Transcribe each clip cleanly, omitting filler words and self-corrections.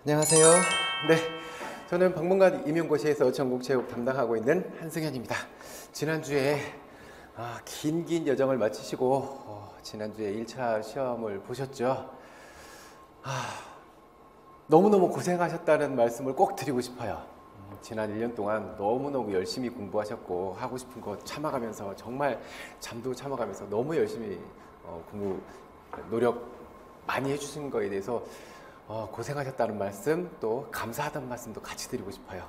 안녕하세요. 네, 저는 박물관 임용고시에서 전국체육 담당하고 있는 한승현입니다. 지난주에 긴 여정을 마치시고 지난주에 1차 시험을 보셨죠? 너무너무 고생하셨다는 말씀을 꼭 드리고 싶어요. 지난 1년 동안 너무너무 열심히 공부하셨고 하고 싶은 거 참아가면서 정말 잠도 참아가면서 너무 열심히 공부 노력 많이 해주신 거에 대해서 고생하셨다는 말씀, 또 감사하다는 말씀도 같이 드리고 싶어요.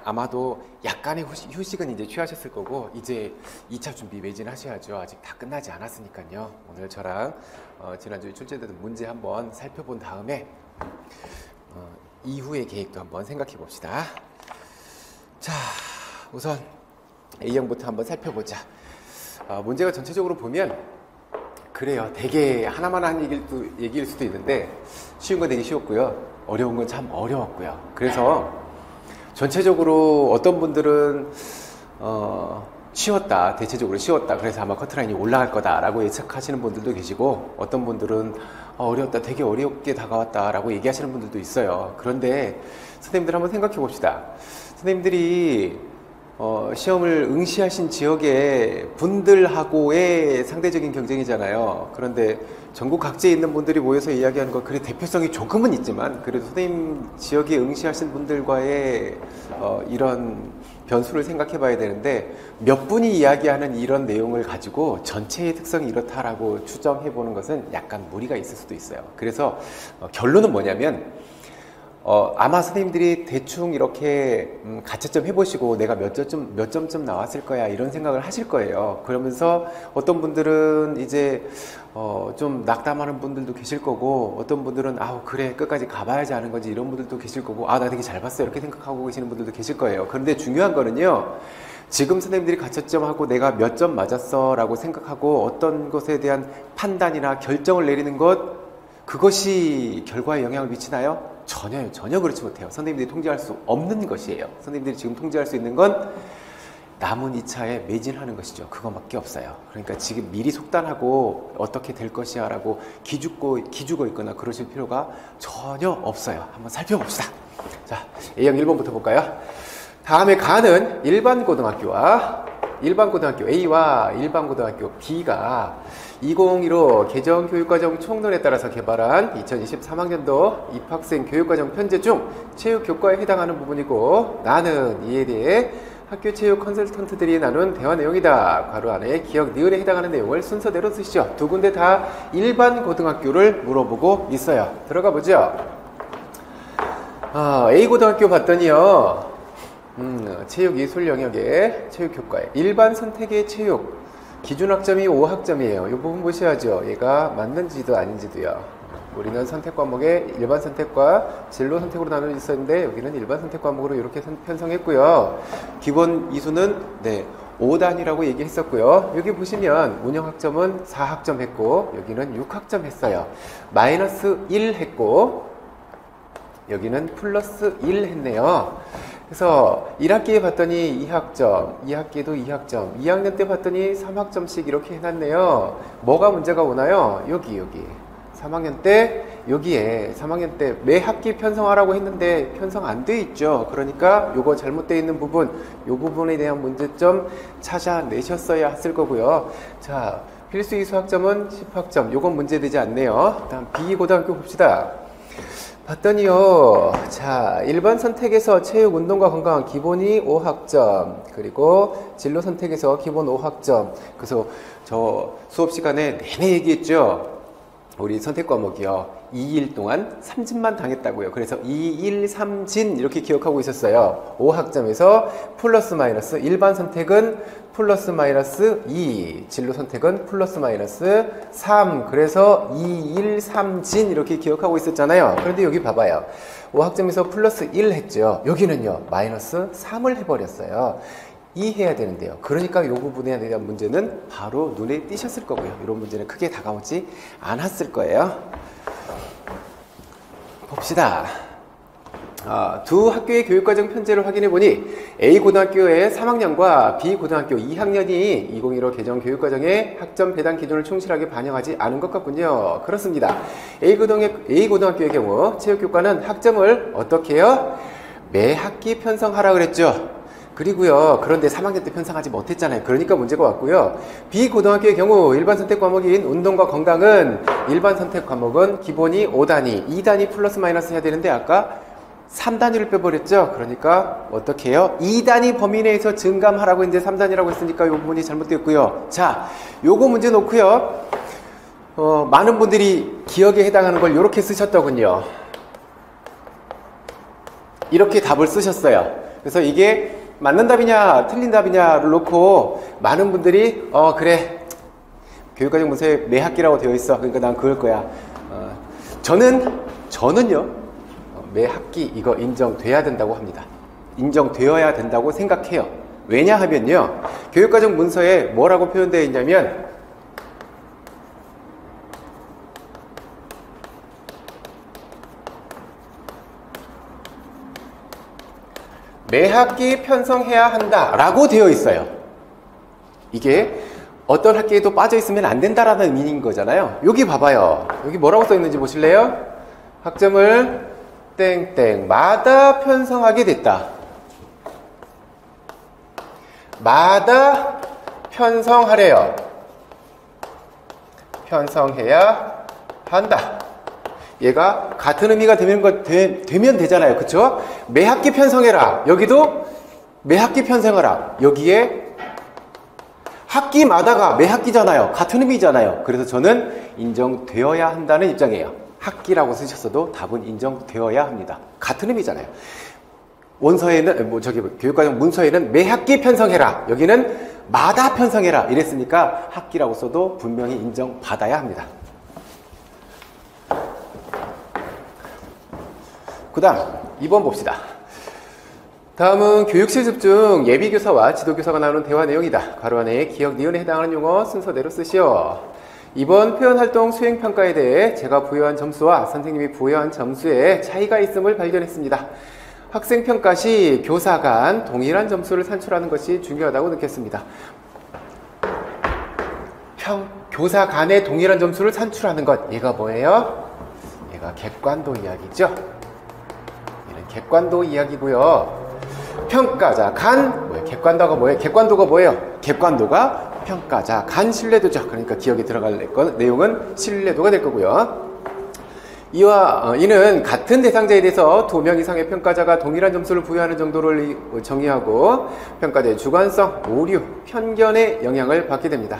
아마도 약간의 휴식은 이제 취하셨을 거고 이제 2차 준비 매진하셔야죠. 아직 다 끝나지 않았으니까요. 오늘 저랑 지난주에 출제된 문제 한번 살펴본 다음에 이후의 계획도 한번 생각해 봅시다. 자, 우선 A형부터 한번 살펴보자. 문제가 전체적으로 보면 그래요. 되게 하나만 한 얘기일 수도 있는데 쉬운 건 되게 쉬웠고요. 어려운 건 참 어려웠고요. 그래서 전체적으로 어떤 분들은 쉬웠다, 대체적으로 쉬웠다. 그래서 아마 커트라인이 올라갈 거다라고 예측하시는 분들도 계시고, 어떤 분들은 어려웠다, 되게 어렵게 다가왔다라고 얘기하시는 분들도 있어요. 그런데 선생님들 한번 생각해 봅시다. 선생님들이 시험을 응시하신 지역의 분들하고의 상대적인 경쟁이잖아요. 그런데 전국 각지에 있는 분들이 모여서 이야기하는 거, 그래 대표성이 조금은 있지만 그래도 선생님 지역에 응시하신 분들과의 이런 변수를 생각해 봐야 되는데, 몇 분이 이야기하는 이런 내용을 가지고 전체의 특성이 이렇다라고 추정해 보는 것은 약간 무리가 있을 수도 있어요. 그래서 결론은 뭐냐면 아마 선생님들이 대충 이렇게 가채점 해보시고 내가 몇 점쯤 나왔을 거야 이런 생각을 하실 거예요. 그러면서 어떤 분들은 이제 좀 낙담하는 분들도 계실 거고, 어떤 분들은 그래 끝까지 가봐야지 하는 거지 이런 분들도 계실 거고, 나 되게 잘 봤어 이렇게 생각하고 계시는 분들도 계실 거예요. 그런데 중요한 거는요, 지금 선생님들이 가채점하고 내가 몇 점 맞았어 라고 생각하고 어떤 것에 대한 판단이나 결정을 내리는 것, 그것이 결과에 영향을 미치나요? 전혀 그렇지 못해요. 선생님들이 통제할 수 없는 것이에요. 선생님들이 지금 통제할 수 있는 건 남은 2차에 매진하는 것이죠. 그것밖에 없어요. 그러니까 지금 미리 속단하고 어떻게 될 것이야 라고 기죽어 있거나 그러실 필요가 전혀 없어요. 한번 살펴봅시다. 자, A형 1번부터 볼까요? 다음에 가는 일반고등학교와 일반고등학교 A와 일반고등학교 B가 2015 개정교육과정 총론에 따라서 개발한 2023학년도 입학생 교육과정 편제 중 체육교과에 해당하는 부분이고, 나는 이에 대해 학교 체육 컨설턴트들이 나눈 대화 내용이다. 괄호 안에 기억, 니은에 해당하는 내용을 순서대로 쓰시죠. 두 군데 다 일반 고등학교를 물어보고 있어요. 들어가 보죠. A 고등학교 봤더니요, 체육 예술 영역의 체육 교과에 일반 선택의 체육 기준학점이 5학점이에요. 이 부분 보셔야죠. 얘가 맞는지도 아닌지도요. 우리는 선택 과목에 일반 선택과 진로 선택으로 나눠져 있었는데 여기는 일반 선택 과목으로 이렇게 편성했고요. 기본 이수는 5단이라고 얘기했었고요. 여기 보시면 운영학점은 4학점 했고 여기는 6학점 했어요. 마이너스 1 했고 여기는 플러스 1 했네요. 그래서 1학기에 봤더니 2학점, 2학기에도 2학점, 2학년 때 봤더니 3학점씩 이렇게 해놨네요. 뭐가 문제가 오나요? 여기 3학년 때 여기에 3학년 때 매 학기 편성하라고 했는데 편성 안 돼 있죠. 그러니까 요거 잘못되어 있는 부분, 요 부분에 대한 문제점 찾아내셨어야 했을 거고요. 자, 필수 이수 학점은 10학점. 요건 문제되지 않네요. 다음 B고등학교 봅시다. 봤더니요, 자, 일반 선택에서 체육, 운동과 건강 기본이 5학점, 그리고 진로 선택에서 기본 5학점. 그래서 저 수업 시간에 내내 얘기했죠. 우리 선택 과목이요, 2일 동안 3진만 당했다고요. 그래서 2일 3진 이렇게 기억하고 있었어요. 5학점에서 플러스 마이너스, 일반 선택은 플러스 마이너스 2, 진로 선택은 플러스 마이너스 3. 그래서 2일 3진 이렇게 기억하고 있었잖아요. 그런데 여기 봐봐요. 5학점에서 플러스 1 했죠. 여기는요, 마이너스 3을 해버렸어요. 2 해야 되는데요. 그러니까 이 부분에 대한 문제는 바로 눈에 띄셨을 거고요. 이런 문제는 크게 다가오지 않았을 거예요. 봅시다. 두 학교의 교육과정 편제를 확인해 보니 A 고등학교의 3학년과 B 고등학교 2학년이 2015 개정 교육과정의 학점 배당 기준을 충실하게 반영하지 않은 것 같군요. 그렇습니다. A 고등학교의 경우 체육교과는 학점을 어떻게 해요? 매 학기 편성하라 그랬죠. 그리고요, 그런데 3학년 때 편성하지 못했잖아요. 그러니까 문제가 왔고요. B 고등학교의 경우 일반 선택 과목인 운동과 건강은 일반 선택 과목은 기본이 5단위, 2단위 플러스 마이너스 해야 되는데 아까 3단위를 빼버렸죠. 그러니까 어떻게 해요? 2단위 범위 내에서 증감하라고 이제 3단위라고 했으니까 이 부분이 잘못됐고요. 자, 요거 문제 놓고요. 많은 분들이 기억에 해당하는 걸 이렇게 쓰셨더군요. 이렇게 답을 쓰셨어요. 그래서 이게 맞는 답이냐 틀린 답이냐를 놓고 많은 분들이 그래, 교육과정 문서에 매 학기라고 되어 있어. 그러니까 난 그럴 거야. 저는요 매 학기 이거 인정돼야 된다고 합니다. 인정되어야 된다고 생각해요. 왜냐하면요, 교육과정 문서에 뭐라고 표현되어 있냐면 매 학기 편성해야 한다 라고 되어 있어요. 이게 어떤 학기에도 빠져 있으면 안 된다라는 의미인 거잖아요. 여기 봐봐요. 여기 뭐라고 써 있는지 보실래요? 학점을 땡땡마다 편성하게 됐다. 마다 편성하래요. 편성해야 한다. 얘가 같은 의미가 되면 되잖아요. 그쵸? 매 학기 편성해라. 여기도 매 학기 편성하라. 여기에 학기마다가 매 학기잖아요. 같은 의미잖아요. 그래서 저는 인정되어야 한다는 입장이에요. 학기라고 쓰셨어도 답은 인정되어야 합니다. 같은 의미잖아요. 원서에는 교육과정 문서에는 매 학기 편성해라. 여기는 마다 편성해라. 이랬으니까 학기라고 써도 분명히 인정받아야 합니다. 그 다음 2번 봅시다. 다음은 교육실습 중 예비교사와 지도교사가 나누는 대화 내용이다. 괄호 안에 기억, 니은에 해당하는 용어 순서대로 쓰시오. 이번 표현활동 수행평가에 대해 제가 부여한 점수와 선생님이 부여한 점수에 차이가 있음을 발견했습니다. 학생평가 시 교사 간 동일한 점수를 산출하는 것이 중요하다고 느꼈습니다. 교사 간의 동일한 점수를 산출하는 것, 얘가 뭐예요? 얘가 객관도 이야기죠. 얘는 객관도 이야기고요. 평가자 간 뭐예요? 객관도가 뭐예요? 객관도가 뭐예요? 객관도가 평가자 간 신뢰도죠. 그러니까 기억에 들어갈 내용은 신뢰도가 될 거고요. 이는 같은 대상자에 대해서 2명 이상의 평가자가 동일한 점수를 부여하는 정도를 정의하고 평가자의 주관성, 오류, 편견의 영향을 받게 됩니다.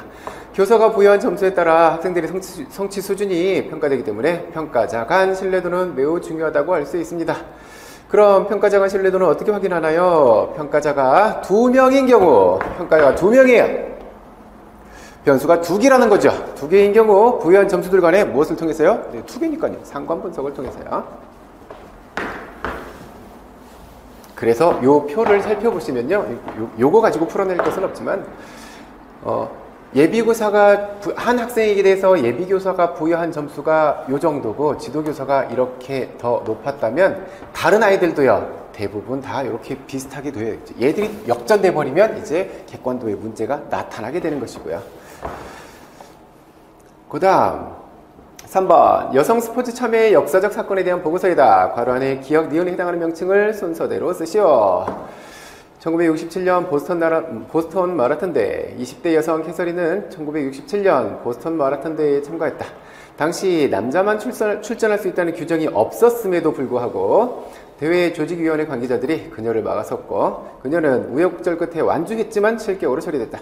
교사가 부여한 점수에 따라 학생들의 성취 수준이 평가되기 때문에 평가자 간 신뢰도는 매우 중요하다고 할 수 있습니다. 그럼 평가자 간 신뢰도는 어떻게 확인하나요? 평가자가 2명인 경우, 평가자가 2명이에요. 변수가 2개라는 거죠. 2개인 경우 부여한 점수들 간에 무엇을 통해서요? 네, 2개니까요. 상관 분석을 통해서요. 그래서 요 표를 살펴보시면요. 요거 가지고 풀어낼 것은 없지만 예비교사가 한 학생에게 대해서 예비교사가 부여한 점수가 요 정도고 지도교사가 이렇게 더 높았다면 다른 아이들도요. 대부분 다 이렇게 비슷하게 돼요. 얘들이 역전돼 버리면 이제 객관도의 문제가 나타나게 되는 것이고요. 그 다음 3번 여성 스포츠 참여의 역사적 사건에 대한 보고서이다. 괄호 안에 기억, 니은에 해당하는 명칭을 순서대로 쓰시오. 1967년 보스턴 마라톤 대회 20대 여성 캐서린은 1967년 보스턴 마라톤 대회에 참가했다. 당시 남자만 출전할 수 있다는 규정이 없었음에도 불구하고 대회 조직위원회 관계자들이 그녀를 막아섰고 그녀는 우여곡절 끝에 완주했지만 7개월로 처리됐다.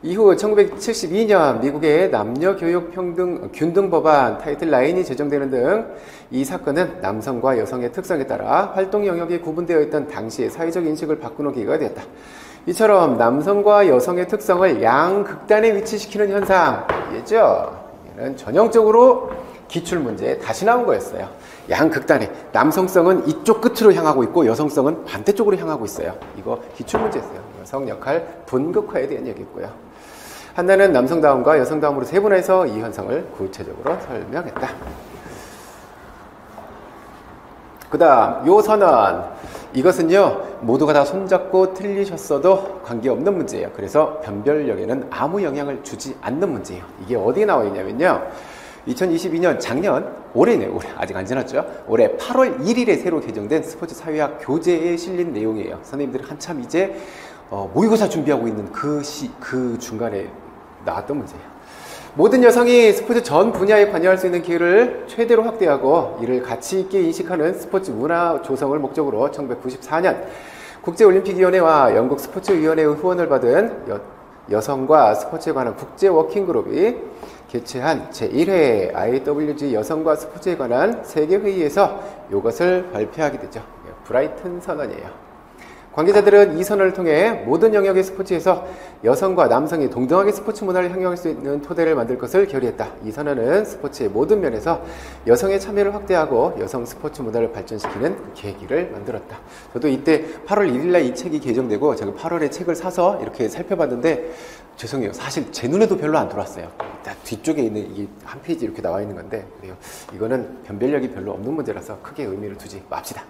이후 1972년 미국의 남녀교육균등 법안 타이틀 9이 제정되는 등 이 사건은 남성과 여성의 특성에 따라 활동 영역이 구분되어 있던 당시의 사회적 인식을 바꾸는 계기가 되었다. 이처럼 남성과 여성의 특성을 양극단에 위치시키는 현상, 얘죠? 얘는 전형적으로 기출문제에 다시 나온 거였어요. 양극단에 남성성은 이쪽 끝으로 향하고 있고 여성성은 반대쪽으로 향하고 있어요. 이거 기출문제였어요. 여성 역할 분극화에 대한 얘기고요. 한나는 남성다움과 여성다움으로 세분화해서 이 현상을 구체적으로 설명했다. 그 다음 요 선언, 이것은요 모두가 다 손잡고 틀리셨어도 관계없는 문제예요. 그래서 변별력에는 아무 영향을 주지 않는 문제예요. 이게 어디에 나와 있냐면요, 2022년 올해네, 올해 아직 안 지났죠. 올해 8월 1일에 새로 개정된 스포츠 사회학 교재에 실린 내용이에요. 선생님들이 한참 이제 모의고사 준비하고 있는 그 중간에 나왔던 문제예요. 모든 여성이 스포츠 전 분야에 관여할 수 있는 기회를 최대로 확대하고 이를 가치 있게 인식하는 스포츠 문화 조성을 목적으로 1994년 국제올림픽위원회와 영국 스포츠위원회의 후원을 받은 여성과 스포츠에 관한 국제 워킹그룹이 개최한 제1회 IWG 여성과 스포츠에 관한 세계회의에서 이것을 발표하게 되죠. 브라이튼 선언이에요. 관계자들은 이 선언을 통해 모든 영역의 스포츠에서 여성과 남성이 동등하게 스포츠 문화를 향유할 수 있는 토대를 만들 것을 결의했다. 이 선언은 스포츠의 모든 면에서 여성의 참여를 확대하고 여성 스포츠 문화를 발전시키는 계기를 만들었다. 저도 이때 8월 1일날 이 책이 개정되고 제가 8월에 책을 사서 이렇게 살펴봤는데 죄송해요. 사실 제 눈에도 별로 안 들어왔어요. 딱 뒤쪽에 있는 이게 한 페이지 이렇게 나와 있는 건데, 그래요. 이거는 변별력이 별로 없는 문제라서 크게 의미를 두지 맙시다.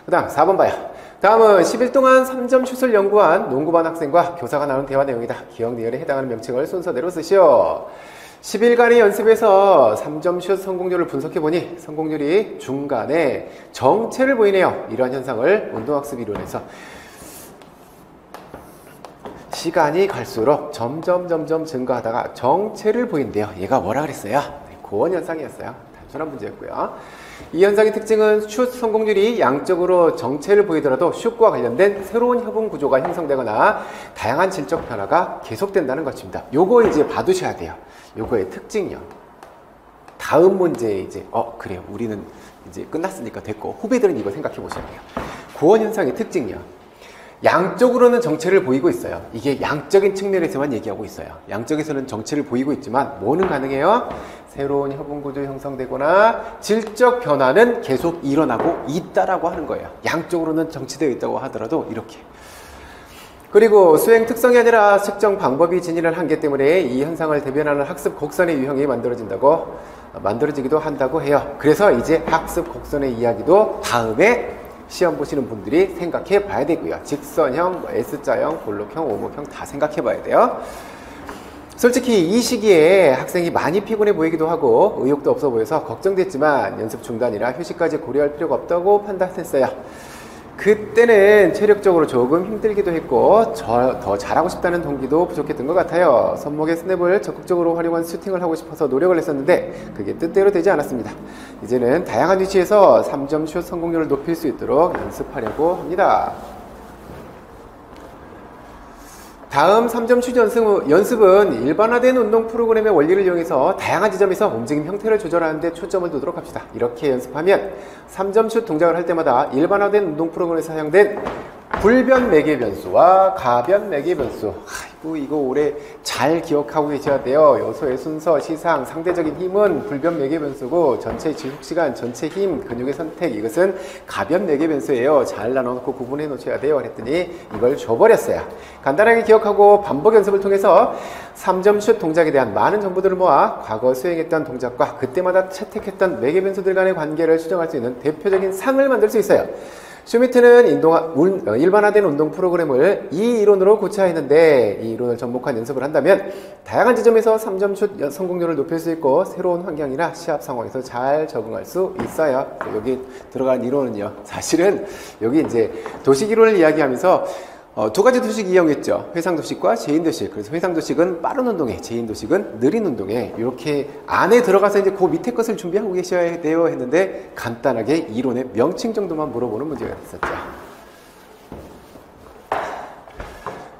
그 다음 4번 봐요. 다음은 10일 동안 3점 슛을 연구한 농구반 학생과 교사가 나눈 대화 내용이다. 기억 니을에 해당하는 명칭을 순서대로 쓰시오. 10일간의 연습에서 3점 슛 성공률을 분석해보니 성공률이 중간에 정체를 보이네요. 이러한 현상을 운동학습 이론에서 시간이 갈수록 점점 증가하다가 정체를 보인대요. 얘가 뭐라 그랬어요? 고원 현상이었어요. 단순한 문제였고요. 이 현상의 특징은 슛 성공률이 양적으로 정체를 보이더라도 슛과 관련된 새로운 협응 구조가 형성되거나 다양한 질적 변화가 계속된다는 것입니다. 요거 이제 봐두셔야 돼요. 요거의 특징이요. 다음 문제에 이제 그래요. 우리는 이제 끝났으니까 됐고, 후배들은 이거 생각해 보셔야 돼요. 고원 현상의 특징이요. 양적으로는 정체를 보이고 있어요. 이게 양적인 측면에서만 얘기하고 있어요. 양적에서는 정체를 보이고 있지만 뭐는 가능해요? 새로운 협응구조 형성되거나 질적 변화는 계속 일어나고 있다라고 하는 거예요. 양적으로는 정체되어 있다고 하더라도 이렇게. 그리고 수행 특성이 아니라 측정 방법이 지니는 한계 때문에 이 현상을 대변하는 학습 곡선의 유형이 만들어지기도 한다고 해요. 그래서 이제 학습 곡선의 이야기도 다음에 시험 보시는 분들이 생각해 봐야 되고요. 직선형, S자형, 볼록형, 오목형 다 생각해 봐야 돼요. 솔직히 이 시기에 학생이 많이 피곤해 보이기도 하고 의욕도 없어 보여서 걱정됐지만 연습 중단이나 휴식까지 고려할 필요가 없다고 판단했어요. 그때는 체력적으로 조금 힘들기도 했고 더 잘하고 싶다는 동기도 부족했던 것 같아요. 손목의 스냅을 적극적으로 활용한 슈팅을 하고 싶어서 노력을 했었는데 그게 뜻대로 되지 않았습니다. 이제는 다양한 위치에서 3점 슛 성공률을 높일 수 있도록 연습하려고 합니다. 다음 3점 슛 연습은 일반화된 운동 프로그램의 원리를 이용해서 다양한 지점에서 움직임 형태를 조절하는 데 초점을 두도록 합시다. 이렇게 연습하면 3점 슛 동작을 할 때마다 일반화된 운동 프로그램에 사용된 불변 매개 변수와 가변 매개 변수, 아이고 이거 올해 잘 기억하고 계셔야 돼요. 요소의 순서, 시상, 상대적인 힘은 불변 매개 변수고 전체 지속시간, 전체 힘, 근육의 선택, 이것은 가변 매개 변수예요. 잘 나눠놓고 구분해 놓으셔야 돼요. 그랬더니 이걸 줘버렸어요. 간단하게 기억하고 반복 연습을 통해서 3점 슛 동작에 대한 많은 정보들을 모아 과거 수행했던 동작과 그때마다 채택했던 매개 변수들 간의 관계를 수정할 수 있는 대표적인 상을 만들 수 있어요. 슈미트는 일반화된 운동 프로그램을 이 이론으로 구체화했는데 이 이론을 접목한 연습을 한다면 다양한 지점에서 3점 슛 성공률을 높일 수 있고 새로운 환경이나 시합 상황에서 잘 적응할 수 있어요. 여기 들어간 이론은요, 사실은 여기 이제 도식 이론을 이야기하면서 두 가지 도식 이용했죠. 회상도식과 제인도식. 그래서 회상도식은 빠른 운동에, 제인도식은 느린 운동에, 이렇게 안에 들어가서 이제 그 밑에 것을 준비하고 계셔야 돼요 했는데 간단하게 이론의 명칭 정도만 물어보는 문제가 있었죠.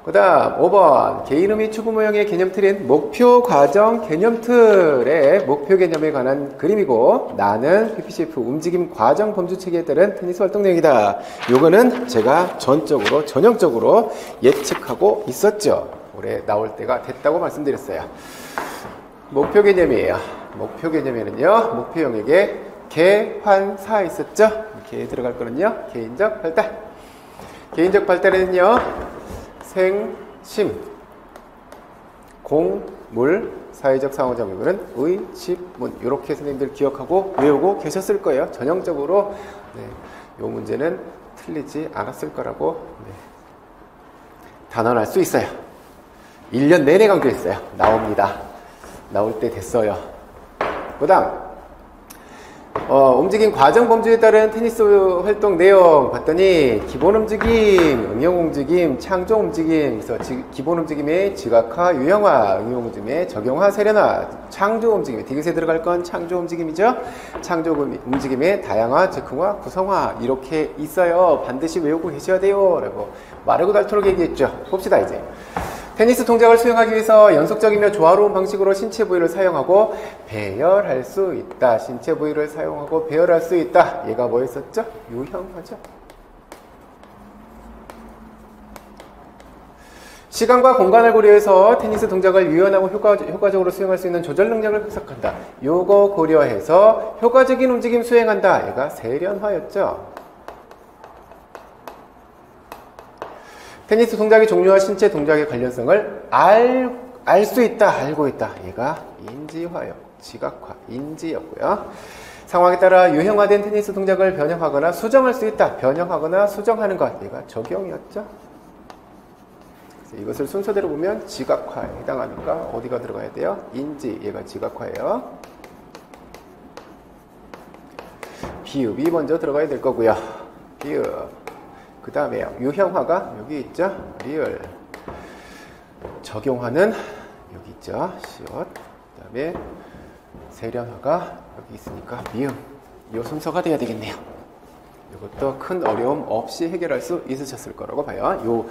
그 다음 5번 개인의 및 추구 모형의 개념틀인 목표 과정 개념틀의 목표 개념에 관한 그림이고, 나는 PPCF 움직임 과정 범주 체계에 따른 테니스 활동 내용이다. 요거는 제가 전형적으로 예측하고 있었죠. 올해 나올 때가 됐다고 말씀드렸어요. 목표 개념이에요. 목표 개념에는요, 목표 영역에 개환사 있었죠. 이렇게 들어갈 거는요, 개인적 발달. 개인적 발달에는요, 생심, 물, 사회적 상호작용 부분은 의, 집, 문. 이렇게 선생님들 기억하고 외우고 계셨을 거예요. 전형적으로 이 문제는 틀리지 않았을 거라고 단언할 수 있어요. 1년 내내 강조했어요. 나옵니다. 나올 때 됐어요. 그 다음 움직임 과정 범주에 따른 테니스 활동 내용 봤더니 기본 움직임, 응용 움직임, 창조 움직임. 그래서 기본 움직임의 지각화, 유형화, 응용 움직임의 적용화, 세련화, 창조 움직임. 디귿에 들어갈 건 창조 움직임이죠. 창조 움직임의 다양화, 즉흥화, 구성화 이렇게 있어요. 반드시 외우고 계셔야 돼요. 라고 마르고 닳도록 얘기했죠. 봅시다 이제. 테니스 동작을 수행하기 위해서 연속적이며 조화로운 방식으로 신체 부위를 사용하고 배열할 수 있다. 신체 부위를 사용하고 배열할 수 있다. 얘가 뭐였었죠? 유형화죠. 시간과 공간을 고려해서 테니스 동작을 유연하고 효과적으로 수행할 수 있는 조절 능력을 분석한다. 요거 고려해서 효과적인 움직임 수행한다. 얘가 세련화였죠. 테니스 동작의 종류와 신체 동작의 관련성을 알 수 있다, 알고 있다. 얘가 인지화요. 지각화, 인지였고요. 상황에 따라 유형화된 테니스 동작을 변형하거나 수정할 수 있다. 변형하거나 수정하는 것. 얘가 적용이었죠. 그래서 이것을 순서대로 보면 지각화에 해당하니까 어디가 들어가야 돼요? 인지. 얘가 지각화예요. 비읍이 먼저 들어가야 될 거고요. 비읍. 그 다음에 유형화가 여기 있죠. 리을. 적용화는 여기 있죠. 시옷. 그 다음에 세련화가 여기 있으니까 미음. 이 순서가 돼야 되겠네요. 이것도 큰 어려움 없이 해결할 수 있으셨을 거라고 봐요. 요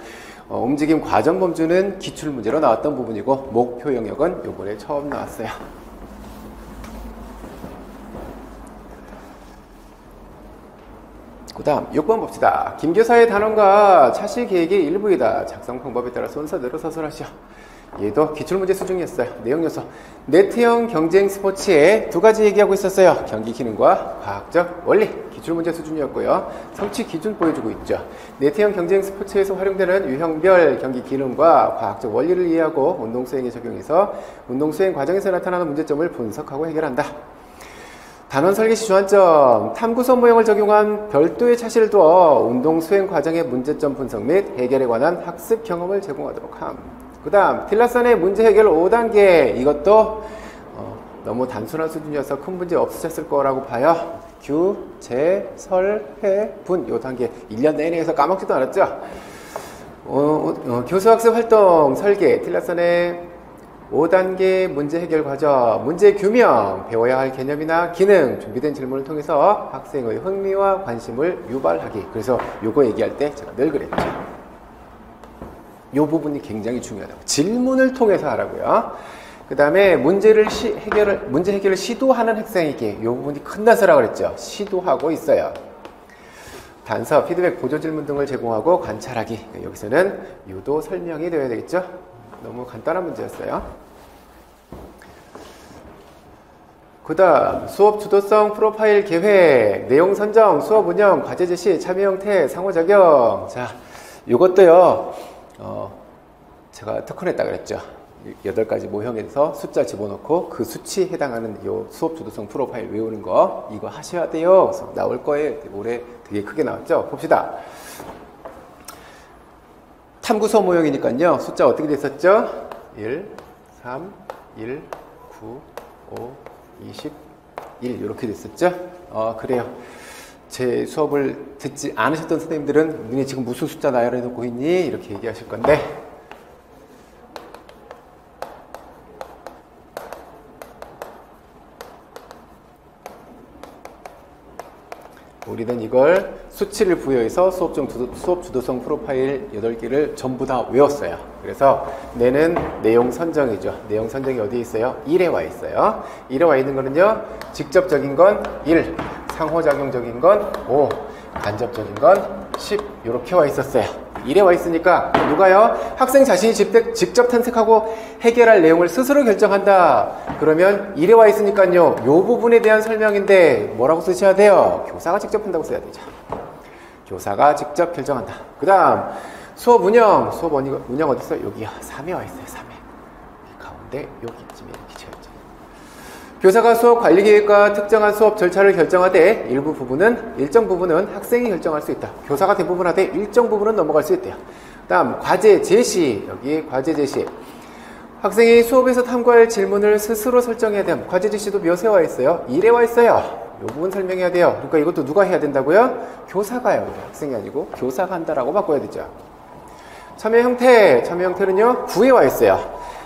움직임 과정 범주는 기출문제로 나왔던 부분이고 목표 영역은 요번에 처음 나왔어요. 그 다음 6번 봅시다. 김교사의 단원과 차시 계획의 일부이다. 작성 방법에 따라 순서대로 서술하시오. 얘도 기출문제 수준이었어요. 내용 요소. 네트형 경쟁 스포츠에 두 가지 얘기하고 있었어요. 경기 기능과 과학적 원리. 기출문제 수준이었고요. 성취 기준 보여주고 있죠. 네트형 경쟁 스포츠에서 활용되는 유형별 경기 기능과 과학적 원리를 이해하고 운동 수행에 적용해서 운동 수행 과정에서 나타나는 문제점을 분석하고 해결한다. 단원 설계 시 주안점, 탐구선 모형을 적용한 별도의 차시를 두어 운동 수행 과정의 문제점 분석 및 해결에 관한 학습 경험을 제공하도록 함. 그 다음 틸라선의 문제 해결 5단계. 이것도 너무 단순한 수준이어서 큰 문제 없으셨을 거라고 봐요. 규, 재, 설, 해, 분 요 단계 1년 내내 해서 까먹지도 않았죠. 교수학습 활동 설계 틸라선의 5단계 문제 해결 과정, 문제 규명, 배워야 할 개념이나 기능, 준비된 질문을 통해서 학생의 흥미와 관심을 유발하기. 그래서 요거 얘기할 때 제가 늘 그랬죠. 요 부분이 굉장히 중요하다고. 질문을 통해서 하라고요. 그 다음에 문제 해결을 시도하는 학생에게 요 부분이 큰 단서라고 그랬죠. 시도하고 있어요. 단서, 피드백, 보조 질문 등을 제공하고 관찰하기. 여기서는 유도 설명이 되어야 되겠죠. 너무 간단한 문제였어요. 그 다음 수업 주도성 프로파일 계획, 내용 선정, 수업 운영, 과제 제시, 참여 형태, 상호작용. 자, 이것도요 제가 특훈했다 그랬죠. 8가지 모형에서 숫자 집어넣고 그 수치에 해당하는 요 수업 주도성 프로파일 외우는 거 이거 하셔야 돼요. 그래서 나올 거예요. 올해 되게 크게 나왔죠. 봅시다. 탐구서 모형이니까요. 숫자 어떻게 됐었죠? 1, 3, 1, 9, 5, 21 이렇게 됐었죠? 그래요. 제 수업을 듣지 않으셨던 선생님들은 너네 지금 무슨 숫자 나열해 놓고 있니? 이렇게 얘기하실 건데 우리는 이걸 수치를 부여해서 수업 주도성 프로파일 8개를 전부 다 외웠어요. 그래서 내는 내용 선정이죠. 내용 선정이 어디에 있어요? 1에 와 있어요. 1에 와 있는 거는요. 직접적인 건 1, 상호작용적인 건 5, 간접적인 건 10 이렇게 와 있었어요. 1에 와 있으니까 누가요? 학생 자신이 직접 탐색하고 해결할 내용을 스스로 결정한다. 그러면 1에 와 있으니까요. 이 부분에 대한 설명인데 뭐라고 쓰셔야 돼요? 교사가 직접 한다고 써야 되죠. 교사가 직접 결정한다. 그 다음 수업 운영. 수업 운영 어디 있어요? 여기요. 3에 와 있어요. 3에. 있는데 여기쯤에 이렇게 채워있죠. 교사가 수업 관리 계획과 특정한 수업 절차를 결정하되 일정 부분은 학생이 결정할 수 있다. 교사가 대부분 하되 일정 부분은 넘어갈 수 있대요. 다음 과제 제시. 여기 과제 제시. 학생이 수업에서 탐구할 질문을 스스로 설정해야 돼요. 과제 제시도 몇에 와 있어요? 1에 와 있어요. 이 부분 설명해야 돼요. 그러니까 이것도 누가 해야 된다고요? 교사가요. 학생이 아니고 교사가 한다라고 바꿔야 되죠. 참여 형태는요 9에 와 있어요.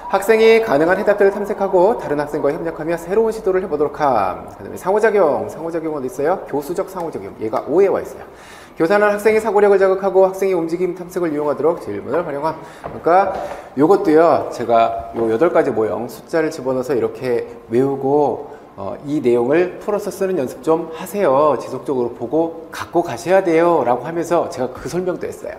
학생이 가능한 해답들을 탐색하고 다른 학생과 협력하며 새로운 시도를 해보도록 함. 그 다음에 상호작용은 어디 있어요? 교수적 상호작용. 얘가 5에 와 있어요. 교사는 학생의 사고력을 자극하고 학생의 움직임 탐색을 이용하도록 질문을 활용함. 그러니까 요것도요, 제가 요 8가지 모형 숫자를 집어넣어서 이렇게 외우고 이 내용을 풀어서 쓰는 연습 좀 하세요. 지속적으로 보고 갖고 가셔야 돼요. 라고 하면서 제가 그 설명도 했어요.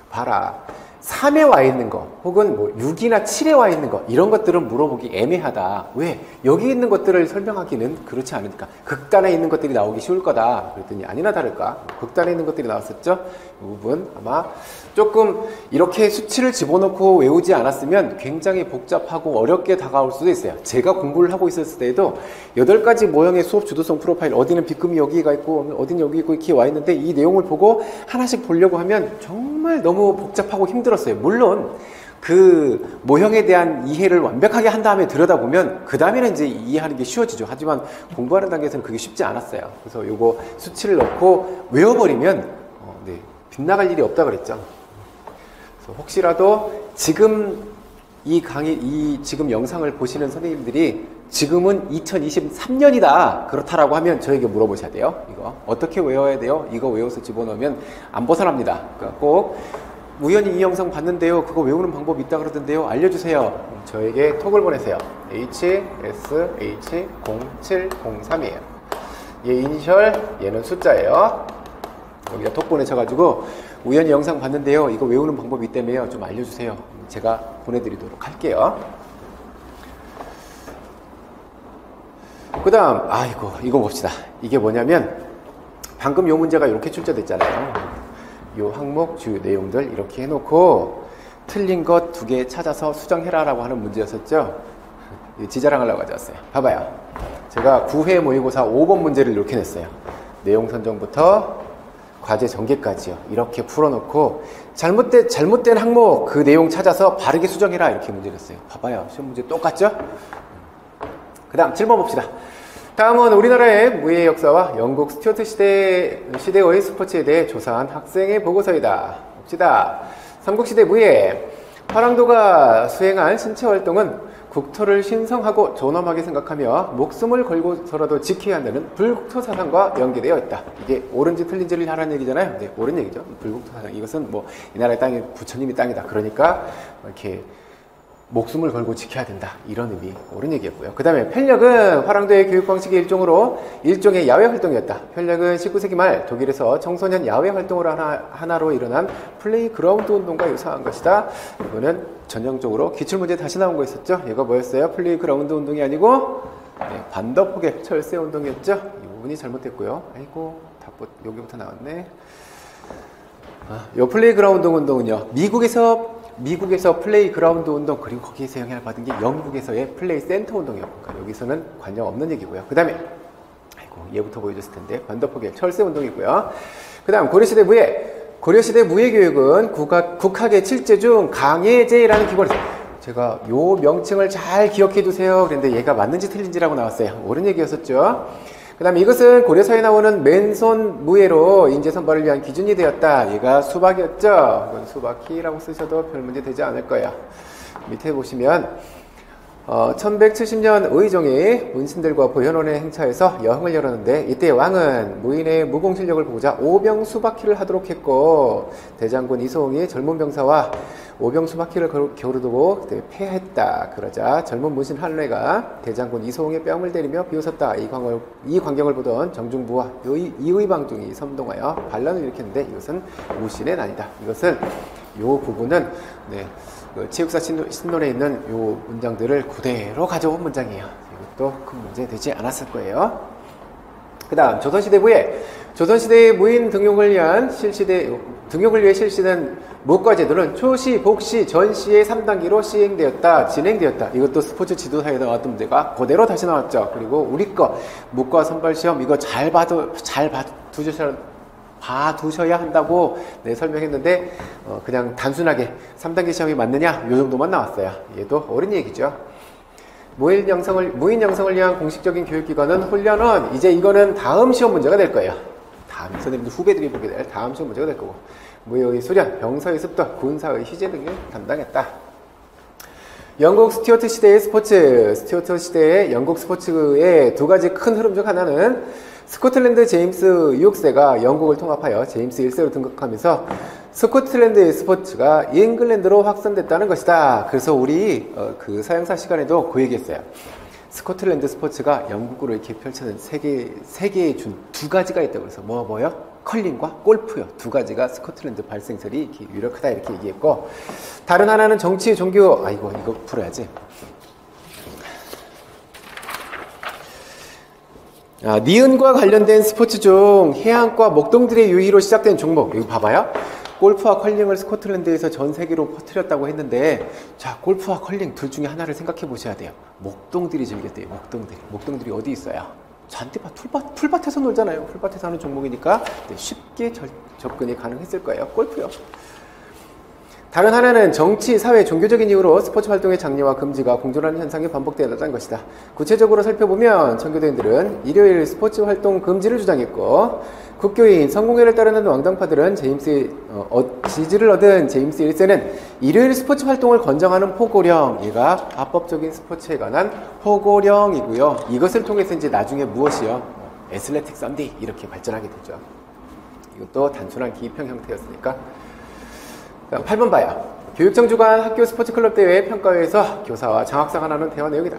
봐라. 3에 와 있는 거 혹은 뭐 6이나 7에 와 있는 거 이런 것들은 물어보기 애매하다. 왜? 여기 있는 것들을 설명하기는 그렇지 않으니까. 극단에 있는 것들이 나오기 쉬울 거다. 그랬더니 아니나 다를까 극단에 있는 것들이 나왔었죠. 이 부분 아마 조금 이렇게 수치를 집어넣고 외우지 않았으면 굉장히 복잡하고 어렵게 다가올 수도 있어요. 제가 공부를 하고 있었을 때에도 8가지 모형의 수업 주도성 프로파일, 어디는 빗금이 여기가 있고 어디는 여기 있고 이렇게 와 있는데 이 내용을 보고 하나씩 보려고 하면 정말 너무 복잡하고 힘들었어요. 물론 그 모형에 대한 이해를 완벽하게 한 다음에 들여다보면 그 다음에는 이제 이해하는 게 쉬워지죠. 하지만 공부하는 단계에서는 그게 쉽지 않았어요. 그래서 요거 수치를 넣고 외워버리면 빗나갈 일이 없다 그랬죠. 그래서 혹시라도 지금 지금 영상을 보시는 선생님들이 지금은 2023년이다 그렇다라고 하면 저에게 물어보셔야 돼요. 이거 어떻게 외워야 돼요? 이거 외워서 집어넣으면 안 벗어납니다. 그러니까 꼭 우연히 이 영상 봤는데요, 그거 외우는 방법이 있다 그러던데요, 알려주세요. 저에게 톡을 보내세요. HSH0703이에요 얘 이니셜, 얘는 숫자예요. 여기다 톡 보내셔가지고 우연히 영상 봤는데요, 이거 외우는 방법이 있다며요, 좀 알려주세요. 제가 보내드리도록 할게요. 그 다음 이거 봅시다. 이게 뭐냐면 방금 요 문제가 이렇게 출제됐잖아요. 요 항목 주요 내용들 이렇게 해놓고 틀린 것 2개 찾아서 수정해라 라고 하는 문제였었죠. 지자랑하려고 가져왔어요. 봐봐요. 제가 9회 모의고사 5번 문제를 이렇게 냈어요. 내용 선정부터 과제 전개까지요. 이렇게 풀어놓고 잘못된 항목 그 내용 찾아서 바르게 수정해라 이렇게 문제를 냈어요. 봐봐요. 시험 문제 똑같죠? 그 다음 7번 봅시다. 다음은 우리나라의 무예 역사와 영국 스튜어트 시대의 스포츠에 대해 조사한 학생의 보고서이다. 봅시다. 삼국시대 무예. 화랑도가 수행한 신체활동은 국토를 신성하고 존엄하게 생각하며 목숨을 걸고서라도 지켜야 한다는 불국토 사상과 연계되어 있다. 이게 옳은지 틀린지를 하라는 얘기잖아요. 네, 옳은 얘기죠. 불국토 사상. 이것은 뭐 이 나라의 땅이 부처님이 땅이다. 그러니까 이렇게 목숨을 걸고 지켜야 된다. 이런 의미, 옳은 얘기였고요. 그 다음에 편력은 화랑도의 교육 방식의 일종의 야외 활동이었다. 편력은 19세기 말 독일에서 청소년 야외 활동을 하나로 일어난 플레이그라운드 운동과 유사한 것이다. 이거는 전형적으로 기출문제 다시 나온 거 있었죠. 얘가 뭐였어요? 플레이그라운드 운동이 아니고 반더포겔 철새 운동이었죠. 이 부분이 잘못됐고요. 아이고, 여기부터 나왔네. 이 플레이그라운드 운동은요, 미국에서 플레이그라운드 운동, 그리고 거기에서 영향을 받은 게 영국에서의 플레이 센터 운동이었고, 그러니까 여기서는 관련 없는 얘기고요. 그 다음에 얘부터 보여줬을 텐데 반더포겔 철새 운동이고요. 그 다음 고려시대 무예 교육은 국학의 7제 중 강예제라는 기본이 있어요. 제가 요 명칭을 잘 기억해 두세요 그랬는데 얘가 맞는지 틀린지라고 나왔어요. 옳은 얘기였었죠. 그 다음에 이것은 고려사에 나오는 맨손 무예로 인재 선발을 위한 기준이 되었다. 얘가 수박이었죠. 이건 수박희라고 쓰셔도 별 문제 되지 않을 거예요. 밑에 보시면 1170년 의종이 문신들과 보현원의 행차에서 여흥을 열었는데 이때 왕은 무인의 무공 실력을 보고자 오병 수박희를 하도록 했고, 대장군 이소홍이 젊은 병사와 오병 수박희를 겨루두고 패했다. 그러자 젊은 문신 한례가 대장군 이소홍의 뺨을 때리며 비웃었다. 이 광경을 보던 정중부와 이의방중이 선동하여 반란을 일으켰는데 이것은 무신의 난이다. 이것은 요 부분은 체육사 신론에 있는 요 문장들을 그대로 가져온 문장이에요. 이것도 큰 문제 되지 않았을 거예요. 그 다음 조선시대 무예. 조선시대의 무인 등용을 위한 실시된 무과제도는 초시, 복시, 전시의 3단계로 진행되었다. 이것도 스포츠 지도사에 나왔던 문제가 그대로 다시 나왔죠. 그리고 우리 거 무과 선발시험 이거 잘 봐두셔야 한다고 설명했는데 그냥 단순하게 3단계 시험이 맞느냐 요 정도만 나왔어요. 얘도 옳은 얘기죠. 무인 양성을 위한 공식적인 교육기관은 훈련원. 이제 이거는 다음 시험 문제가 될 거예요. 다음 선생님들 후배들이 보게 될 다음 시험 문제가 될 거고, 무예의 수련, 병서의 습도, 군사의 희재 등을 담당했다. 영국 스튜어트 시대의 스튜어트 시대의 영국 스포츠의 두 가지 큰 흐름 중 하나는 스코틀랜드 제임스 6세가 영국을 통합하여 제임스 1세로 등극하면서 스코틀랜드의 스포츠가 잉글랜드로 확산됐다는 것이다. 그래서 우리 그 서양사 시간에도 그 얘기했어요. 스코틀랜드 스포츠가 영국으로 이렇게 펼쳐진 세계에 준 두 가지가 있다고. 그래서 뭐요? 컬링과 골프요. 두 가지가 스코틀랜드 발생설이 이렇게 유력하다 이렇게 얘기했고, 다른 하나는 정치, 종교. 이거 풀어야지. 니은과 관련된 스포츠 중 해안과 목동들의 유희로 시작된 종목. 여기 봐봐요. 골프와 컬링을 스코틀랜드에서 전 세계로 퍼뜨렸다고 했는데, 자, 골프와 컬링 둘 중에 하나를 생각해 보셔야 돼요. 목동들이 즐겼대요. 목동들이 어디 있어요? 잔디밭, 풀밭에서 놀잖아요. 풀밭에서 하는 종목이니까 쉽게 접근이 가능했을 거예요. 골프요. 다른 하나는 정치, 사회, 종교적인 이유로 스포츠 활동의 장려와 금지가 공존하는 현상이 반복되었다는 것이다. 구체적으로 살펴보면 청교도인들은 일요일 스포츠 활동 금지를 주장했고, 국교인 성공회를 따르는 왕당파들은 지지를 얻은 제임스 1세는 일요일 스포츠 활동을 권장하는 포고령, 얘가 합법적인 스포츠에 관한 포고령이고요. 이것을 통해서 이제 나중에 무엇이요? 애슬레틱 썬데이 이렇게 발전하게 되죠. 이것도 단순한 기입형 형태였으니까. 8번 봐요. 교육청 주관 학교 스포츠 클럽 대회 평가회에서 교사와 장학사가 나눈 대화 내용이다.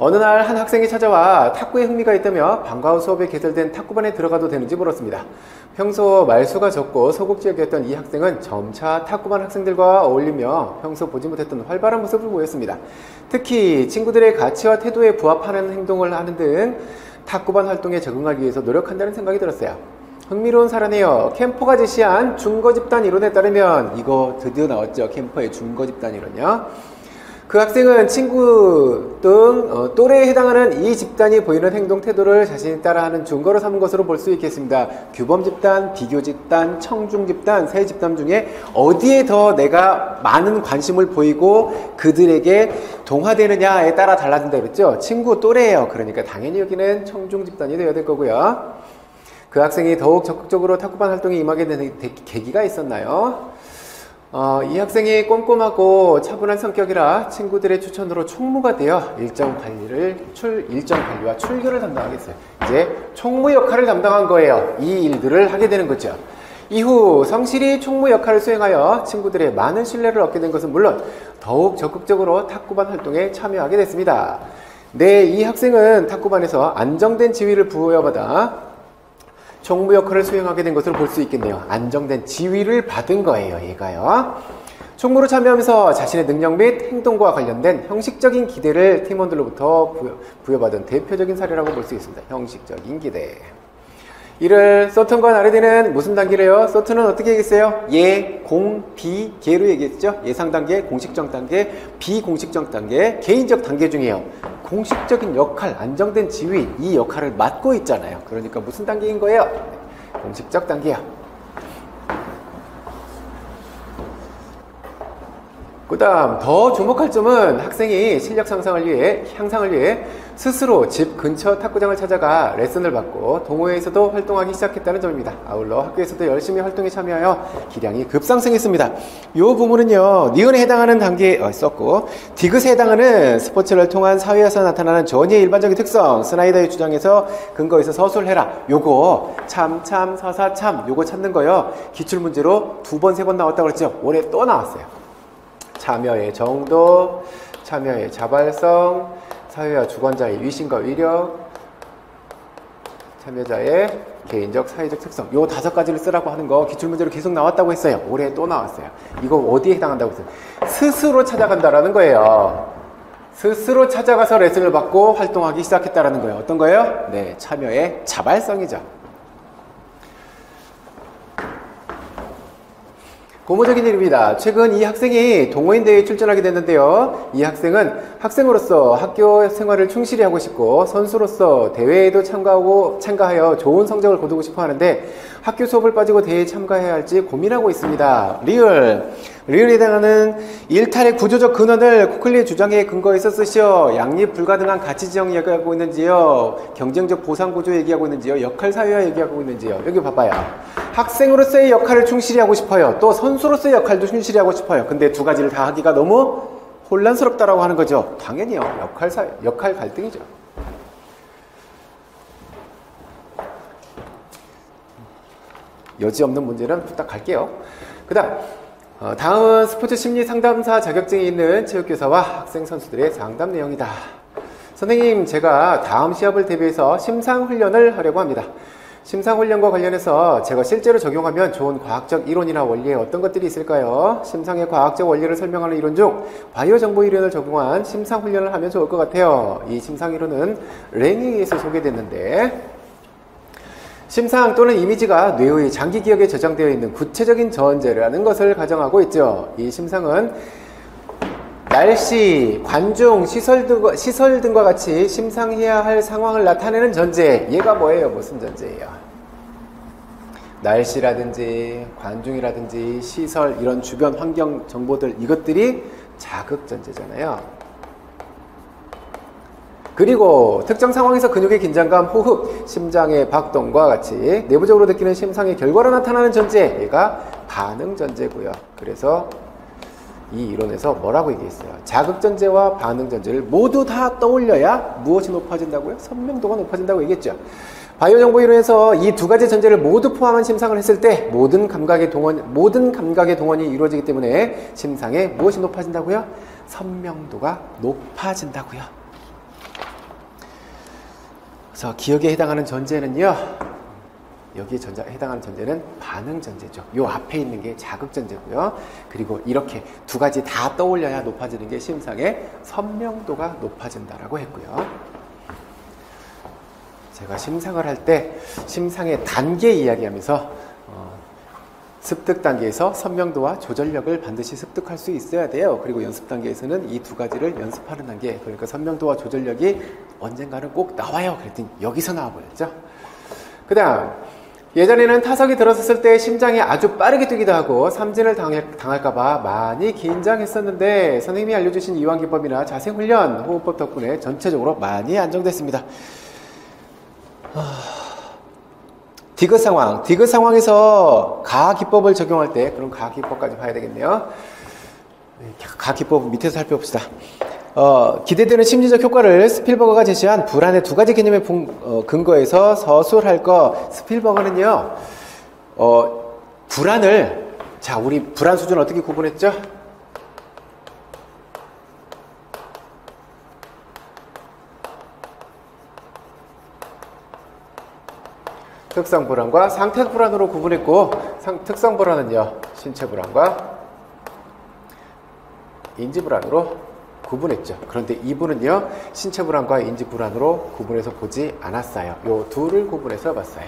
어느 날 한 학생이 찾아와 탁구에 흥미가 있다며 방과 후 수업에 개설된 탁구반에 들어가도 되는지 물었습니다. 평소 말수가 적고 소극적이었던 이 학생은 점차 탁구반 학생들과 어울리며 평소 보지 못했던 활발한 모습을 보였습니다. 특히 친구들의 가치와 태도에 부합하는 행동을 하는 등 탁구반 활동에 적응하기 위해서 노력한다는 생각이 들었어요. 흥미로운 사례네요. 캠퍼가 제시한 준거집단 이론에 따르면, 이거 드디어 나왔죠. 캠퍼의 준거집단 이론이요. 그 학생은 친구 등 또래에 해당하는 이 집단이 보이는 행동 태도를 자신이 따라하는 준거로 삼은 것으로 볼 수 있겠습니다. 규범집단, 비교집단, 청중집단, 세 집단 중에 어디에 더 내가 많은 관심을 보이고 그들에게 동화되느냐에 따라 달라진다 그랬죠. 친구 또래예요. 그러니까 당연히 여기는 청중집단이 되어야 될 거고요. 그 학생이 더욱 적극적으로 탁구반 활동에 임하게 되는 계기가 있었나요? 이 학생이 꼼꼼하고 차분한 성격이라 친구들의 추천으로 총무가 되어 일정 관리와 출교를 담당하겠어요. 이제 총무 역할을 담당한 거예요. 이 일들을 하게 되는 거죠. 이후 성실히 총무 역할을 수행하여 친구들의 많은 신뢰를 얻게 된 것은 물론 더욱 적극적으로 탁구반 활동에 참여하게 됐습니다. 이 학생은 탁구반에서 안정된 지위를 부여받아 총무 역할을 수행하게 된 것으로 볼 수 있겠네요. 안정된 지위를 받은 거예요, 얘가요. 총무로 참여하면서 자신의 능력 및 행동과 관련된 형식적인 기대를 팀원들로부터 부여받은 대표적인 사례라고 볼 수 있습니다. 형식적인 기대. 이를 서튼과 나레디는 무슨 단계래요? 서튼은 어떻게 얘기했어요? 비계로 얘기했죠? 예상 단계, 공식적 단계, 비공식적 단계, 개인적 단계 중이에요. 공식적인 역할, 안정된 지위, 이 역할을 맡고 있잖아요. 그러니까 무슨 단계인 거예요? 공식적 단계야. 그 다음 더 주목할 점은 학생이 실력 향상을 위해 스스로 집 근처 탁구장을 찾아가 레슨을 받고 동호회에서도 활동하기 시작했다는 점입니다. 아울러 학교에서도 열심히 활동에 참여하여 기량이 급상승했습니다. 이 부분은요, 니은에 해당하는 단계에 썼고, 디귿에 해당하는 스포츠를 통한 사회에서 나타나는 전의의 일반적인 특성, 스나이더의 주장에서 근거해서 서술해라. 요거 서사참 요거 찾는 거요. 기출문제로 2번, 3번 나왔다고 그랬죠. 올해 또 나왔어요. 참여의 정도, 참여의 자발성, 사회와 주관자의 위신과 위력, 참여자의 개인적, 사회적 특성, 요 5가지를 쓰라고 하는 거 기출문제로 계속 나왔다고 했어요. 올해 또 나왔어요. 이거 어디에 해당한다고 했어요? 스스로 찾아간다라는 거예요. 스스로 찾아가서 레슨을 받고 활동하기 시작했다라는 거예요. 어떤 거예요? 네, 참여의 자발성이죠. 고무적인 일입니다. 최근 이 학생이 동호인 대회에 출전하게 됐는데요. 이 학생은 학생으로서 학교 생활을 충실히 하고 싶고 선수로서 대회에도 참가하여 좋은 성적을 거두고 싶어 하는데 학교 수업을 빠지고 대회에 참가해야 할지 고민하고 있습니다. 리을에 해당하는 일탈의 구조적 근원을 코클리의 주장에 근거해서 쓰시오. 양립 불가능한 가치 지형 얘기하고 있는지요? 경쟁적 보상 구조 얘기하고 있는지요? 역할 사회화 얘기하고 있는지요? 여기 봐봐요. 학생으로서의 역할을 충실히 하고 싶어요. 또 선수로서의 역할도 충실히 하고 싶어요. 근데 두 가지를 다 하기가 너무 혼란스럽다라고 하는 거죠. 당연히요. 역할 갈등이죠. 여지 없는 문제는 후딱 갈게요. 다음은 스포츠 심리 상담사 자격증이 있는 체육교사와 학생 선수들의 상담 내용이다. 선생님, 제가 다음 시합을 대비해서 심상훈련을 하려고 합니다. 심상훈련과 관련해서 제가 실제로 적용하면 좋은 과학적 이론이나 원리에 어떤 것들이 있을까요? 심상의 과학적 원리를 설명하는 이론 중 바이오 정보 이론을 적용한 심상훈련을 하면 좋을 것 같아요. 이 심상이론은 랭에 의해서 소개됐는데, 심상 또는 이미지가 뇌의 장기 기억에 저장되어 있는 구체적인 전제라는 것을 가정하고 있죠. 이 심상은 날씨, 관중, 시설 등과 같이 심상해야 할 상황을 나타내는 전제. 얘가 뭐예요? 무슨 전제예요? 날씨라든지 관중이라든지 시설, 이런 주변 환경 정보들, 이것들이 자극 전제잖아요. 그리고 특정 상황에서 근육의 긴장감, 호흡, 심장의 박동과 같이 내부적으로 느끼는 심상의 결과로 나타나는 전제, 얘가 반응 전제고요. 그래서 이 이론에서 뭐라고 얘기했어요? 자극 전제와 반응 전제를 모두 다 떠올려야 무엇이 높아진다고요? 선명도가 높아진다고 얘기했죠. 바이오 정보 이론에서 이 두 가지 전제를 모두 포함한 심상을 했을 때 모든 감각의 동원이 이루어지기 때문에 심상에 무엇이 높아진다고요? 선명도가 높아진다고요. 그래서 기억에 해당하는 전제는요, 여기에 해당하는 전제는 반응 전제죠. 요 앞에 있는 게 자극 전제고요. 그리고 이렇게 두 가지 다 떠올려야 높아지는 게 심상의 선명도가 높아진다라고 했고요. 제가 심상을 할 때 심상의 단계 이야기하면서 습득 단계에서 선명도와 조절력을 반드시 습득할 수 있어야 돼요. 그리고 연습 단계에서는 이 두 가지를 연습하는 단계, 그러니까 선명도와 조절력이 언젠가는 꼭 나와요. 그랬더니 여기서 나와버렸죠. 그 다음, 예전에는 타석이 들어섰을 때 심장이 아주 빠르게 뛰기도 하고 삼진을 당할까봐 많이 긴장했었는데 선생님이 알려주신 이완기법이나 자세훈련, 호흡법 덕분에 전체적으로 많이 안정됐습니다. 디귿 상황에서 가기법을 적용할 때, 그럼 가기법까지 봐야 되겠네요. 가기법 밑에서 살펴봅시다. 기대되는 심리적 효과를 스필버거가 제시한 불안의 두 가지 개념에 근거해서 서술할 것. 스필버거는요, 불안을, 자, 우리 불안 수준 어떻게 구분했죠? 특성 불안과 상태 불안으로 구분했고, 특성 불안은요, 신체 불안과 인지 불안으로 구분했죠. 그런데 이분은요, 신체 불안과 인지 불안으로 구분해서 보지 않았어요. 요 둘을 구분해서 봤어요.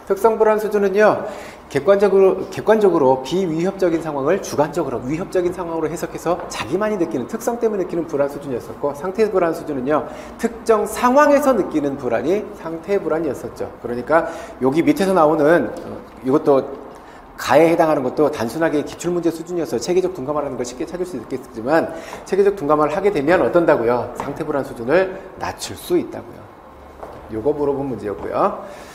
특성 불안 수준은요, 객관적으로 비위협적인 상황을 주관적으로 위협적인 상황으로 해석해서 자기만이 느끼는, 특성 때문에 느끼는 불안 수준이었었고, 상태 불안 수준은요, 특정 상황에서 느끼는 불안이 상태 불안이었었죠. 그러니까 여기 밑에서 나오는 이것도 가에 해당하는 것도 단순하게 기출문제 수준이어서 체계적 둔감화라는 걸 쉽게 찾을 수 있겠지만, 체계적 둔감화를 하게 되면 어떤다고요? 상태 불안 수준을 낮출 수 있다고요. 요거 물어본 문제였고요.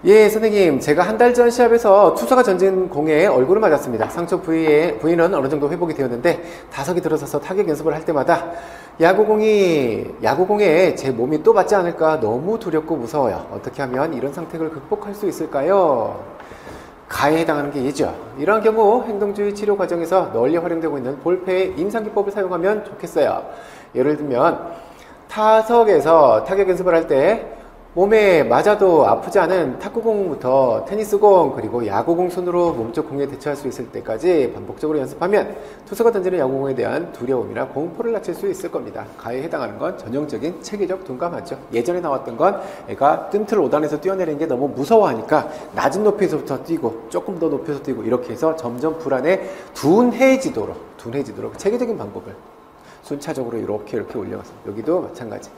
예, 선생님, 제가 한 달 전 시합에서 투수가 던진 공에 얼굴을 맞았습니다. 상처 부위는 어느 정도 회복이 되었는데 타석이 들어서서 타격 연습을 할 때마다 야구공에 제 몸이 또 맞지 않을까 너무 두렵고 무서워요. 어떻게 하면 이런 상태를 극복할 수 있을까요? 가에 해당하는 게 얘죠. 이러한 경우 행동주의 치료 과정에서 널리 활용되고 있는 볼페의 임상기법을 사용하면 좋겠어요. 예를 들면 타석에서 타격 연습을 할 때 몸에 맞아도 아프지 않은 탁구공부터 테니스공 그리고 야구공 손으로 몸쪽 공에 대처할 수 있을 때까지 반복적으로 연습하면 투수가 던지는 야구공에 대한 두려움이나 공포를 낮출 수 있을 겁니다. 가에 해당하는 건 전형적인 체계적 둔감하죠. 예전에 나왔던 건 애가 뜸틀 5단에서 뛰어내리는 게 너무 무서워하니까 낮은 높이에서부터 뛰고 조금 더 높여서 뛰고 이렇게 해서 점점 불안에 둔해지도록 체계적인 방법을 순차적으로 이렇게 올려가서 여기도 마찬가지.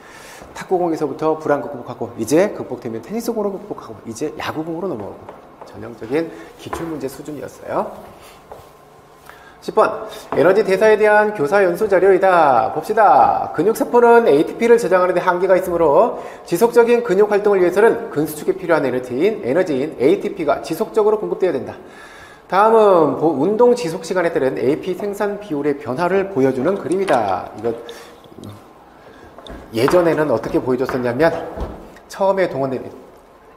탁구공에서부터 불안 극복하고 이제 극복되면 테니스공으로 극복하고 이제 야구공으로 넘어오고 전형적인 기출문제 수준이었어요. 10번 에너지 대사에 대한 교사 연수 자료이다. 봅시다. 근육세포는 ATP를 저장하는 데 한계가 있으므로 지속적인 근육 활동을 위해서는 근수축에 필요한 에너지인 ATP가 지속적으로 공급되어야 된다. 다음은 운동 지속 시간에 따른 AP 생산 비율의 변화를 보여주는 그림이다. 이거 예전에는 어떻게 보여줬었냐면 처음에 동원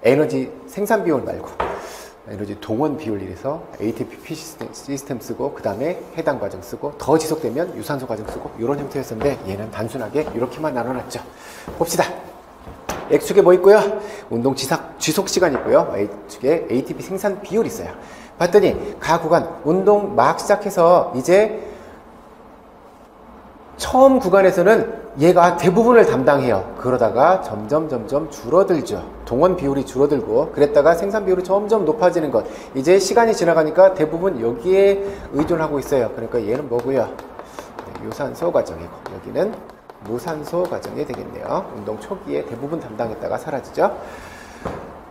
에너지 생산 비율 말고 에너지 동원 비율 이래서 ATP 시스템 쓰고 그 다음에 해당 과정 쓰고 더 지속되면 유산소 과정 쓰고 이런 형태였었는데 얘는 단순하게 이렇게만 나눠놨죠. 봅시다. X축에 뭐 있고요? 운동 지속 시간 있고요. Y축에 ATP 생산 비율 있어요. 봤더니 가 구간 운동 막 시작해서 이제 처음 구간에서는 얘가 대부분을 담당해요. 그러다가 점점 줄어들죠. 동원 비율이 줄어들고 그랬다가 생산 비율이 점점 높아지는 것. 이제 시간이 지나가니까 대부분 여기에 의존하고 있어요. 그러니까 얘는 뭐고요? 유산소 과정이고 여기는 무산소 과정이 되겠네요. 운동 초기에 대부분 담당했다가 사라지죠.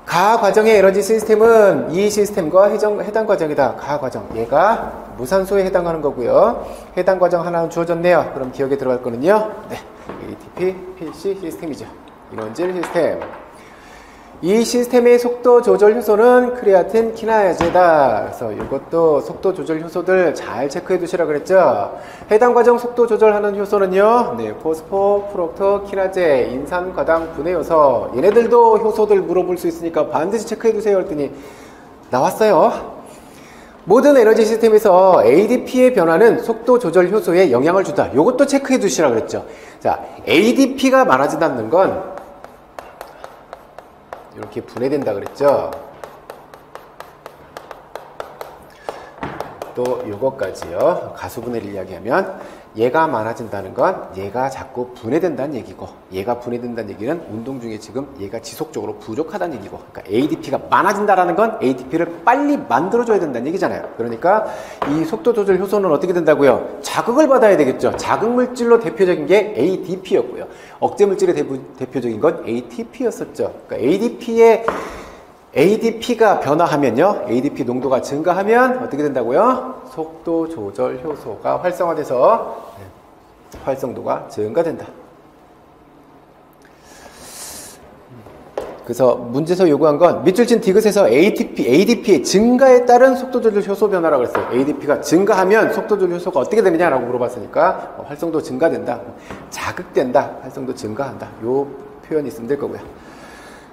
가 과정의 에너지 시스템은 이 시스템과 해당 과정이다. 가 과정. 얘가 무산소에 해당하는 거고요. 해당 과정 하나는 주어졌네요. 그럼 기억에 들어갈 거는요. 네. ATP, PC 시스템이죠. 이논질 시스템. 이 시스템의 속도 조절 효소는 크레아틴 키나제다. 그래서 이것도 속도 조절 효소들 잘 체크해 두시라 그랬죠. 해당 과정 속도 조절하는 효소는요. 네, 포스포, 프록토, 키나제, 인산 과당 분해 효소. 얘네들도 효소들 물어볼 수 있으니까 반드시 체크해 두세요 했더니 나왔어요. 모든 에너지 시스템에서 ADP의 변화는 속도 조절 효소에 영향을 준다. 이것도 체크해 두시라 그랬죠. 자, ADP가 많아진다는 건 이렇게 분해된다 그랬죠. 또 요것까지요. 가수분해를 이야기하면 얘가 많아진다는 건 얘가 자꾸 분해된다는 얘기고 얘가 분해된다는 얘기는 운동 중에 지금 얘가 지속적으로 부족하다는 얘기고 그러니까 ADP가 많아진다라는 건 ATP를 빨리 만들어줘야 된다는 얘기잖아요. 그러니까 이 속도 조절 효소는 어떻게 된다고요? 자극을 받아야 되겠죠. 자극 물질로 대표적인 게 ADP였고요. 억제 물질의 대표적인 건 ATP였었죠. 그러니까 ADP가 변화하면요. ADP 농도가 증가하면 어떻게 된다고요? 속도 조절 효소가 활성화돼서 활성도가 증가된다. 그래서 문제에서 요구한 건 밑줄 친 디귿에서 ADP의 증가에 따른 속도 조절 효소 변화라고 했어요. ADP가 증가하면 속도 조절 효소가 어떻게 되느냐라고 물어봤으니까 활성도 증가된다. 자극된다. 활성도 증가한다. 요 표현이 있으면 될 거고요.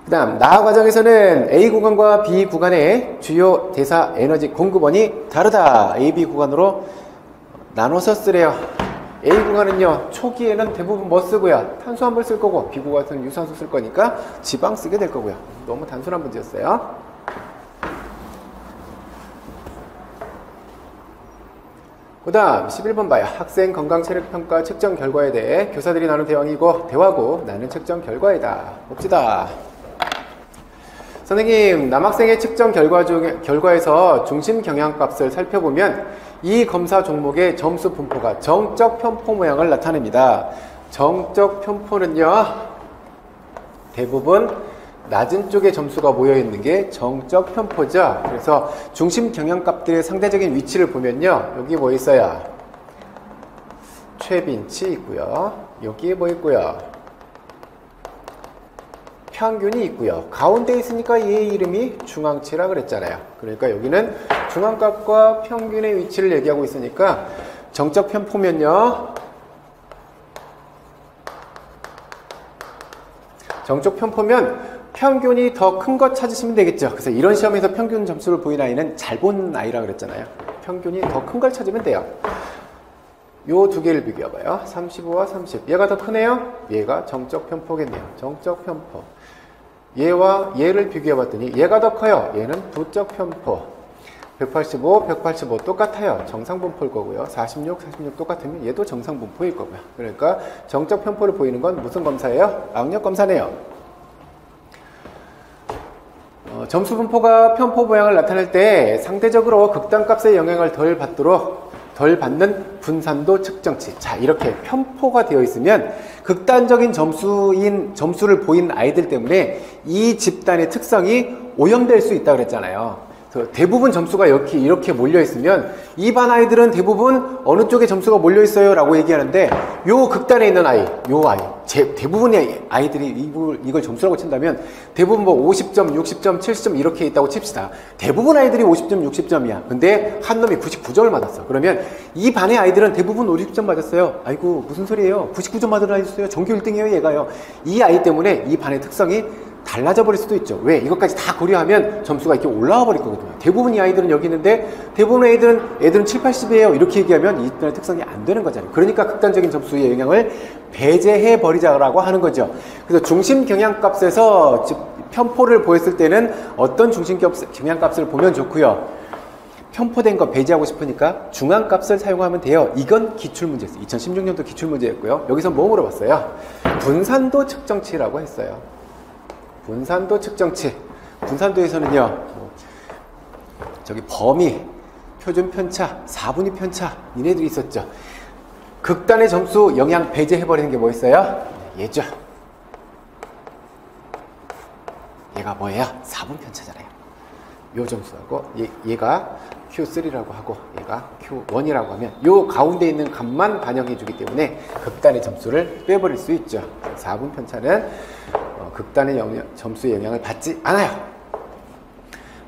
그 다음 나아 과정에서는 A 구간과 B 구간의 주요 대사 에너지 공급원이 다르다. A, B 구간으로 나눠서 쓰래요. A 구간은요 초기에는 대부분 뭐 쓰고요? 탄수화물 쓸 거고 B 구간은 유산소 쓸 거니까 지방 쓰게 될 거고요. 너무 단순한 문제였어요. 그 다음 11번 봐요. 학생 건강체력평가 측정 결과에 대해 교사들이 나눈 대화고 나는 측정 결과이다. 봅시다. 선생님, 남학생의 측정 결과에서 중심 경향값을 살펴보면 이 검사 종목의 점수 분포가 정적 편포 모양을 나타냅니다. 정적 편포는요, 대부분 낮은 쪽에 점수가 모여있는 게 정적 편포죠. 그래서 중심 경향값들의 상대적인 위치를 보면요, 여기 뭐 있어요? 최빈치 있고요. 여기에 뭐 있고요? 평균이 있고요. 가운데 있으니까 얘의 이름이 중앙치라 그랬잖아요. 그러니까 여기는 중앙값과 평균의 위치를 얘기하고 있으니까 정적 편포면요. 정적 편포면 평균이 더 큰 것 찾으시면 되겠죠. 그래서 이런 시험에서 평균 점수를 보인 아이는 잘 본 아이라 그랬잖아요. 평균이 더 큰 걸 찾으면 돼요. 요 두 개를 비교해봐요. 35와 30. 얘가 더 크네요? 얘가 정적 편포겠네요. 정적 편포. 얘와 얘를 비교해 봤더니 얘가 더 커요. 얘는 부적 편포. 185, 185 똑같아요. 정상 분포일 거고요. 46, 46 똑같으면 얘도 정상 분포일 거고요. 그러니까 정적 편포를 보이는 건 무슨 검사예요? 악력 검사네요. 점수 분포가 편포 모양을 나타낼 때 상대적으로 극단값의 영향을 덜 받는 분산도 측정치. 자, 이렇게 편포가 되어 있으면 극단적인 점수를 보인 아이들 때문에 이 집단의 특성이 오염될 수 있다고 그랬잖아요. 대부분 점수가 이렇게 몰려있으면 이 반 아이들은 대부분 어느 쪽에 점수가 몰려있어요 라고 얘기하는데 요 극단에 있는 아이, 대부분의 아이들이 이걸 점수라고 친다면 대부분 뭐 50점, 60점, 70점 이렇게 있다고 칩시다. 대부분 아이들이 50점, 60점이야. 근데 한 놈이 99점을 맞았어. 그러면 이 반의 아이들은 대부분 50점 맞았어요. 아이고 무슨 소리예요. 99점 맞은 아이 있어요. 전교 1등이에요 얘가요. 이 아이 때문에 이 반의 특성이 달라져 버릴 수도 있죠. 왜? 이것까지 다 고려하면 점수가 이렇게 올라와 버릴 거거든요. 대부분 이 아이들은 여기 있는데 대부분의 애들은 7, 80이에요. 이렇게 얘기하면 이 집단의 특성이 안 되는 거잖아요. 그러니까 극단적인 점수의 영향을 배제해 버리자라고 하는 거죠. 그래서 중심 경향값에서 편포를 보였을 때는 어떤 중심 경향값을 보면 좋고요. 편포된 거 배제하고 싶으니까 중앙값을 사용하면 돼요. 이건 기출문제였어요. 2016년도 기출문제였고요. 여기서 뭐 물어봤어요? 분산도 측정치라고 했어요. 분산도 측정치. 분산도에서는요, 저기 범위, 표준 편차, 4분위 편차, 이네들이 있었죠. 극단의 점수 영향 배제해버리는 게 뭐 있어요? 얘죠. 얘가 뭐예요? 4분 편차잖아요. 요 점수하고, 얘가 Q3라고 하고, 얘가 Q1이라고 하면, 요 가운데 있는 값만 반영해주기 때문에 극단의 점수를 빼버릴 수 있죠. 4분 편차는 극단의 점수의 영향을 받지 않아요.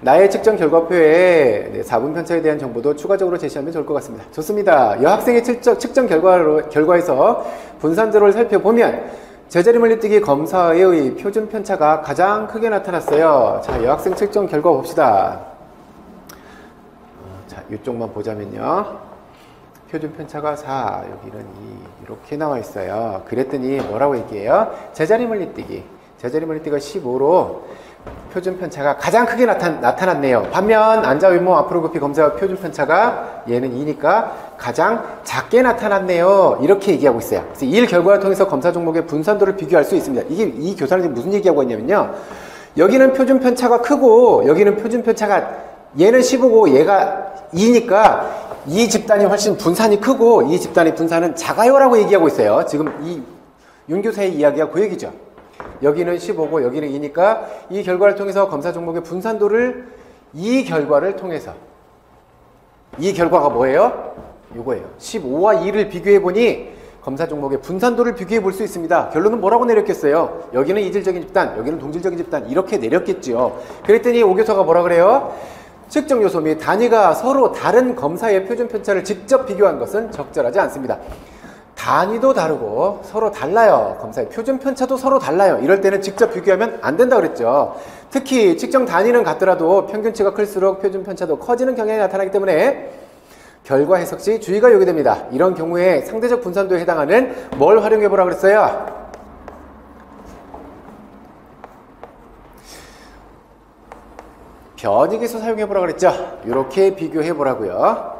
나의 측정 결과표에 4분 편차에 대한 정보도 추가적으로 제시하면 좋을 것 같습니다. 좋습니다. 여학생의 측정 결과에서 분산도를 살펴보면 제자리 멀리뛰기 검사의 표준 편차가 가장 크게 나타났어요. 자, 여학생 측정 결과 봅시다. 자, 이쪽만 보자면요. 표준 편차가 4, 여기는 2 이렇게 나와 있어요. 그랬더니 뭐라고 얘기해요? 제자리 멀리뛰기가 15로 표준 편차가 가장 크게 나타났네요. 반면 안자 외모 앞으로 굽히 검사 표준 편차가 얘는 2니까 가장 작게 나타났네요. 이렇게 얘기하고 있어요. 그래서 이 결과를 통해서 검사 종목의 분산도를 비교할 수 있습니다. 이 교사는 지금 무슨 얘기하고 있냐면요. 여기는 표준 편차가 크고 여기는 표준 편차가 얘는 15고 얘가 2니까 이 집단이 훨씬 분산이 크고 이 집단의 분산은 작아요라고 얘기하고 있어요. 지금 이 윤 교사의 이야기가 그 얘기죠. 여기는 15고 여기는 2니까 이 결과를 통해서 검사 종목의 분산도를 이 결과를 통해서 이 결과가 뭐예요? 이거예요. 15와 2를 비교해 보니 검사 종목의 분산도를 비교해 볼 수 있습니다. 결론은 뭐라고 내렸겠어요? 여기는 이질적인 집단, 여기는 동질적인 집단 이렇게 내렸겠죠. 그랬더니 오 교사가 뭐라 그래요? 측정 요소 및 단위가 서로 다른 검사의 표준 편차를 직접 비교한 것은 적절하지 않습니다. 단위도 다르고 서로 달라요. 검사의 표준 편차도 서로 달라요. 이럴 때는 직접 비교하면 안 된다고 그랬죠. 특히 측정 단위는 같더라도 평균치가 클수록 표준 편차도 커지는 경향이 나타나기 때문에 결과 해석 시 주의가 요구됩니다. 이런 경우에 상대적 분산도에 해당하는 뭘 활용해 보라 그랬어요? 변이계수 사용해 보라 그랬죠. 이렇게 비교해 보라고요.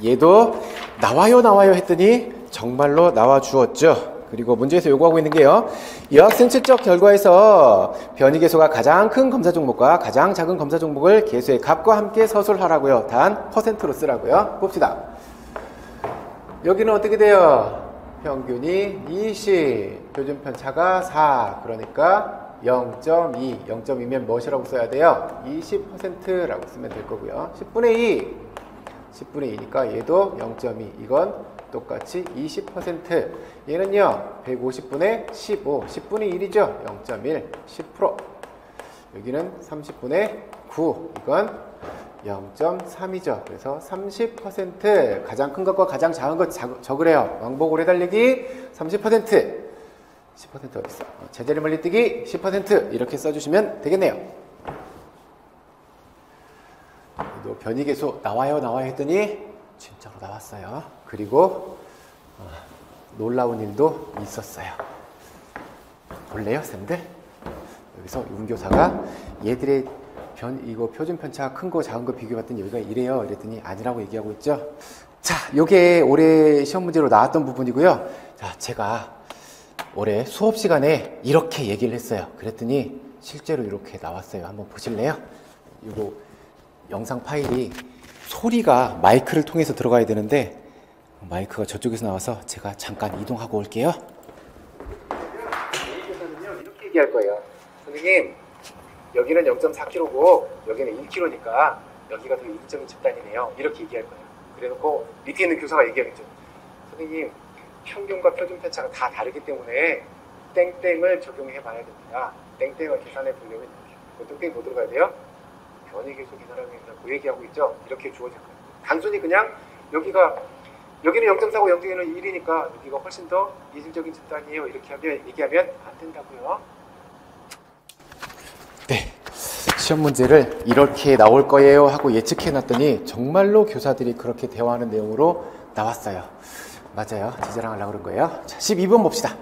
얘도 나와요 했더니 정말로 나와 주었죠. 그리고 문제에서 요구하고 있는 게요. 여학생 측정 결과에서 변이계수가 가장 큰 검사 종목과 가장 작은 검사 종목을 계수의 값과 함께 서술하라고요. 단 %로 쓰라고요. 봅시다. 여기는 어떻게 돼요? 평균이 20, 표준 편차가 4, 그러니까 0.2, 0.2면 무엇이라고 써야 돼요? 20%라고 쓰면 될 거고요. 10분의 2, 10분의 2니까 얘도 0.2, 이건 똑같이 20%. 얘는요 150분의 15, 10분의 1이죠. 0.1, 10%. 여기는 30분의 9, 이건 0.3이죠. 그래서 30%. 가장 큰 것과 가장 작은 것 적으래요. 왕복 오래 달리기 30%. 10% 어딨어? 제자리 멀리뛰기 10% 이렇게 써주시면 되겠네요. 또 변이계수 나와요 했더니 진짜로 나왔어요. 그리고 놀라운 일도 있었어요. 볼래요, 쌤들? 여기서 윤교사가 얘들의 이거 표준 편차 큰 거 작은 거 비교해봤더니 여기가 이래요. 이랬더니 아니라고 얘기하고 있죠. 자, 요게 올해 시험 문제로 나왔던 부분이고요. 자, 제가 올해 수업 시간에 이렇게 얘기를 했어요. 그랬더니 실제로 이렇게 나왔어요. 한번 보실래요? 이거 영상 파일이 소리가 마이크를 통해서 들어가야 되는데 마이크가 저쪽에서 나와서 제가 잠깐 이동하고 올게요. 교사는요 이렇게 얘기할 거예요. 선생님, 여기는 0.4km고 여기는 1km니까 여기가 더 이기적인 집단이네요. 이렇게 얘기할 거예요. 그래놓고 밑에 있는 교사가 얘기하겠죠. 선생님, 평균과 표준 편차가 다 다르기 때문에 땡땡을 적용해 봐야 됩니다. 땡땡을 계산해 보려면 이렇게. 땡땡 뭐 들어가야 돼요? 변이계수 계산하면 그 얘기하고 있죠. 이렇게 주어질 거예요. 단순히 그냥 여기는 0.4고 여기는 1이니까 여기가 훨씬 더 이질적인 집단이에요. 이렇게 얘기하면 안 된다고요. 네, 시험 문제를 이렇게 나올 거예요 하고 예측해 놨더니 정말로 교사들이 그렇게 대화하는 내용으로 나왔어요. 맞아요. 제 자랑하려고 그런 거예요. 자, 12번 봅시다.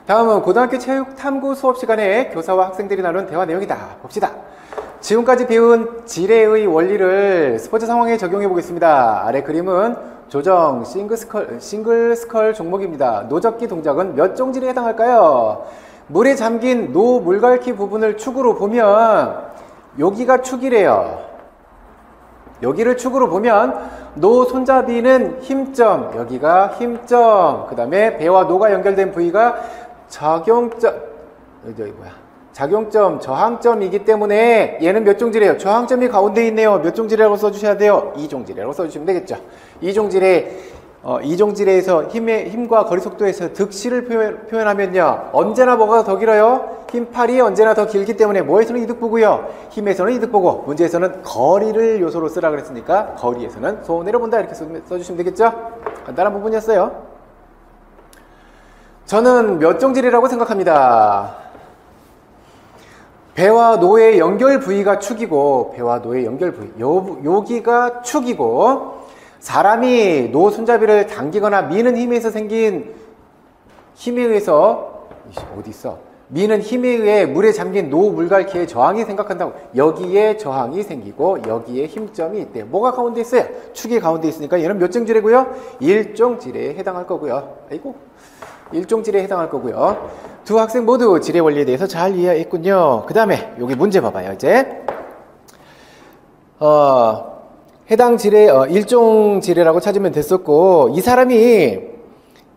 다음은 고등학교 체육 탐구 수업 시간에 교사와 학생들이 나눈 대화 내용이다. 봅시다. 지금까지 배운 지뢰의 원리를 스포츠 상황에 적용해 보겠습니다. 아래 그림은 조정, 싱글 스컬 종목입니다. 노젓기 동작은 몇 종질에 해당할까요? 물에 잠긴 노 물갈퀴 부분을 축으로 보면 여기가 축이래요. 여기를 축으로 보면 노 손잡이는 힘점, 여기가 힘점, 그 다음에 배와 노가 연결된 부위가 작용점, 저항점이기 때문에 얘는 몇 종질이에요? 저항점이 가운데 있네요. 몇 종질이라고 써주셔야 돼요? 2종질이라고 써주시면 되겠죠. 2종질에서 힘과 거리 속도에서 득실을 표현하면요. 언제나 뭐가 더 길어요? 힘팔이 언제나 더 길기 때문에 뭐에서는 이득 보고요. 힘에서는 이득 보고, 문제에서는 거리를 요소로 쓰라 그랬으니까 거리에서는 손해를 본다 이렇게 써주시면 되겠죠. 간단한 부분이었어요. 저는 몇 종질이라고 생각합니다. 배와 노의 연결 부위가 축이고, 배와 노의 연결 부위, 여기가 축이고, 사람이 노 손잡이를 당기거나 미는 힘에서 생긴 힘에 의해서 어디 있어? 미는 힘에 의해 물에 잠긴 노 물갈퀴의 저항이 생각한다고. 여기에 저항이 생기고 여기에 힘점이 있대요. 뭐가 가운데 있어요? 축이 가운데 있으니까 얘는 몇 종질이고요? 1종질에 해당할 거고요. 아이고, 1종질에 해당할 거고요. 두 학생 모두 지뢰 원리에 대해서 잘 이해했군요. 그 다음에 여기 문제 봐봐요. 이제 해당 지뢰, 일종 지뢰라고 찾으면 됐었고, 이 사람이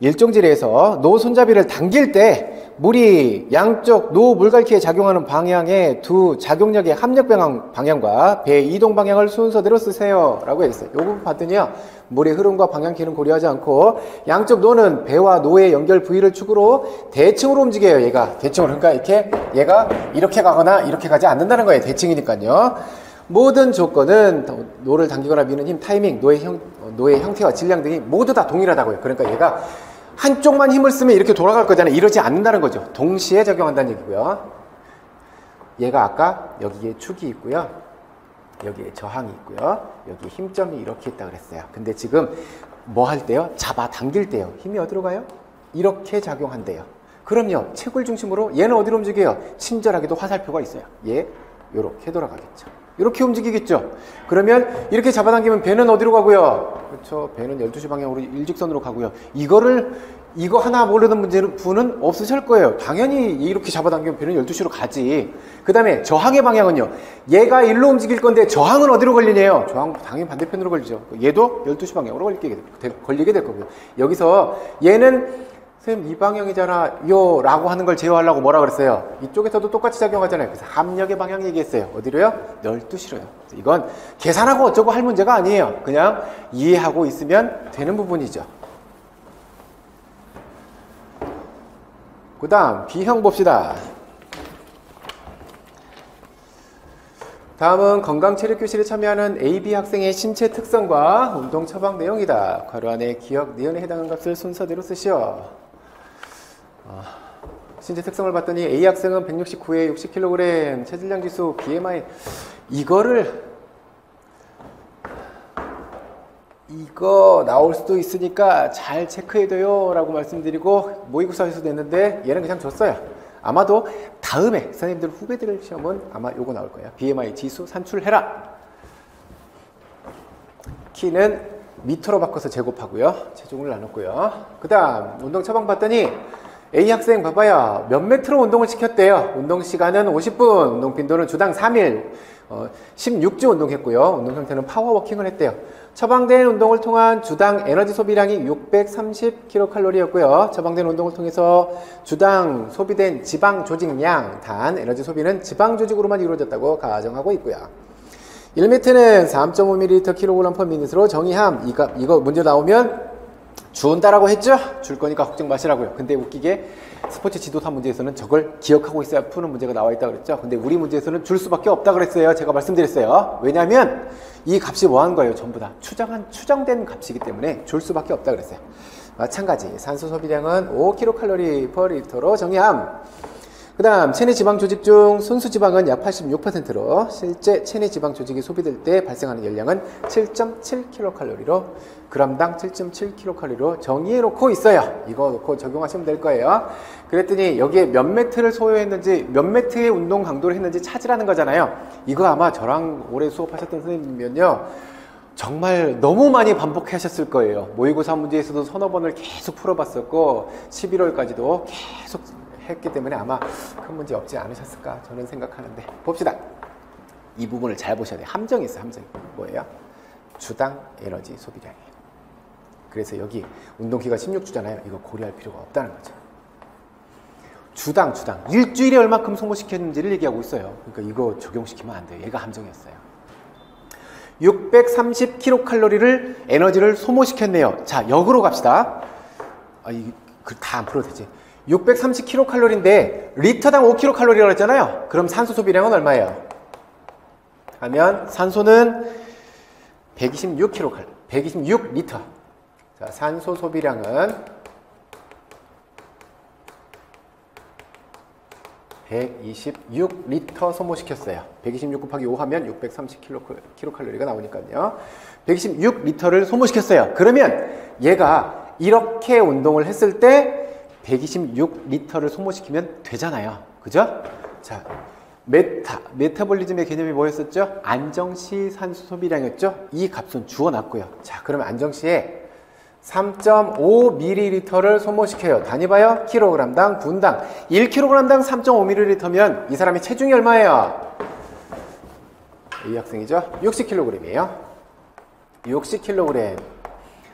일종 지뢰에서 노 손잡이를 당길 때 물이 양쪽 노 물갈퀴에 작용하는 방향의 두 작용력의 합력 방향과 배의 이동 방향을 순서대로 쓰세요 라고 했어요. 요 부분 봤더니요, 물의 흐름과 방향키는 고려하지 않고 양쪽 노는 배와 노의 연결 부위를 축으로 대칭으로 움직여요. 얘가 대칭으로. 그러니까 얘가 이렇게 가거나 이렇게 가지 않는다는 거예요. 대칭이니까요. 모든 조건은 노를 당기거나 미는 힘, 타이밍, 노의 형태와 질량 등이 모두 다 동일하다고요. 그러니까 얘가 한쪽만 힘을 쓰면 이렇게 돌아갈 거잖아요. 이러지 않는다는 거죠. 동시에 적용한다는 얘기고요. 얘가 아까 여기에 축이 있고요. 여기에 저항이 있고요. 여기에 힘점이 이렇게 있다 그랬어요. 근데 지금 뭐 할 때요? 잡아 당길 때요. 힘이 어디로 가요? 이렇게 작용한대요. 그럼요. 채굴 중심으로 얘는 어디로 움직여요? 친절하게도 화살표가 있어요. 얘 요렇게 돌아가겠죠. 이렇게 움직이겠죠. 그러면 이렇게 잡아당기면 배는 어디로 가고요? 그렇죠. 배는 12시 방향으로 일직선으로 가고요. 이거 하나 모르는 분은 없으실 거예요. 당연히 이렇게 잡아당기면 배는 12시로 가지. 그 다음에 저항의 방향은요. 얘가 일로 움직일 건데 저항은 어디로 걸리네요? 저항 당연히 반대편으로 걸리죠. 얘도 12시 방향으로 걸리게 될 거고요. 여기서 얘는 선생님 이 방향이잖아 요 라고 하는 걸 제어하려고 뭐라 그랬어요? 이쪽에서도 똑같이 작용하잖아요. 그래서 합력의 방향 얘기했어요. 어디로요? 12시로요. 이건 계산하고 어쩌고 할 문제가 아니에요. 그냥 이해하고 있으면 되는 부분이죠. 그 다음 B형 봅시다. 다음은 건강체력교실에 참여하는 AB 학생의 신체 특성과 운동 처방 내용이다. 괄호 안에 기억, 니은에 해당하는 값을 순서대로 쓰시오. 신체 특성을 봤더니 A 학생은 169에 60kg, 체질량 지수, BMI 이거 나올 수도 있으니까 잘 체크해둬요 라고 말씀드리고 모의고사에서 냈는데 얘는 그냥 줬어요. 아마도 다음에 선생님들 후배들 시험은 아마 요거 나올 거예요. BMI 지수 산출해라. 키는 미터로 바꿔서 제곱하고요. 체중을 나눴고요. 그 다음 운동 처방 봤더니 A 학생 봐봐요. 몇 메트로 운동을 시켰대요. 운동 시간은 50분, 운동 빈도는 주당 3일, 16주 운동했고요. 운동 상태는 파워워킹을 했대요. 처방된 운동을 통한 주당 에너지 소비량이 630kcal였고요. 처방된 운동을 통해서 주당 소비된 지방 조직량, 단 에너지 소비는 지방 조직으로만 이루어졌다고 가정하고 있고요. 1m는 3.5ml kg/min으로 정의함. 이거 문제 나오면 준다라고 했죠? 줄 거니까 걱정 마시라고요. 근데 웃기게 스포츠 지도사 문제에서는 저걸 기억하고 있어야 푸는 문제가 나와 있다 그랬죠? 근데 우리 문제에서는 줄 수밖에 없다 그랬어요. 제가 말씀드렸어요. 왜냐하면 이 값이 뭐 하는 거예요? 전부 다 추정된 값이기 때문에 줄 수밖에 없다 그랬어요. 마찬가지 산소 소비량은 5kcal/L로 정의함. 그 다음 체내 지방 조직 중 순수 지방은 약 86%로 실제 체내 지방 조직이 소비될 때 발생하는 열량은 7.7kcal로 g당 7.7kcal로 정의해 놓고 있어요. 이거 놓고 적용하시면 될 거예요. 그랬더니 여기에 몇 매트를 소요했는지 몇 매트의 운동 강도를 했는지 찾으라는 거잖아요. 이거 아마 저랑 오래 수업하셨던 선생님이면요 정말 너무 많이 반복하셨을 거예요. 모의고사 문제에서도 서너 번을 계속 풀어봤었고 11월까지도 계속 했기 때문에 아마 큰 문제 없지 않으셨을까 저는 생각하는데 봅시다. 이 부분을 잘 보셔야 돼요. 함정이 있어요. 함정이 뭐예요? 주당 에너지 소비량이에요. 그래서 여기 운동기가 16주잖아요. 이거 고려할 필요가 없다는 거죠. 주당 일주일에 얼마큼 소모시켰는지를 얘기하고 있어요. 그러니까 이거 적용시키면 안 돼요. 얘가 함정이었어요. 630kcal를 에너지를 소모시켰네요. 자, 역으로 갑시다. 다 안 풀어도 되지. 630kcal인데 리터당 5kcal라고 했잖아요. 그럼 산소 소비량은 얼마예요? 하면 산소는 126kcal, 126리터. 자, 산소 소비량은 126리터 소모시켰어요. 126 곱하기 5 하면 630kcal가 나오니까요. 126리터를 소모시켰어요. 그러면 얘가 이렇게 운동을 했을 때 126리터를 소모시키면 되잖아요. 그죠? 자, 메타볼리즘의 개념이 뭐였었죠? 안정시 산소 소비량이었죠? 이 값은 주어놨고요. 자, 그러면 안정시에 3.5ml를 소모시켜요. 단위 봐요. kg당 분당. 1kg당 3.5ml면 이 사람의 체중이 얼마예요? 이 학생이죠? 60kg이에요. 60kg.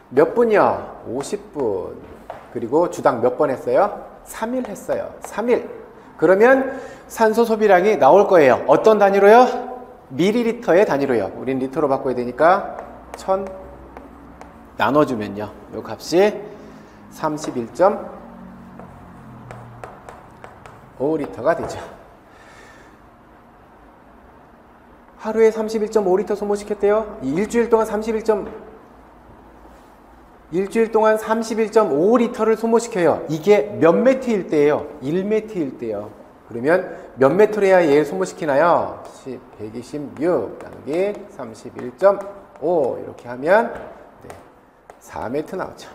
몇 분이요? 50분. 그리고 주당 몇 번 했어요? 3일 했어요. 3일. 그러면 산소 소비량이 나올 거예요. 어떤 단위로요? 밀리리터의 단위로요. 우린 리터로 바꿔야 되니까 1000 나눠주면요. 요 값이 31.5리터가 되죠. 하루에 31.5리터 소모시켰대요. 일주일 동안 31.5리터를 소모시켜요. 이게 몇 매트일 때예요? 1매트일 때요. 그러면 몇 매트를 해야 얘를 소모시키나요? 126 나누기 31.5 이렇게 하면 4매트 나오죠.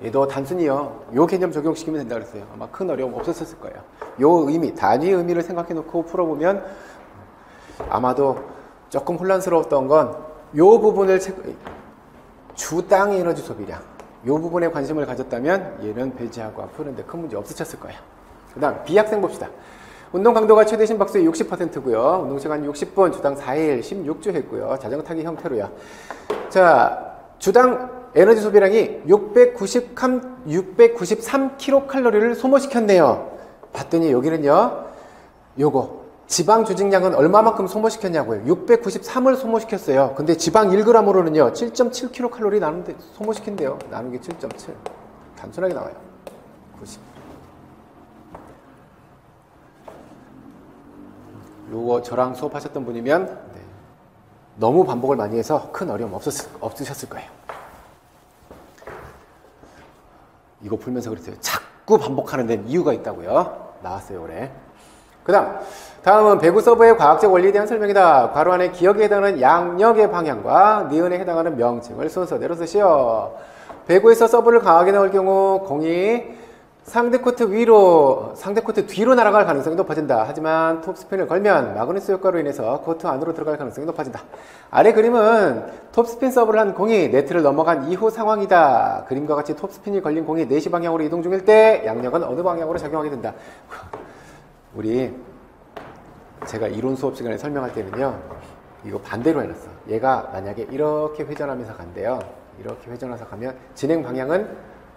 얘도 단순히요. 요 개념 적용시키면 된다고 그랬어요. 아마 큰 어려움 없었을 거예요. 요 의미, 단위 의미를 생각해 놓고 풀어보면 아마도 조금 혼란스러웠던 건 요 부분을 주당 에너지 소비량 요 부분에 관심을 가졌다면 얘는 배제하고 푸는데 큰 문제 없으셨을 거예요. 그 다음 B학생 봅시다. 운동 강도가 최대 심박수의 60%고요. 운동 시간 60분, 주당 4일, 16주 했고요. 자전거 타기 형태로요. 자, 주당 에너지 소비량이 693kcal를 소모시켰네요. 봤더니 여기는요. 요거 지방 조직량은 얼마만큼 소모시켰냐고요. 693을 소모시켰어요. 근데 지방 1g으로는요. 7.7kcal 나누는데 소모시킨대요. 나누기 7.7. 단순하게 나와요. 90. 요거 저랑 수업하셨던 분이면 너무 반복을 많이 해서 큰 어려움 없으셨을 거예요. 이거 풀면서 그랬어요. 자꾸 반복하는 데는 이유가 있다고요. 나왔어요, 올해. 다음은 배구 서브의 과학적 원리에 대한 설명이다. 괄호 안에 기억에 해당하는 양력의 방향과 니은에 해당하는 명칭을 순서대로 쓰시오. 배구에서 서브를 강하게 넣을 경우 공이 상대 코트 위로, 상대 코트 뒤로 날아갈 가능성이 높아진다. 하지만 톱스핀을 걸면 마그누스 효과로 인해서 코트 안으로 들어갈 가능성이 높아진다. 아래 그림은 톱스핀 서브를 한 공이 네트를 넘어간 이후 상황이다. 그림과 같이 톱스핀이 걸린 공이 4시 방향으로 이동 중일 때 양력은 어느 방향으로 작용하게 된다. 우리 제가 이론 수업 시간에 설명할 때는요, 이거 반대로 해놨어. 얘가 만약에 이렇게 회전하면서 간대요. 이렇게 회전해서 가면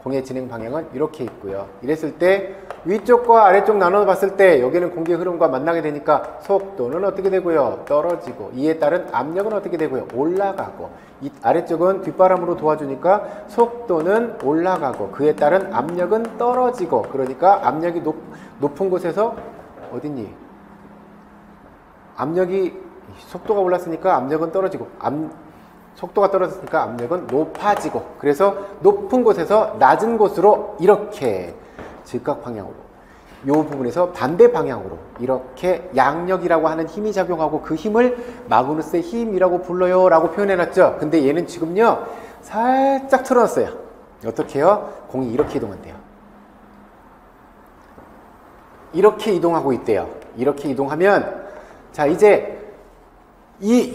공의 진행 방향은 이렇게 있고요. 이랬을 때 위쪽과 아래쪽 나눠 봤을 때 여기는 공기의 흐름과 만나게 되니까 속도는 어떻게 되고요? 떨어지고, 이에 따른 압력은 어떻게 되고요? 올라가고, 이 아래쪽은 뒷바람으로 도와주니까 속도는 올라가고, 그에 따른 압력은 떨어지고, 그러니까 압력이 높은 곳에서 어딨니? 속도가 올랐으니까 압력은 떨어지고, 속도가 떨어졌으니까 압력은 높아지고, 그래서 높은 곳에서 낮은 곳으로 이렇게 즉각 방향으로, 이 부분에서 반대 방향으로 이렇게 양력이라고 하는 힘이 작용하고, 그 힘을 마그누스의 힘이라고 불러요 라고 표현해놨죠. 근데 얘는 지금요 살짝 틀어놨어요. 어떻게 해요? 공이 이렇게 이동한대요. 이렇게 이동하고 있대요. 이렇게 이동하면, 자, 이제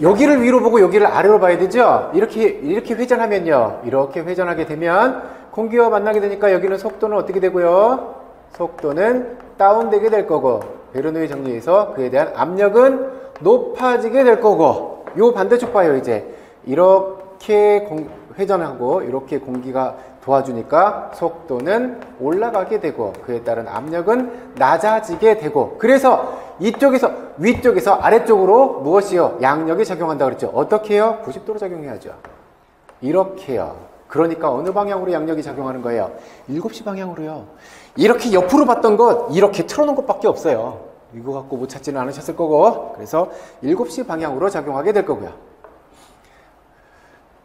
여기를 위로 보고 여기를 아래로 봐야 되죠? 이렇게 회전하면요. 이렇게 회전하게 되면 공기와 만나게 되니까 여기는 속도는 어떻게 되고요? 속도는 다운되게 될 거고, 베르노의 정리에서 그에 대한 압력은 높아지게 될 거고, 요 반대쪽 봐요. 이제 이렇게 회전하고 이렇게 공기가 도와주니까 속도는 올라가게 되고, 그에 따른 압력은 낮아지게 되고, 그래서 위쪽에서 아래쪽으로 무엇이요? 양력이 작용한다 그랬죠. 어떻게 해요? 90도로 작용해야죠. 이렇게요. 그러니까 어느 방향으로 양력이 작용하는 거예요? 7시 방향으로요. 이렇게 옆으로 봤던 것, 이렇게 틀어놓은 것밖에 없어요. 이거 갖고 못 찾지는 않으셨을 거고, 그래서 7시 방향으로 작용하게 될 거고요.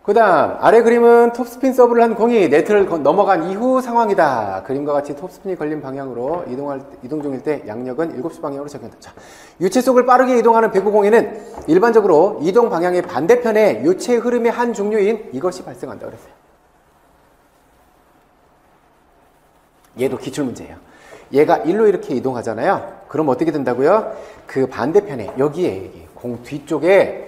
그 다음 아래 그림은 톱스핀 서브를 한 공이 네트를 넘어간 이후 상황이다. 그림과 같이 톱스핀이 걸린 방향으로 이동 중일 때 양력은 7시 방향으로 작용한다. 자, 유체 속을 빠르게 이동하는 배구공에는 일반적으로 이동 방향의 반대편에 유체 흐름의 한 종류인 이것이 발생한다 그랬어요. 얘도 기출문제예요. 얘가 일로 이렇게 이동하잖아요. 그럼 어떻게 된다고요? 그 반대편에 여기 공 뒤쪽에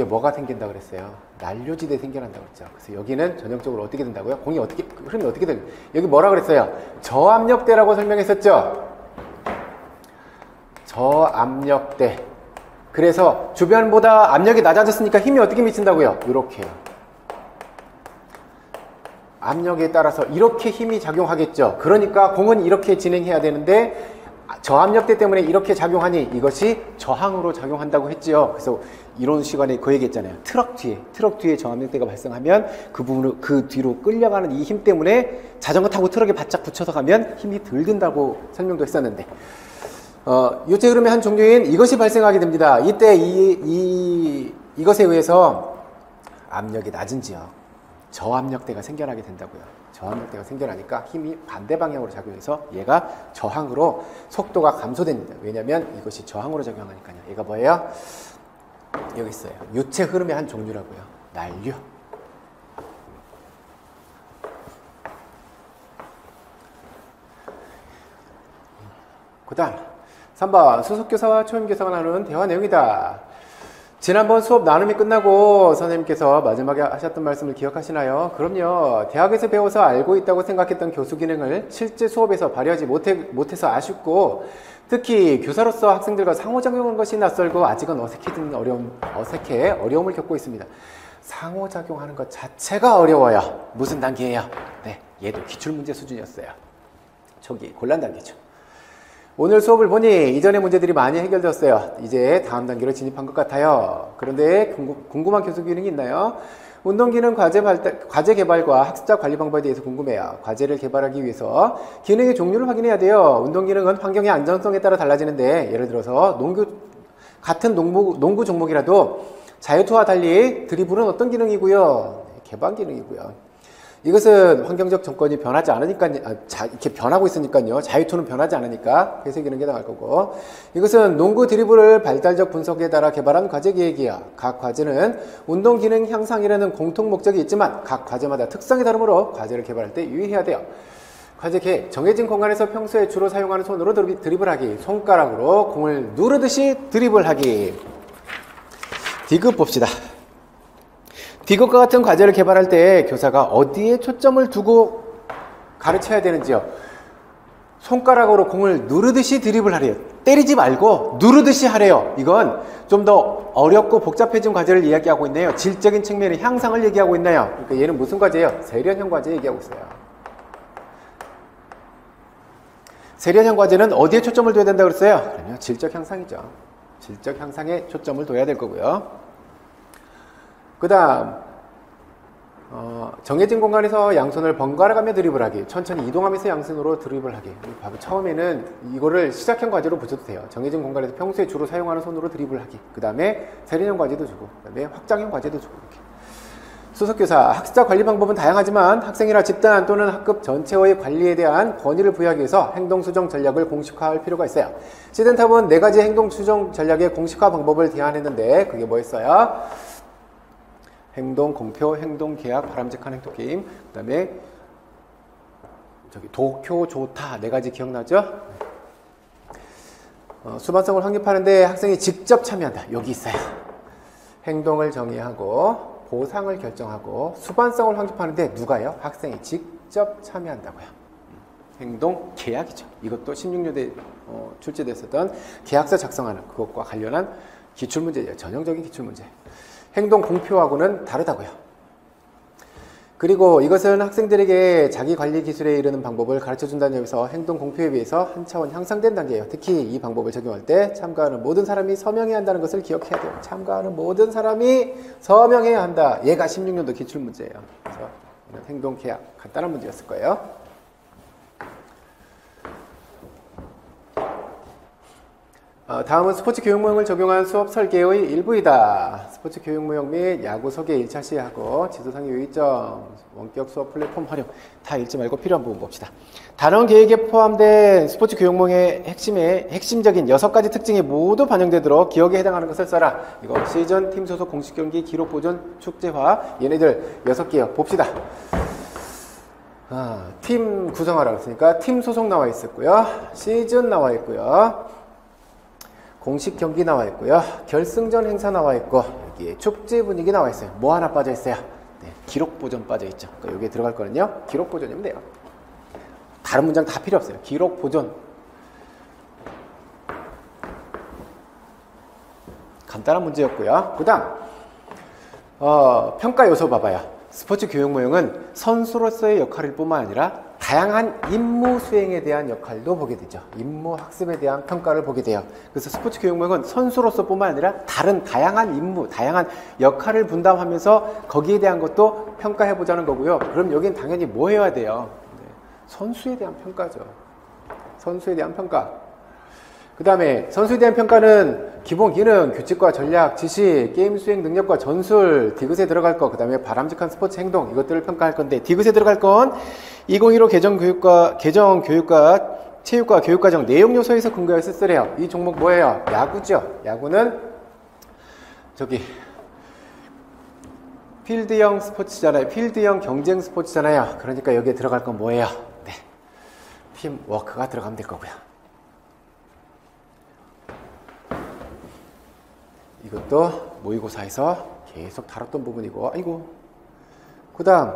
뭐가 생긴다 그랬어요? 난료지대 생겨난다 그랬죠. 그래서 여기는 전형적으로 어떻게 된다고요? 흐름이 어떻게 되는, 여기 뭐라 그랬어요? 저압력대라고 설명했었죠? 저압력대. 그래서 주변보다 압력이 낮아졌으니까 힘이 어떻게 미친다고요? 이렇게요. 압력에 따라서 이렇게 힘이 작용하겠죠. 그러니까 공은 이렇게 진행해야 되는데 저압력대 때문에 이렇게 작용하니 이것이 저항으로 작용한다고 했지요. 그래서 이론 시간에 그 얘기했잖아요. 트럭 뒤에 저압력대가 발생하면 그 뒤로 끌려가는 이 힘 때문에 자전거 타고 트럭에 바짝 붙여서 가면 힘이 덜 든다고 설명도 했었는데, 유체 흐름의 한 종류인 이것이 발생하게 됩니다. 이때 이것에 의해서 압력이 낮은 지역, 저압력대가 생겨나게 된다고요. 저압력대가 생겨나니까 힘이 반대 방향으로 작용해서 얘가 저항으로 속도가 감소됩니다. 왜냐하면 이것이 저항으로 작용하니까요. 얘가 뭐예요? 여기 있어요. 유체 흐름의 한 종류라고요. 난류. 그 다음 3번 수석교사와 초임교사가 나누는 대화 내용이다. 지난번 수업 나눔이 끝나고 선생님께서 마지막에 하셨던 말씀을 기억하시나요? 그럼요. 대학에서 배워서 알고 있다고 생각했던 교수 기능을 실제 수업에서 발휘하지 못해서 아쉽고, 특히 교사로서 학생들과 상호작용하는 것이 낯설고 아직은 어려움을 겪고 있습니다. 상호작용하는 것 자체가 어려워요. 무슨 단계예요? 네, 얘도 기출문제 수준이었어요. 초기 곤란 단계죠. 오늘 수업을 보니 이전의 문제들이 많이 해결되었어요. 이제 다음 단계로 진입한 것 같아요. 그런데 궁금한 교수 기능이 있나요? 운동기능 과제 개발과 학습자 관리 방법에 대해서 궁금해요. 과제를 개발하기 위해서 기능의 종류를 확인해야 돼요. 운동기능은 환경의 안정성에 따라 달라지는데, 예를 들어서 같은 농구 종목이라도 자유투와 달리 드리블은 어떤 기능이고요? 개방 기능이고요. 이것은 환경적 조건이 변하지 않으니까, 이렇게 변하고 있으니까요. 자유투는 변하지 않으니까 회색 기능에 해당할 거고, 이것은 농구 드리블을 발달적 분석에 따라 개발한 과제 계획이야. 각 과제는 운동 기능 향상이라는 공통 목적이 있지만 각 과제마다 특성이 다르므로 과제를 개발할 때 유의해야 돼요. 과제 계획. 정해진 공간에서 평소에 주로 사용하는 손으로 드리블하기. 손가락으로 공을 누르듯이 드리블하기. 디귿 봅시다. 디귿과 같은 과제를 개발할 때 교사가 어디에 초점을 두고 가르쳐야 되는지요. 손가락으로 공을 누르듯이 드리블하래요. 때리지 말고 누르듯이 하래요. 이건 좀 더 어렵고 복잡해진 과제를 이야기하고 있네요. 질적인 측면의 향상을 얘기하고 있나요? 그러니까 얘는 무슨 과제예요? 세련형 과제 얘기하고 있어요. 세련형 과제는 어디에 초점을 둬야 된다고 그랬어요? 그럼요, 질적 향상이죠. 질적 향상에 초점을 둬야 될 거고요. 그 다음 정해진 공간에서 양손을 번갈아 가며 드리블하기. 천천히 이동하면서 양손으로 드리블하기. 처음에는 이거를 시작형 과제로 보셔도 돼요. 정해진 공간에서 평소에 주로 사용하는 손으로 드리블하기. 그 다음에 세련형 과제도 주고, 그 다음에 확장형 과제도 주고. 이렇게. 수석교사, 학습자 관리 방법은 다양하지만 학생이나 집단 또는 학급 전체의 관리에 대한 권위를 부여하기 위해서 행동수정 전략을 공식화할 필요가 있어요. 시즌탑은 4가지 행동수정 전략의 공식화 방법을 제안했는데 그게 뭐였어요? 행동 공표, 행동 계약, 바람직한 행동 게임, 그 다음에 도쿄 좋다 4가지 기억나죠? 수반성을 확립하는데 학생이 직접 참여한다. 여기 있어요. 행동을 정의하고 보상을 결정하고 수반성을 확립하는데 누가요? 학생이 직접 참여한다고요. 행동 계약이죠. 이것도 16년도에 출제됐었던 계약서 작성하는 그것과 관련한 기출문제예요. 전형적인 기출문제. 행동 공표하고는 다르다고요. 그리고 이것은 학생들에게 자기 관리 기술에 이르는 방법을 가르쳐준다는 점에서 행동 공표에 비해서 한 차원 향상된 단계예요. 특히 이 방법을 적용할 때 참가하는 모든 사람이 서명해야 한다는 것을 기억해야 돼요. 참가하는 모든 사람이 서명해야 한다. 얘가 16년도 기출문제예요. 그래서 행동 계약 간단한 문제였을 거예요. 다음은 스포츠 교육모형을 적용한 수업 설계의 일부이다. 스포츠 교육모형 및 야구 소개 1차 시하고 지도상의 유의점, 원격 수업 플랫폼 활용 다 읽지 말고 필요한 부분 봅시다. 단원 계획에 포함된 스포츠 교육모형의 핵심적인 6가지 특징이 모두 반영되도록 기억에 해당하는 것을 써라. 이거 시즌, 팀 소속, 공식 경기, 기록 보존, 축제화 얘네들 6개요. 봅시다. 팀 구성하라고 했으니까 팀 소속 나와 있었고요. 시즌 나와 있고요. 공식 경기 나와 있고요. 결승전 행사 나와 있고 여기에 축제 분위기 나와 있어요. 뭐 하나 빠져 있어요? 네, 기록 보존 빠져 있죠. 그러니까 여기에 들어갈 거는요. 기록 보존이면 돼요. 다른 문장 다 필요 없어요. 기록 보존. 간단한 문제였고요. 그 다음 평가 요소 봐봐요. 스포츠 교육 모형은 선수로서의 역할일 뿐만 아니라 다양한 임무 수행에 대한 역할도 보게 되죠. 임무 학습에 대한 평가를 보게 돼요. 그래서 스포츠 교육 모형은 선수로서 뿐만 아니라 다른 다양한 임무, 다양한 역할을 분담하면서 거기에 대한 것도 평가해보자는 거고요. 그럼 여긴 당연히 뭐 해야 돼요? 선수에 대한 평가죠. 선수에 대한 평가. 그 다음에 선수에 대한 평가는 기본 기능, 규칙과 전략, 지시, 게임 수행 능력과 전술, 디귿에 들어갈 거, 그 다음에 바람직한 스포츠 행동, 이것들을 평가할 건데, 디귿에 들어갈 건 2015 개정 교육과 체육과 교육과정 내용 요소에서 근거해서 쓰래요. 이 종목 뭐예요? 야구죠. 야구는 필드형 스포츠잖아요. 필드형 경쟁 스포츠잖아요. 그러니까 여기에 들어갈 건 뭐예요? 네, 팀 워크가 들어가면 될 거고요. 이것도 모의고사에서 계속 다뤘던 부분이고, 아이고. 그 다음,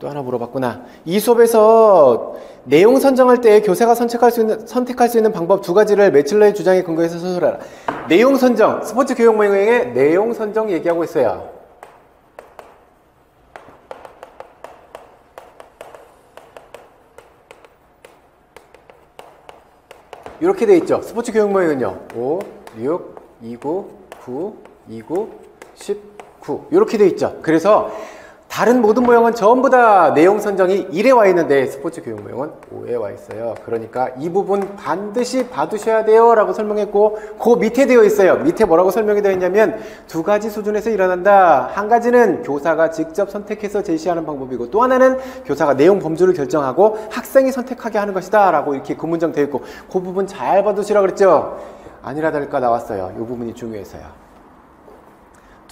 또 하나 물어봤구나. 이 수업에서 내용 선정할 때 교사가 선택할 수 있는 방법 2가지를 매칠러의 주장에 근거해서 서술하라. 내용 선정, 스포츠 교육 모형의 내용 선정 얘기하고 있어요. 이렇게 돼 있죠. 스포츠 교육 모형은요. 5, 6, 29, 9, 29, 19 이렇게 돼 있죠. 그래서 다른 모든 모형은 전부 다 내용 선정이 1에 와 있는데 스포츠 교육 모형은 5에 와 있어요. 그러니까 이 부분 반드시 봐두셔야 돼요 라고 설명했고, 그 밑에 되어 있어요. 밑에 뭐라고 설명이 되어 있냐면 2가지 수준에서 일어난다. 한 가지는 교사가 직접 선택해서 제시하는 방법이고, 또 하나는 교사가 내용 범주를 결정하고 학생이 선택하게 하는 것이다 라고 이렇게 그 문장 되어 있고, 그 부분 잘 봐두시라고 그랬죠. 아니라 다를까 나왔어요. 이 부분이 중요해서요.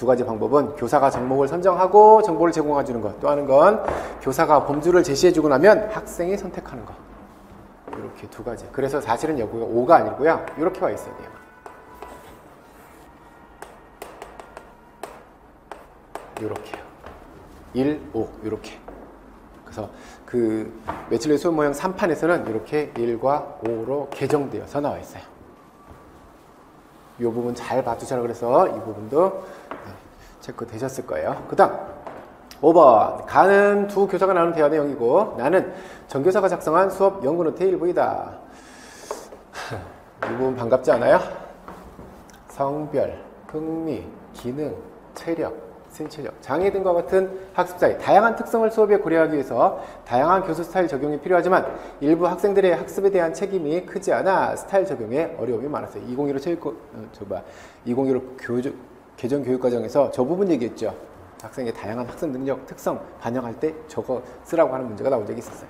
두 가지 방법은 교사가 정목을 선정하고 정보를 제공해 주는 것, 또 하는 건 교사가 범주를 제시해 주고 나면 학생이 선택하는 것. 이렇게 두 가지. 그래서 사실은 여기가 5가 아니고요. 이렇게 와 있어야 돼요. 이렇게요. 1, 5 이렇게. 그래서 그 매출의 수업 모형 3판에서는 이렇게 1과 5로 개정되어서 나와 있어요. 이 부분 잘 봐두시라 그래서 이 부분도 체크 되셨을 거예요. 그 다음 5번. 가는 두 교사가 나눈 대화 내용이고 나는 전교사가 작성한 수업 연구 노트의 일부이다. 이 부분 반갑지 않아요? 성별, 흥미, 기능, 체력, 신체적 장애 등과 같은 학습자의 다양한 특성을 수업에 고려하기 위해서 다양한 교수 스타일 적용이 필요하지만 일부 학생들의 학습에 대한 책임이 크지 않아 스타일 적용에 어려움이 많았어요. 2015 개정 교육과정에서 저 부분 얘기했죠. 학생의 다양한 학습 능력, 특성 반영할 때 저거 쓰라고 하는 문제가 나온 적이 있었어요.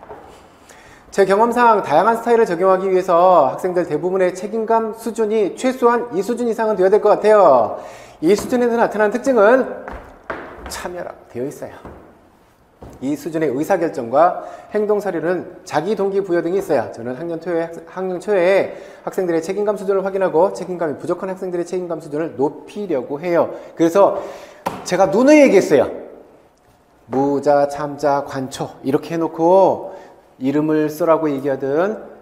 제 경험상 다양한 스타일을 적용하기 위해서 학생들 대부분의 책임감 수준이 최소한 이 수준 이상은 되어야 될 것 같아요. 이 수준에서 나타나는 특징은 참여라고 되어 있어요. 이 수준의 의사결정과 행동 사료는 자기 동기 부여 등이 있어요. 저는 학년 초에 학생들의 책임감 수준을 확인하고 책임감이 부족한 학생들의 책임감 수준을 높이려고 해요. 그래서 제가 누누이 얘기했어요. 무자, 참자, 관초 이렇게 해놓고 이름을 쓰라고 얘기하든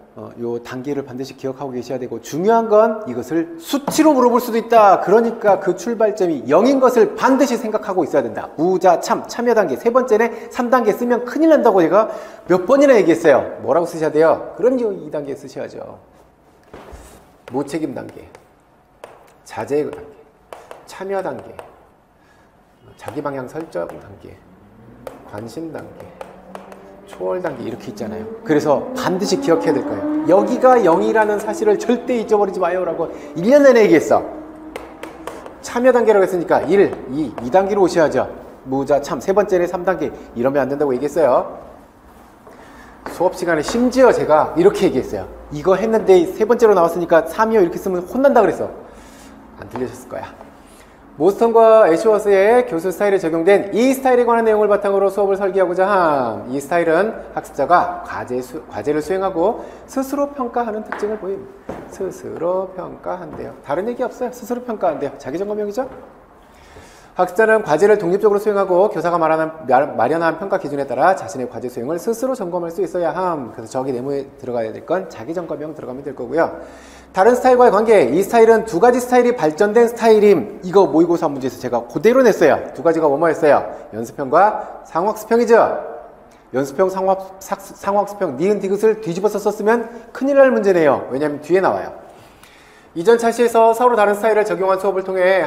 요 단계를 반드시 기억하고 계셔야 되고 중요한 건 이것을 수치로 물어볼 수도 있다. 그러니까 그 출발점이 0인 것을 반드시 생각하고 있어야 된다. 무자, 참, 참여 단계 세 번째는 3단계 쓰면 큰일 난다고 제가 몇 번이나 얘기했어요. 뭐라고 쓰셔야 돼요? 그럼요 2단계 쓰셔야죠. 무책임 단계, 자제 단계, 참여 단계, 자기 방향 설정 단계, 관심 단계, 초월 단계 이렇게 있잖아요. 그래서 반드시 기억해야 될 거예요. 여기가 0이라는 사실을 절대 잊어버리지 마요 라고 1년 내내 얘기했어. 참여 단계라고 했으니까 1, 2, 2단계로 오셔야죠. 무자, 참, 세 번째는 3단계 이러면 안 된다고 얘기했어요. 수업 시간에 심지어 제가 이렇게 얘기했어요. 이거 했는데 세 번째로 나왔으니까 3이요 이렇게 쓰면 혼난다 그랬어. 안 들리셨을 거야. 모스턴과 애쉬워스의 교수 스타일에 적용된 이 스타일에 관한 내용을 바탕으로 수업을 설계하고자 함. 이 스타일은 학습자가 과제를 수행하고 스스로 평가하는 특징을 보입니다. 스스로 평가한대요. 다른 얘기 없어요. 스스로 평가한대요. 자기점검형이죠. 학습자는 과제를 독립적으로 수행하고 교사가 마련한 평가 기준에 따라 자신의 과제 수행을 스스로 점검할 수 있어야 함. 그래서 저기 네모에 들어가야 될 건 자기점검형 들어가면 될 거고요. 다른 스타일과의 관계, 이 스타일은 두 가지 스타일이 발전된 스타일임. 이거 모의고사 문제에서 제가 그대로 냈어요. 두 가지가 뭐뭐였어요? 연습형과 상황수평이죠. 연습형, 상황수평, 니은 디귿을 뒤집어서 썼으면 큰일 날 문제네요. 왜냐하면 뒤에 나와요. 이전 차시에서 서로 다른 스타일을 적용한 수업을 통해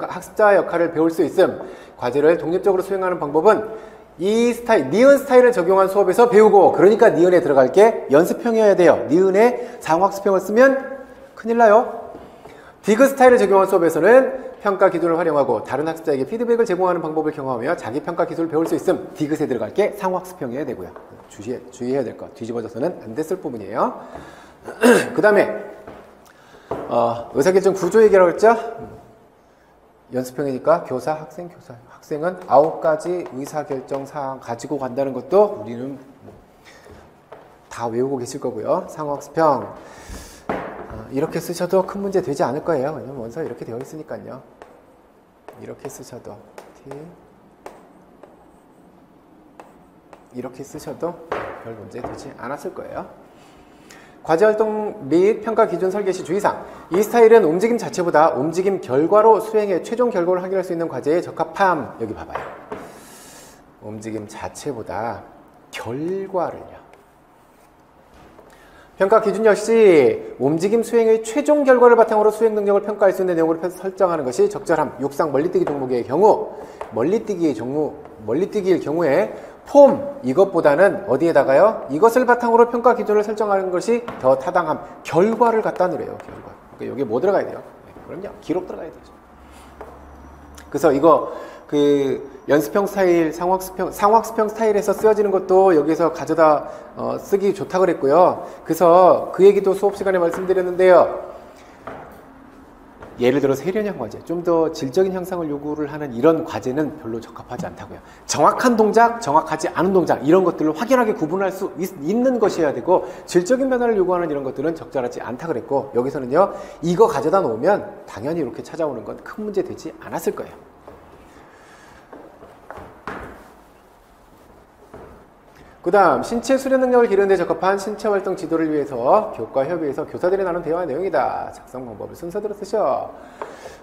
학습자 역할을 배울 수 있음. 과제를 독립적으로 수행하는 방법은 이 스타일, 니은 스타일을 적용한 수업에서 배우고, 그러니까 니은에 들어갈 게 연습형이어야 돼요. 니은에 상황수평을 쓰면 큰일 나요. 디귿 스타일을 적용한 수업에서는 평가 기준을 활용하고 다른 학습자에게 피드백을 제공하는 방법을 경험하며 자기 평가 기술을 배울 수 있음. 디귿에 들어갈 게 상황수평이어야 되고요. 주의해야 될 것. 뒤집어져서는 안 됐을 부분이에요. 그 다음에 의사결정 구조 얘기라고 했죠? 연습형이니까 교사, 학생, 교사. 학생은 9가지 의사결정 사항 가지고 간다는 것도 우리는 다 외우고 계실 거고요. 상황수평. 이렇게 쓰셔도 큰 문제 되지 않을 거예요. 왜냐면 원서에 이렇게 되어 있으니까요. 이렇게 쓰셔도. 이렇게 쓰셔도 별 문제 되지 않았을 거예요. 과제활동 및 평가 기준 설계 시 주의사항. 이 스타일은 움직임 자체보다 움직임 결과로 수행의 최종 결과를 확인할 수 있는 과제에 적합함. 여기 봐봐요. 움직임 자체보다 결과를요. 평가 기준 역시 움직임 수행의 최종 결과를 바탕으로 수행 능력을 평가할 수 있는 내용으로 설정하는 것이 적절함. 육상 멀리뛰기 종목의 경우, 멀리뛰기일 경우에 폼, 이것보다는 어디에다가요? 이것을 바탕으로 평가 기준을 설정하는 것이 더 타당함. 결과를 갖다 놓으래요. 결과. 그러니까 여기에 뭐 들어가야 돼요? 네, 그럼요. 기록 들어가야 되죠. 그래서 이거 연습형 스타일, 상황수평 스타일에서 쓰여지는 것도 여기서 가져다 쓰기 좋다 그랬고요. 그래서 그 얘기도 수업 시간에 말씀드렸는데요. 예를 들어 세련형 과제, 좀 더 질적인 형상을 요구를 하는 이런 과제는 별로 적합하지 않다고요. 정확한 동작, 정확하지 않은 동작 이런 것들을 확연하게 구분할 수 있는 것이어야 되고 질적인 변화를 요구하는 이런 것들은 적절하지 않다 그랬고 여기서는요. 이거 가져다 놓으면 당연히 이렇게 찾아오는 건 큰 문제 되지 않았을 거예요. 그 다음 신체 수련 능력을 기르는 데 적합한 신체 활동 지도를 위해서 교과 협의에서 교사들이 나눈 대화 내용이다. 작성 방법을 순서대로 쓰셔.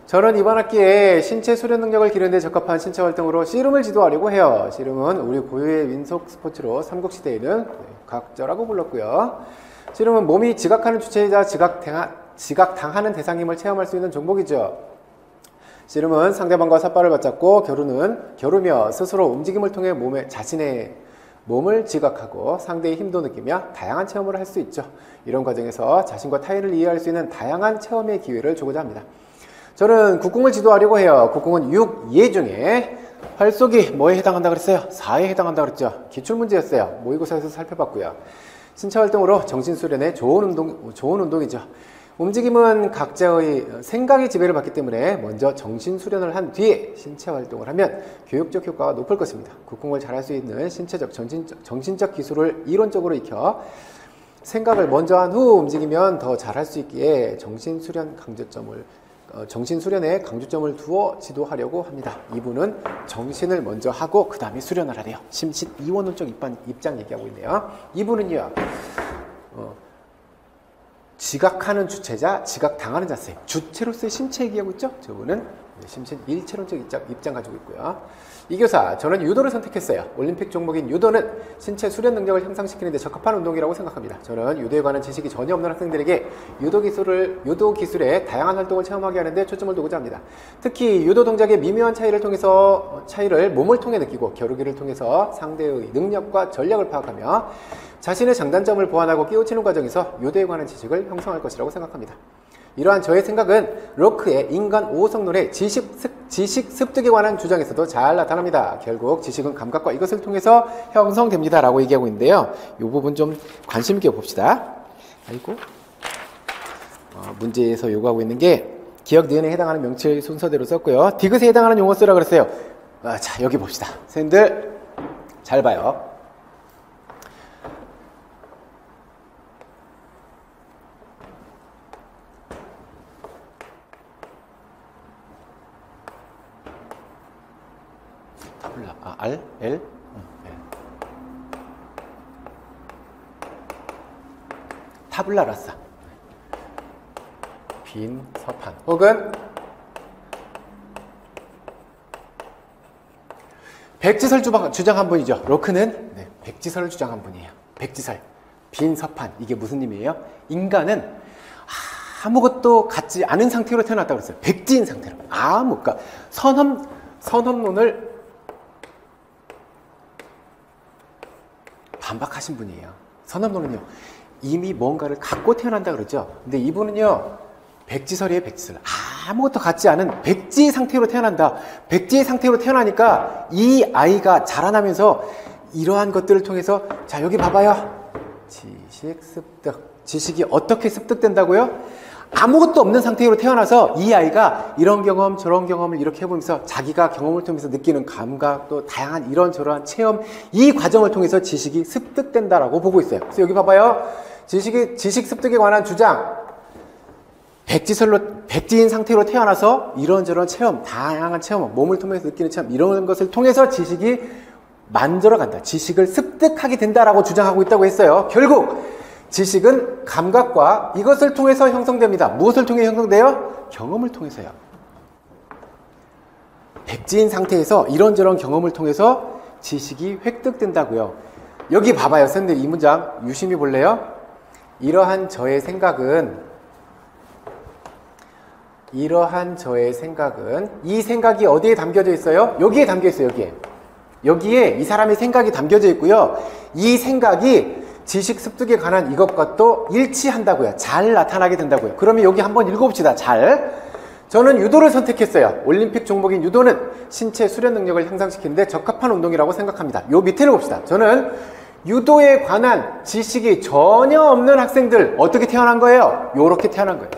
저는 이번 학기에 신체 수련 능력을 기르는 데 적합한 신체 활동으로 씨름을 지도하려고 해요. 씨름은 우리 고유의 민속 스포츠로 삼국시대에는 각저라고 불렀고요. 씨름은 몸이 지각하는 주체이자 지각당하는 대상임을 체험할 수 있는 종목이죠. 씨름은 상대방과 삿발을 맞잡고 겨루며 스스로 움직임을 통해 자신의 몸을 지각하고 상대의 힘도 느끼며 다양한 체험을 할 수 있죠. 이런 과정에서 자신과 타인을 이해할 수 있는 다양한 체험의 기회를 주고자 합니다. 저는 국궁을 지도하려고 해요. 국궁은 6예 중에 활쏘기 뭐에 해당한다 그랬어요? 4에 해당한다 그랬죠. 기출문제였어요. 모의고사에서 살펴봤고요. 신체 활동으로 정신수련에 좋은 운동이죠. 움직임은 각자의 생각의 지배를 받기 때문에 먼저 정신수련을 한 뒤에 신체 활동을 하면 교육적 효과가 높을 것입니다. 국궁을 잘할 수 있는 신체적, 정신적 기술을 이론적으로 익혀 생각을 먼저 한 후 움직이면 더 잘할 수 있기에 정신수련에 강조점을 두어 지도하려고 합니다. 이분은 정신을 먼저 하고 그 다음에 수련을 하래요. 심신 이원론적 입장 얘기하고 있네요. 이분은요. 지각하는 주체자, 지각당하는 자세. 주체로서의 신체 얘기하고 있죠? 저분은 심신 일체론적 입장 가지고 있고요. 이 교사, 저는 유도를 선택했어요. 올림픽 종목인 유도는 신체 수련 능력을 향상시키는 데 적합한 운동이라고 생각합니다. 저는 유도에 관한 지식이 전혀 없는 학생들에게 유도 기술의 다양한 활동을 체험하게 하는데 초점을 두고자 합니다. 특히 유도 동작의 미묘한 차이를 몸을 통해 느끼고 겨루기를 통해서 상대의 능력과 전략을 파악하며 자신의 장단점을 보완하고 깨우치는 과정에서 유도에 관한 지식을 형성할 것이라고 생각합니다. 이러한 저의 생각은 로크의 인간 오성론의 지식 습득에 관한 주장에서도 잘 나타납니다. 결국 지식은 감각과 이것을 통해서 형성됩니다. 라고 얘기하고 있는데요. 이 부분 좀 관심 있게 봅시다. 문제에서 요구하고 있는 게 기억, 니은에 해당하는 명칭 순서대로 썼고요. 디귿에 해당하는 용어 쓰라 그랬어요. 자, 여기 봅시다. 선생님들 잘 봐요. R, L, L. 타블라 라사. 빈 서판. 혹은 백지설 주장한 분이죠. 로크는 백지설을 주장한 분이에요. 백지설. 빈 서판. 이게 무슨 의미예요? 인간은 아무것도 갖지 않은 상태로 태어났다고 그랬어요. 백지인 상태로. 그러니까 선험론을 반박하신 분이에요. 선험론은요, 이미 뭔가를 갖고 태어난다 그러죠. 근데 이분은요, 백지설이에요, 백지설. 아무것도 갖지 않은 백지 상태로 태어난다. 백지의 상태로 태어나니까 이 아이가 자라나면서 이러한 것들을 통해서, 자, 여기 봐봐요. 지식 습득. 지식이 어떻게 습득된다고요? 아무것도 없는 상태로 태어나서 이 아이가 이런 경험 저런 경험을 이렇게 해보면서 자기가 경험을 통해서 느끼는 감각 또 다양한 이런저런 체험 이 과정을 통해서 지식이 습득된다라고 보고 있어요. 그래서 여기 봐봐요. 지식 습득에 관한 주장 백지인 상태로 태어나서 이런저런 체험 다양한 체험 몸을 통해서 느끼는 체험 이런 것을 통해서 지식이 만들어간다. 지식을 습득하게 된다라고 주장하고 있다고 했어요. 결국 지식은 감각과 이것을 통해서 형성됩니다. 무엇을 통해 형성돼요? 경험을 통해서요. 백지인 상태에서 이런저런 경험을 통해서 지식이 획득된다고요. 여기 봐봐요. 선생님 이 문장 유심히 볼래요? 이러한 저의 생각은 이 생각이 어디에 담겨져 있어요? 여기에 담겨 있어요. 여기에 이 사람의 생각이 담겨져 있고요. 이 생각이 지식 습득에 관한 이것과 또 일치한다고요. 잘 나타나게 된다고요. 그러면 여기 한번 읽어봅시다. 저는 유도를 선택했어요. 올림픽 종목인 유도는 신체 수련 능력을 향상시키는데 적합한 운동이라고 생각합니다. 요 밑에를 봅시다. 저는 유도에 관한 지식이 전혀 없는 학생들 어떻게 태어난 거예요? 요렇게 태어난 거예요.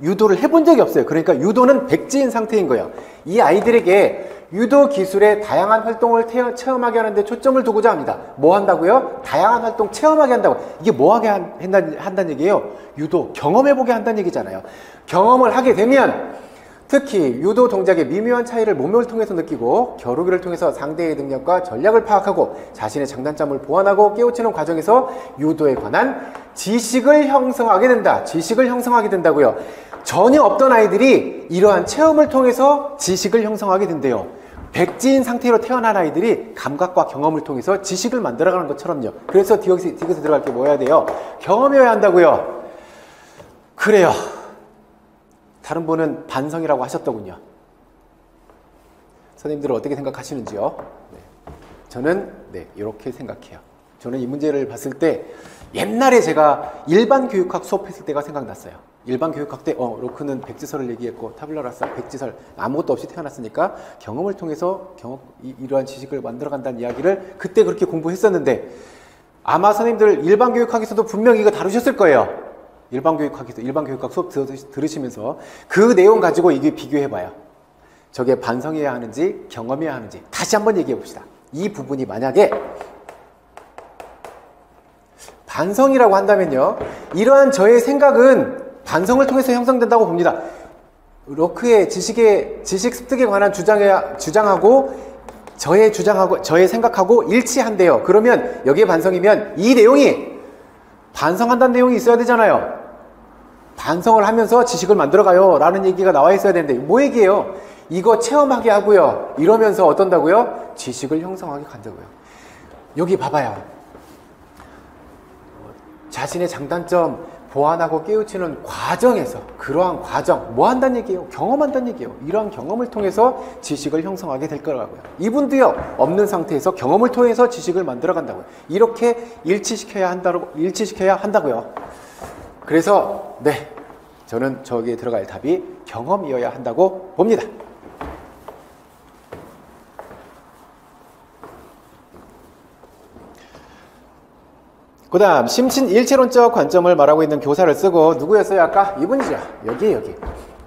유도를 해본 적이 없어요. 그러니까 유도는 백지인 상태인 거예요. 이 아이들에게 유도 기술의 다양한 활동을 체험하게 하는데 초점을 두고자 합니다. 뭐 한다고요? 다양한 활동 체험하게 한다고. 이게 뭐 하게 한다는 얘기예요? 유도, 경험해보게 한다는 얘기잖아요. 경험을 하게 되면 특히 유도 동작의 미묘한 차이를 몸을 통해서 느끼고 겨루기를 통해서 상대의 능력과 전략을 파악하고 자신의 장단점을 보완하고 깨우치는 과정에서 유도에 관한 지식을 형성하게 된다. 지식을 형성하게 된다고요. 전혀 없던 아이들이 이러한 체험을 통해서 지식을 형성하게 된대요. 백지인 상태로 태어난 아이들이 감각과 경험을 통해서 지식을 만들어가는 것처럼요. 그래서 디귿에 들어갈 게 뭐 해야 돼요? 경험해야 한다고요. 그래요. 다른 분은 반성이라고 하셨더군요. 선생님들은 어떻게 생각하시는지요? 네. 저는 이렇게 생각해요. 저는 이 문제를 봤을 때 옛날에 제가 일반 교육학 수업했을 때가 생각났어요. 일반 교육학 때 로크는 백지설을 얘기했고 타블라라사 백지설 아무것도 없이 태어났으니까 경험을 통해서 이러한 지식을 만들어간다는 이야기를 그때 그렇게 공부했었는데 아마 선생님들 일반 교육학에서도 분명히 이거 다루셨을 거예요. 일반 교육학 수업 들으시면서 그 내용 가지고 이게 비교해봐요. 저게 반성해야 하는지 경험해야 하는지 다시 한번 얘기해 봅시다. 이 부분이 만약에 반성이라고 한다면요, 이러한 저의 생각은 반성을 통해서 형성된다고 봅니다. 로크의 지식 습득에 관한 주장하고 저의 생각하고 일치한대요. 그러면 여기에 반성이면 이 내용이 반성한다는 내용이 있어야 되잖아요. 반성을 하면서 지식을 만들어가요 라는 얘기가 나와 있어야 되는데 뭐 얘기예요? 이거 체험하게 하고요. 이러면서 어떤다고요? 지식을 형성하게 간다고요. 여기 봐봐요. 자신의 장단점 보완하고 깨우치는 과정에서 그러한 과정 뭐 한다는 얘기예요? 경험한다는 얘기예요. 이러한 경험을 통해서 지식을 형성하게 될 거라고요. 이분도요, 없는 상태에서 경험을 통해서 지식을 만들어 간다고요. 이렇게 일치시켜야 한다고요. 그래서 저는 저기에 들어갈 답이 경험이어야 한다고 봅니다. 그 다음 심신 일체론적 관점을 말하고 있는 교사를 쓰고 누구였어요? 아까 이분이죠. 여기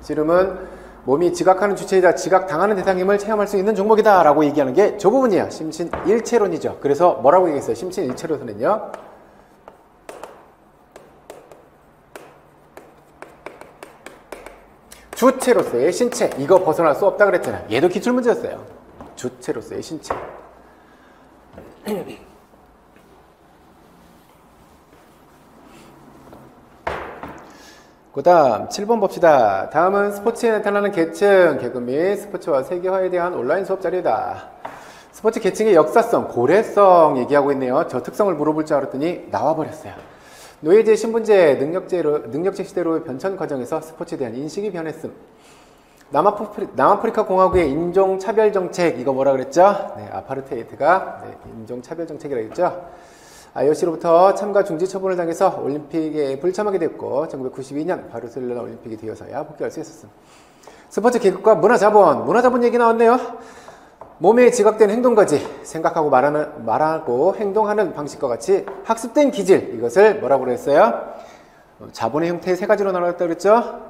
지름은 몸이 지각하는 주체이자 지각당하는 대상임을 체험할 수 있는 종목이다 라고 얘기하는 게 저 부분이에요. 심신 일체론이죠. 그래서 뭐라고 얘기했어요? 심신 일체론은요, 주체로서의 신체, 이거 벗어날 수 없다 그랬잖아요. 얘도 기출문제였어요. 주체로서의 신체. 그 다음 7번 봅시다. 다음은 스포츠에 나타나는 계층, 계급 및 스포츠와 세계화에 대한 온라인 수업 자료이다. 스포츠 계층의 역사성, 고래성 얘기하고 있네요. 저 특성을 물어볼 줄 알았더니 나와버렸어요. 노예제, 신분제, 능력제 시대로 변천 과정에서 스포츠에 대한 인식이 변했음. 남아프리카 공화국의 인종차별 정책, 이거 뭐라 그랬죠? 아파르테이드가 인종차별 정책이라고 했죠? IOC로부터 참가 중지 처분을 당해서 올림픽에 불참하게 됐고 1992년 바르셀로나 올림픽이 되어서야 복귀할 수 있었음. 스포츠 계급과 문화자본 얘기 나왔네요. 몸에 지각된 행동까지 생각하고 말하고 행동하는 방식과 같이 학습된 기질, 이것을 뭐라고 그랬어요? 자본의 형태 세 가지로 나눴다고 그랬죠?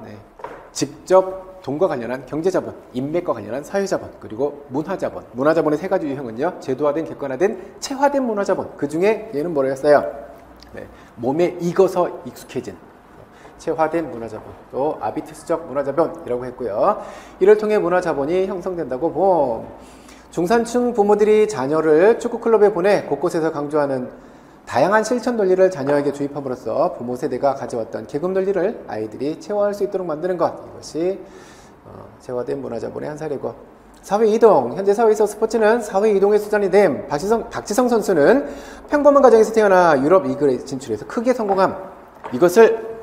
직접 돈과 관련한 경제자본, 인맥과 관련한 사회자본, 그리고 문화자본. 문화자본의 세 가지 유형은요, 제도화된, 객관화된, 체화된 문화자본. 그 중에 얘는 뭐였어요? 몸에 익어서 익숙해진 체화된 문화자본, 또 아비투스적 문화자본이라고 했고요. 이를 통해 문화자본이 형성된다고 봄. 중산층 부모들이 자녀를 축구클럽에 보내 곳곳에서 강조하는 다양한 실천 논리를 자녀에게 주입함으로써 부모 세대가 가져왔던 계급 논리를 아이들이 체화할 수 있도록 만드는 것, 이것이 체화된 문화자본의 한 사례고, 사회이동. 현재 사회에서 스포츠는 사회이동의 수단이 됨. 박지성 선수는 평범한 가정에서 태어나 유럽 리그에 진출해서 크게 성공함. 이것을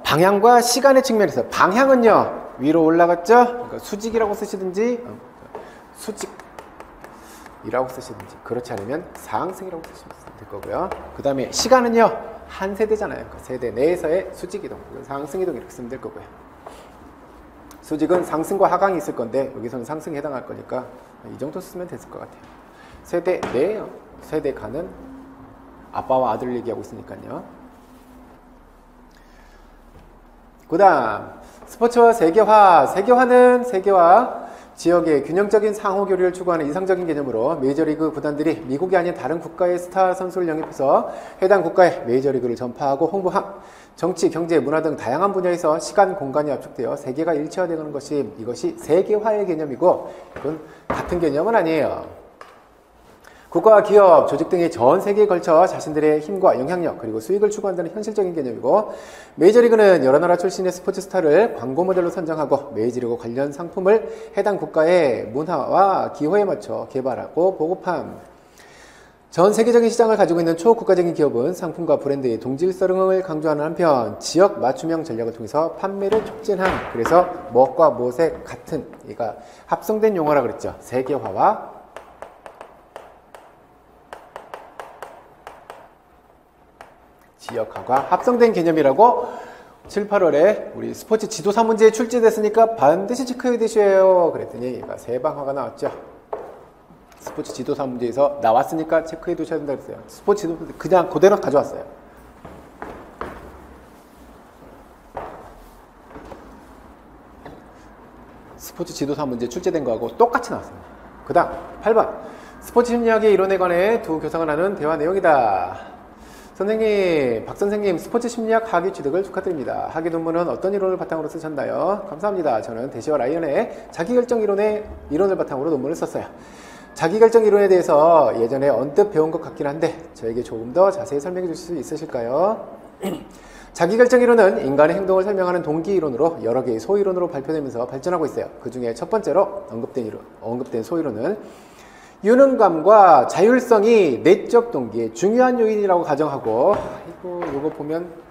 방향과 시간의 측면에서, 방향은요 위로 올라갔죠. 그러니까 수직이라고 쓰시든지 수직이라고 쓰시든지, 그렇지 않으면 상승이라고 쓰시면 될 거고요. 그 다음에 시간은요, 한 세대잖아요. 그 세대 내에서의 수직이동, 상승이동 이렇게 쓰면 될 거고요. 수직은 상승과 하강이 있을 건데 여기서는 상승에 해당할 거니까 이 정도 쓰면 됐을 것 같아요. 세대 내에요. 세대 가는 아빠와 아들 얘기하고 있으니까요. 그 다음 스포츠와 세계화. 세계화 지역의 균형적인 상호 교류를 추구하는 이상적인 개념으로 메이저리그 구단들이 미국이 아닌 다른 국가의 스타 선수를 영입해서 해당 국가의 메이저리그를 전파하고 홍보함. 정치, 경제, 문화 등 다양한 분야에서 시간, 공간이 압축되어 세계가 일체화되는 이것이 세계화의 개념이고, 이건 같은 개념은 아니에요. 국가와 기업, 조직 등이 전 세계에 걸쳐 자신들의 힘과 영향력 그리고 수익을 추구한다는 현실적인 개념이고, 메이저리그는 여러 나라 출신의 스포츠 스타를 광고 모델로 선정하고 메이저리그 관련 상품을 해당 국가의 문화와 기호에 맞춰 개발하고 보급함. 전 세계적인 시장을 가지고 있는 초국가적인 기업은 상품과 브랜드의 동질성을 강조하는 한편 지역 맞춤형 전략을 통해서 판매를 촉진함. 그래서 멋과 못의 같은, 그러니까 합성된 용어라 그랬죠. 세계화와 지역화가 합성된 개념이라고 7, 8월에 우리 스포츠 지도사 문제에 출제됐으니까 반드시 체크해 두셔요. 그랬더니 얘가 세방화가 나왔죠. 스포츠 지도사 문제에서 나왔으니까 체크해 두셔야 된다 그랬어요. 스포츠 지도사 그냥 그대로 가져왔어요. 스포츠 지도사 문제 출제된 거하고 똑같이 나왔습니다. 그 다음 8번 스포츠 심리학의 이론에 관해 두 교사가 나눈 대화 내용이다. 선생님, 박 선생님, 스포츠 심리학 학위 취득을 축하드립니다. 학위 논문은 어떤 이론을 바탕으로 쓰셨나요? 감사합니다. 저는 대시와 라이언의 자기결정 이론을 바탕으로 논문을 썼어요. 자기결정 이론에 대해서 예전에 언뜻 배운 것 같긴 한데 저에게 조금 더 자세히 설명해 주실 수 있으실까요? 자기결정 이론은 인간의 행동을 설명하는 동기 이론으로 여러 개의 소이론으로 발표되면서 발전하고 있어요. 그 중에 첫 번째로 언급된 소이론은 유능감과 자율성이 내적 동기의 중요한 요인이라고 가정하고, 이거 보면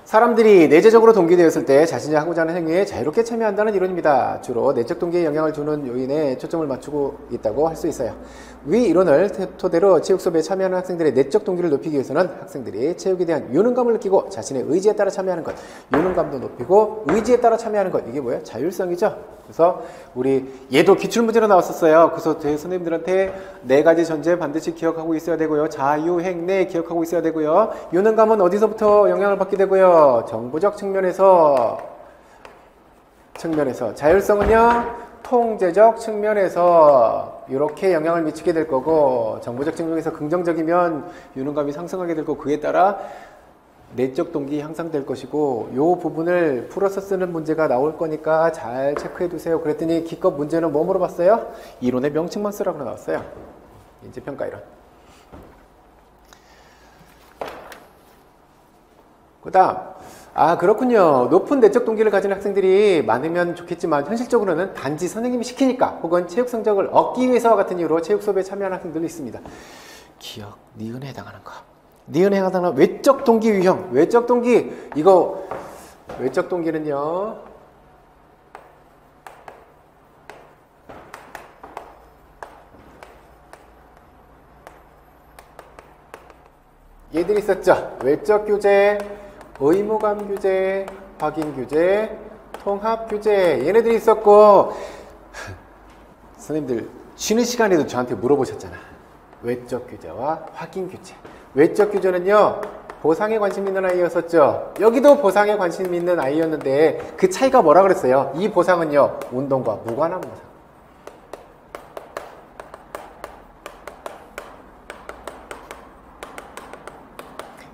사람들이 내재적으로 동기되었을 때 자신이 하고자 하는 행위에 자유롭게 참여한다는 이론입니다. 주로 내적 동기에 영향을 주는 요인에 초점을 맞추고 있다고 할 수 있어요. 위 이론을 토대로 체육 수업에 참여하는 학생들의 내적 동기를 높이기 위해서는 학생들이 체육에 대한 유능감을 느끼고 자신의 의지에 따라 참여하는 것, 유능감도 높이고 의지에 따라 참여하는 것, 이게 뭐예요? 자율성이죠. 그래서 우리 얘도 기출문제로 나왔었어요. 그래서 제 선생님들한테 4가지 전제 반드시 기억하고 있어야 되고요. 자유행내 기억하고 있어야 되고요. 유능감은 어디서부터 영향을 받게 되고요? 정보적 측면에서. 자율성은요, 통제적 측면에서 이렇게 영향을 미치게 될 거고, 정보적 측면에서 긍정적이면 유능감이 상승하게 될 거고, 그에 따라 내적 동기 향상될 것이고, 요 부분을 풀어서 쓰는 문제가 나올 거니까 잘 체크해 두세요. 그랬더니 기껏 문제는 뭐 물어봤어요? 이론의 명칭만 쓰라고 나왔어요. 인지평가 이론. 그 다음, 그렇군요. 높은 내적 동기를 가진 학생들이 많으면 좋겠지만 현실적으로는 단지 선생님이 시키니까 혹은 체육 성적을 얻기 위해서와 같은 이유로 체육 수업에 참여하는 학생들도 있습니다. 기억, 니은에 해당하는 거. 니은에 해당하는 외적 동기 유형. 외적 동기, 외적 동기는요, 얘들이 있었죠. 외적 규제, 의무감 규제, 확인 규제, 통합 규제, 얘네들이 있었고, 선생님들 쉬는 시간에도 저한테 물어보셨잖아. 외적 규제와 확인 규제. 외적 규제는요, 보상에 관심 있는 아이였었죠. 여기도 보상에 관심 있는 아이였는데 그 차이가 뭐라 그랬어요? 이 보상은요, 운동과 무관한 보상.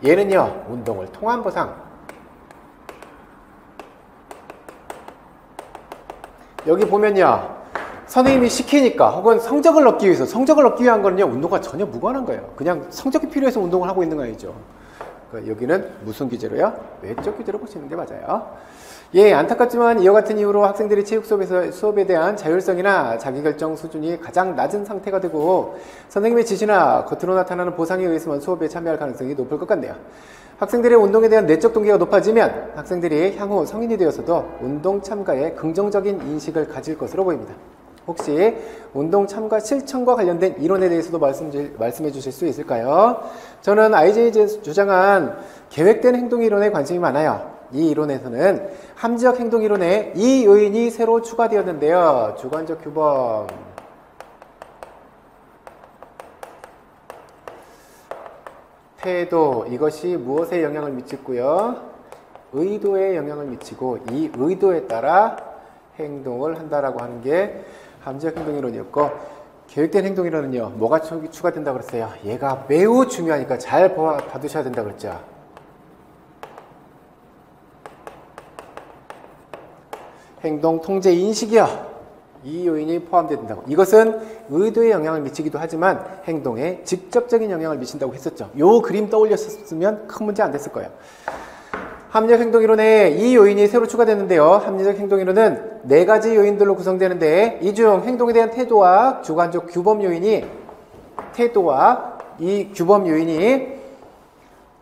얘는요, 운동을 통한 보상. 여기 보면요, 선생님이 시키니까 혹은 성적을 얻기 위한 거는요, 운동과 전혀 무관한 거예요. 그냥 성적이 필요해서 운동을 하고 있는 거 아니죠. 그러니까 여기는 무슨 규제로요? 외적 규제로 보시는 게 맞아요. 예, 안타깝지만 이와 같은 이유로 학생들이 체육 수업에 대한 자율성이나 자기결정 수준이 가장 낮은 상태가 되고, 선생님의 지시나 겉으로 나타나는 보상에 의해서만 수업에 참여할 가능성이 높을 것 같네요. 학생들의 운동에 대한 내적 동기가 높아지면 학생들이 향후 성인이 되어서도 운동 참가에 긍정적인 인식을 가질 것으로 보입니다. 혹시 운동 참가 실천과 관련된 이론에 대해서도 말씀해 주실 수 있을까요? 저는 IJ에 주장한 계획된 행동 이론에 관심이 많아요. 이 이론에서는 함지적 행동 이론에 이 요인이 새로 추가되었는데요. 주관적 규범. 태도, 이것이 무엇에 영향을 미치고요? 의도에 영향을 미치고 이 의도에 따라 행동을 한다라고 하는 게 함재적 행동이론이었고, 계획된 행동이론은요, 뭐가 추가된다고 그랬어요? 얘가 매우 중요하니까 잘 봐두셔야 된다고 그랬죠. 행동 통제 인식이요. 이 요인이 포함된다고. 이것은 의도에 영향을 미치기도 하지만 행동에 직접적인 영향을 미친다고 했었죠. 요 그림 떠올렸으면 큰 문제 안 됐을 거예요. 합리적 행동이론에 이 요인이 새로 추가되는데요. 합리적 행동이론은 4가지 요인들로 구성되는데 이 중 행동에 대한 태도와 주관적 규범 요인이 태도와 이 규범 요인이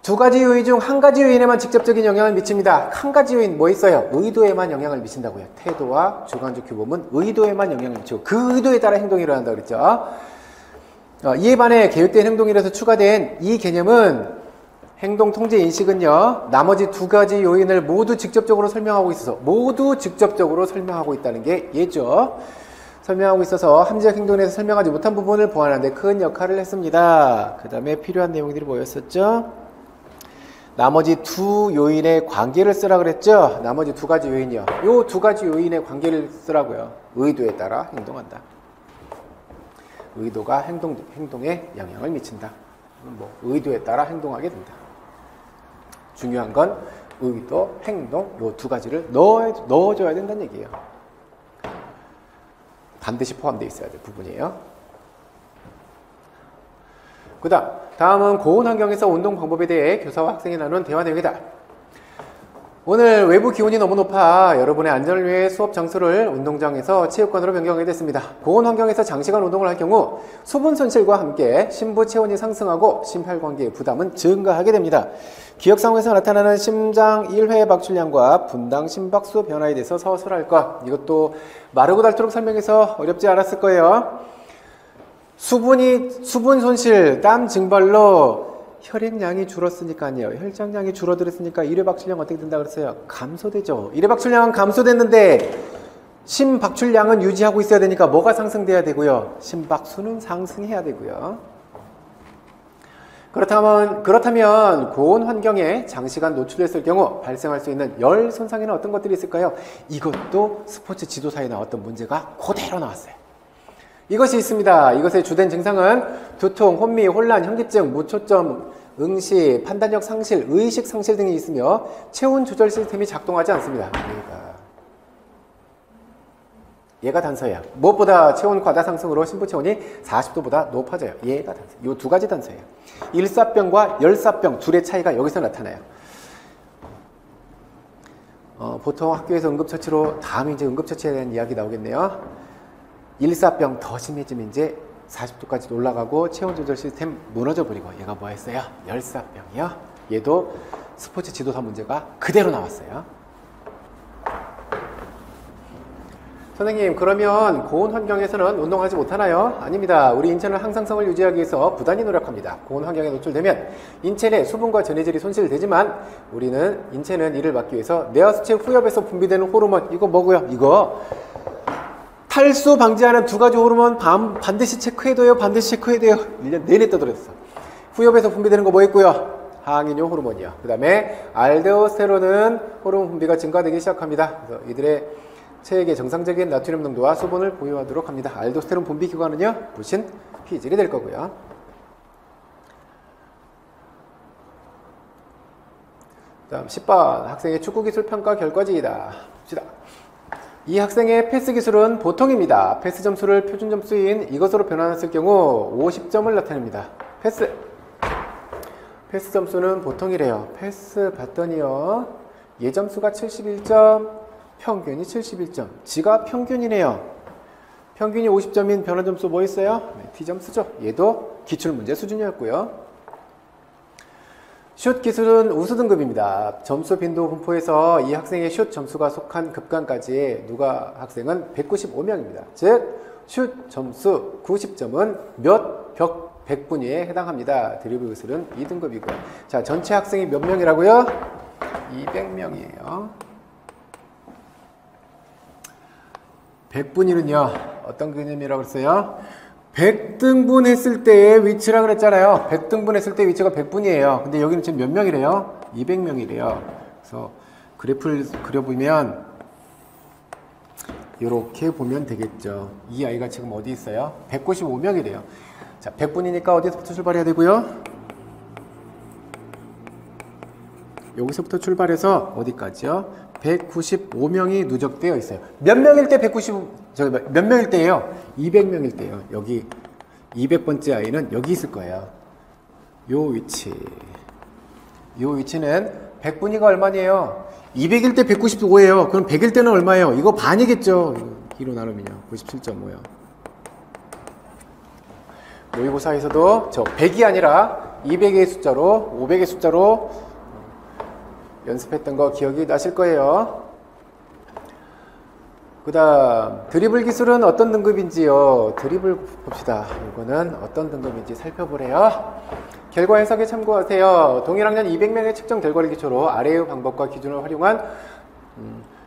2가지 요인 중 1가지 요인에만 직접적인 영향을 미칩니다. 1가지 요인 뭐 있어요? 의도에만 영향을 미친다고요. 태도와 주관적 규범은 의도에만 영향을 미치고 그 의도에 따라 행동이 일어난다고 그랬죠. 이에 반해 계획된 행동이라서 추가된 이 개념은 행동 통제 인식은요, 나머지 2가지 요인을 모두 직접적으로 설명하고 있어서 모두 직접적으로 설명하고 있다는 게 얘죠. 설명하고 있어서 함재적 행동에서 설명하지 못한 부분을 보완하는 데 큰 역할을 했습니다. 그 다음에 필요한 내용들이 뭐였었죠? 나머지 2 요인의 관계를 쓰라 그랬죠? 나머지 2가지 요인이요. 요 2가지 요인의 관계를 쓰라고요. 의도에 따라 행동한다. 의도가 행동에 영향을 미친다. 뭐 의도에 따라 행동하게 된다. 중요한 건 의도, 행동 요 2가지를 넣어줘야 된다는 얘기예요. 반드시 포함되어 있어야 될 부분이에요. 다음은 고온 환경에서 운동 방법에 대해 교사와 학생이 나눈 대화 내용이다. 오늘 외부 기온이 너무 높아 여러분의 안전을 위해 수업 장소를 운동장에서 체육관으로 변경하게 됐습니다. 고온 환경에서 장시간 운동을 할 경우 수분 손실과 함께 심부 체온이 상승하고 심혈관계의 부담은 증가하게 됩니다. 기억 상황에서 나타나는 심장 1회 박출량과 분당 심박수 변화에 대해서 서술할 것. 이것도 마르고 닳도록 설명해서 어렵지 않았을 거예요. 수분 손실, 땀 증발로 혈액량이 줄었으니까요. 혈장량이 줄어들었으니까 1회 박출량 어떻게 된다 그랬어요? 감소되죠. 1회 박출량은 감소됐는데 심박출량은 유지하고 있어야 되니까 뭐가 상승돼야 되고요? 심박수는 상승해야 되고요. 그렇다면 고온 환경에 장시간 노출됐을 경우 발생할 수 있는 열 손상에는 어떤 것들이 있을까요? 이것도 스포츠 지도사에 나왔던 문제가 그대로 나왔어요. 이것이 있습니다. 이것의 주된 증상은 두통, 혼미, 혼란, 현기증, 무초점, 응시, 판단력 상실, 의식 상실 등이 있으며 체온 조절 시스템이 작동하지 않습니다. 얘가 단서예요. 무엇보다 체온 과다 상승으로 심부 체온이 40도보다 높아져요. 얘가 단서. 이 2가지 단서예요. 일사병과 열사병 둘의 차이가 여기서 나타나요. 보통 학교에서 응급처치로 다음에 이제 응급처치에 대한 이야기 나오겠네요. 일사병 더 심해지면 이제 40도까지 올라가고 체온 조절 시스템 무너져 버리고 얘가 뭐 했어요? 열사병이요. 얘도 스포츠 지도사 문제가 그대로 나왔어요. 선생님, 그러면 고온 환경에서는 운동하지 못하나요? 아닙니다. 우리 인체는 항상성을 유지하기 위해서 부단히 노력합니다. 고온 환경에 노출되면 인체 내 수분과 전해질이 손실되지만 우리는 인체는 이를 막기 위해서 뇌하수체 후엽에서 분비되는 호르몬, 이거 뭐고요? 이거 탈수 방지하는 2가지 호르몬 반드시 체크해둬요. 반드시 해야 돼요. 1년 내내 떠들었어. 후엽에서 분비되는 거 뭐 있고요? 항인효 호르몬이요. 그 다음에 알도스테론은 호르몬 분비가 증가되기 시작합니다. 그래서 이들의 체액의 정상적인 나트륨 농도와 수분을 보유하도록 합니다. 알도스테론 분비 기관은요, 부신 피질이 될 거고요. 다음 10번 학생의 축구기술 평가 결과지이다. 봅시다. 이 학생의 패스 기술은 보통입니다. 패스 점수를 표준 점수인 이것으로 변환했을 경우 50점을 나타냅니다. 패스 점수는 보통이래요. 패스 봤더니요, 얘 점수가 71점, 평균이 71점. 지가 평균이네요. 평균이 50점인 변화 점수 뭐 있어요? T점수죠. 얘도 기출문제 수준이었고요. 슛 기술은 우수 등급입니다. 점수 빈도 분포에서 이 학생의 슛 점수가 속한 급간까지 누가 학생은 195명입니다. 즉 슛 점수 90점은 몇 벽 100분위에 해당합니다. 드리블 기술은 2등급이고요. 자, 전체 학생이 몇 명이라고요? 200명이에요. 100분위는요, 어떤 개념이라고 했어요? 100등분 했을 때의 위치라 그랬잖아요. 100등분 했을 때 위치가 100분이에요. 근데 여기는 지금 몇 명이래요? 200명이래요. 그래서 그래프를 그려보면 이렇게 보면 되겠죠. 이 아이가 지금 어디 있어요? 195명이래요. 자, 100분이니까 어디서부터 출발해야 되고요? 여기서부터 출발해서 어디까지요? 195명이 누적되어 있어요. 몇 명일 때 몇 명일 때예요? 200명일 때예요. 여기 200번째 아이는 여기 있을 거예요. 요 위치. 요 위치는 100분위가 얼마니에요? 200일 때 195예요. 그럼 100일 때는 얼마예요? 이거 반이겠죠. 2로 나누면요. 97.5요. 모의고사에서도 저 100이 아니라 200의 숫자로 500의 숫자로 연습했던 거 기억이 나실 거예요. 그 다음 드리블 기술은 어떤 등급인지요. 드리블 봅시다. 이거는 어떤 등급인지 살펴보래요. 결과 해석에 참고하세요. 동일 학년 200명의 측정 결과를 기초로 아래의 방법과 기준을 활용한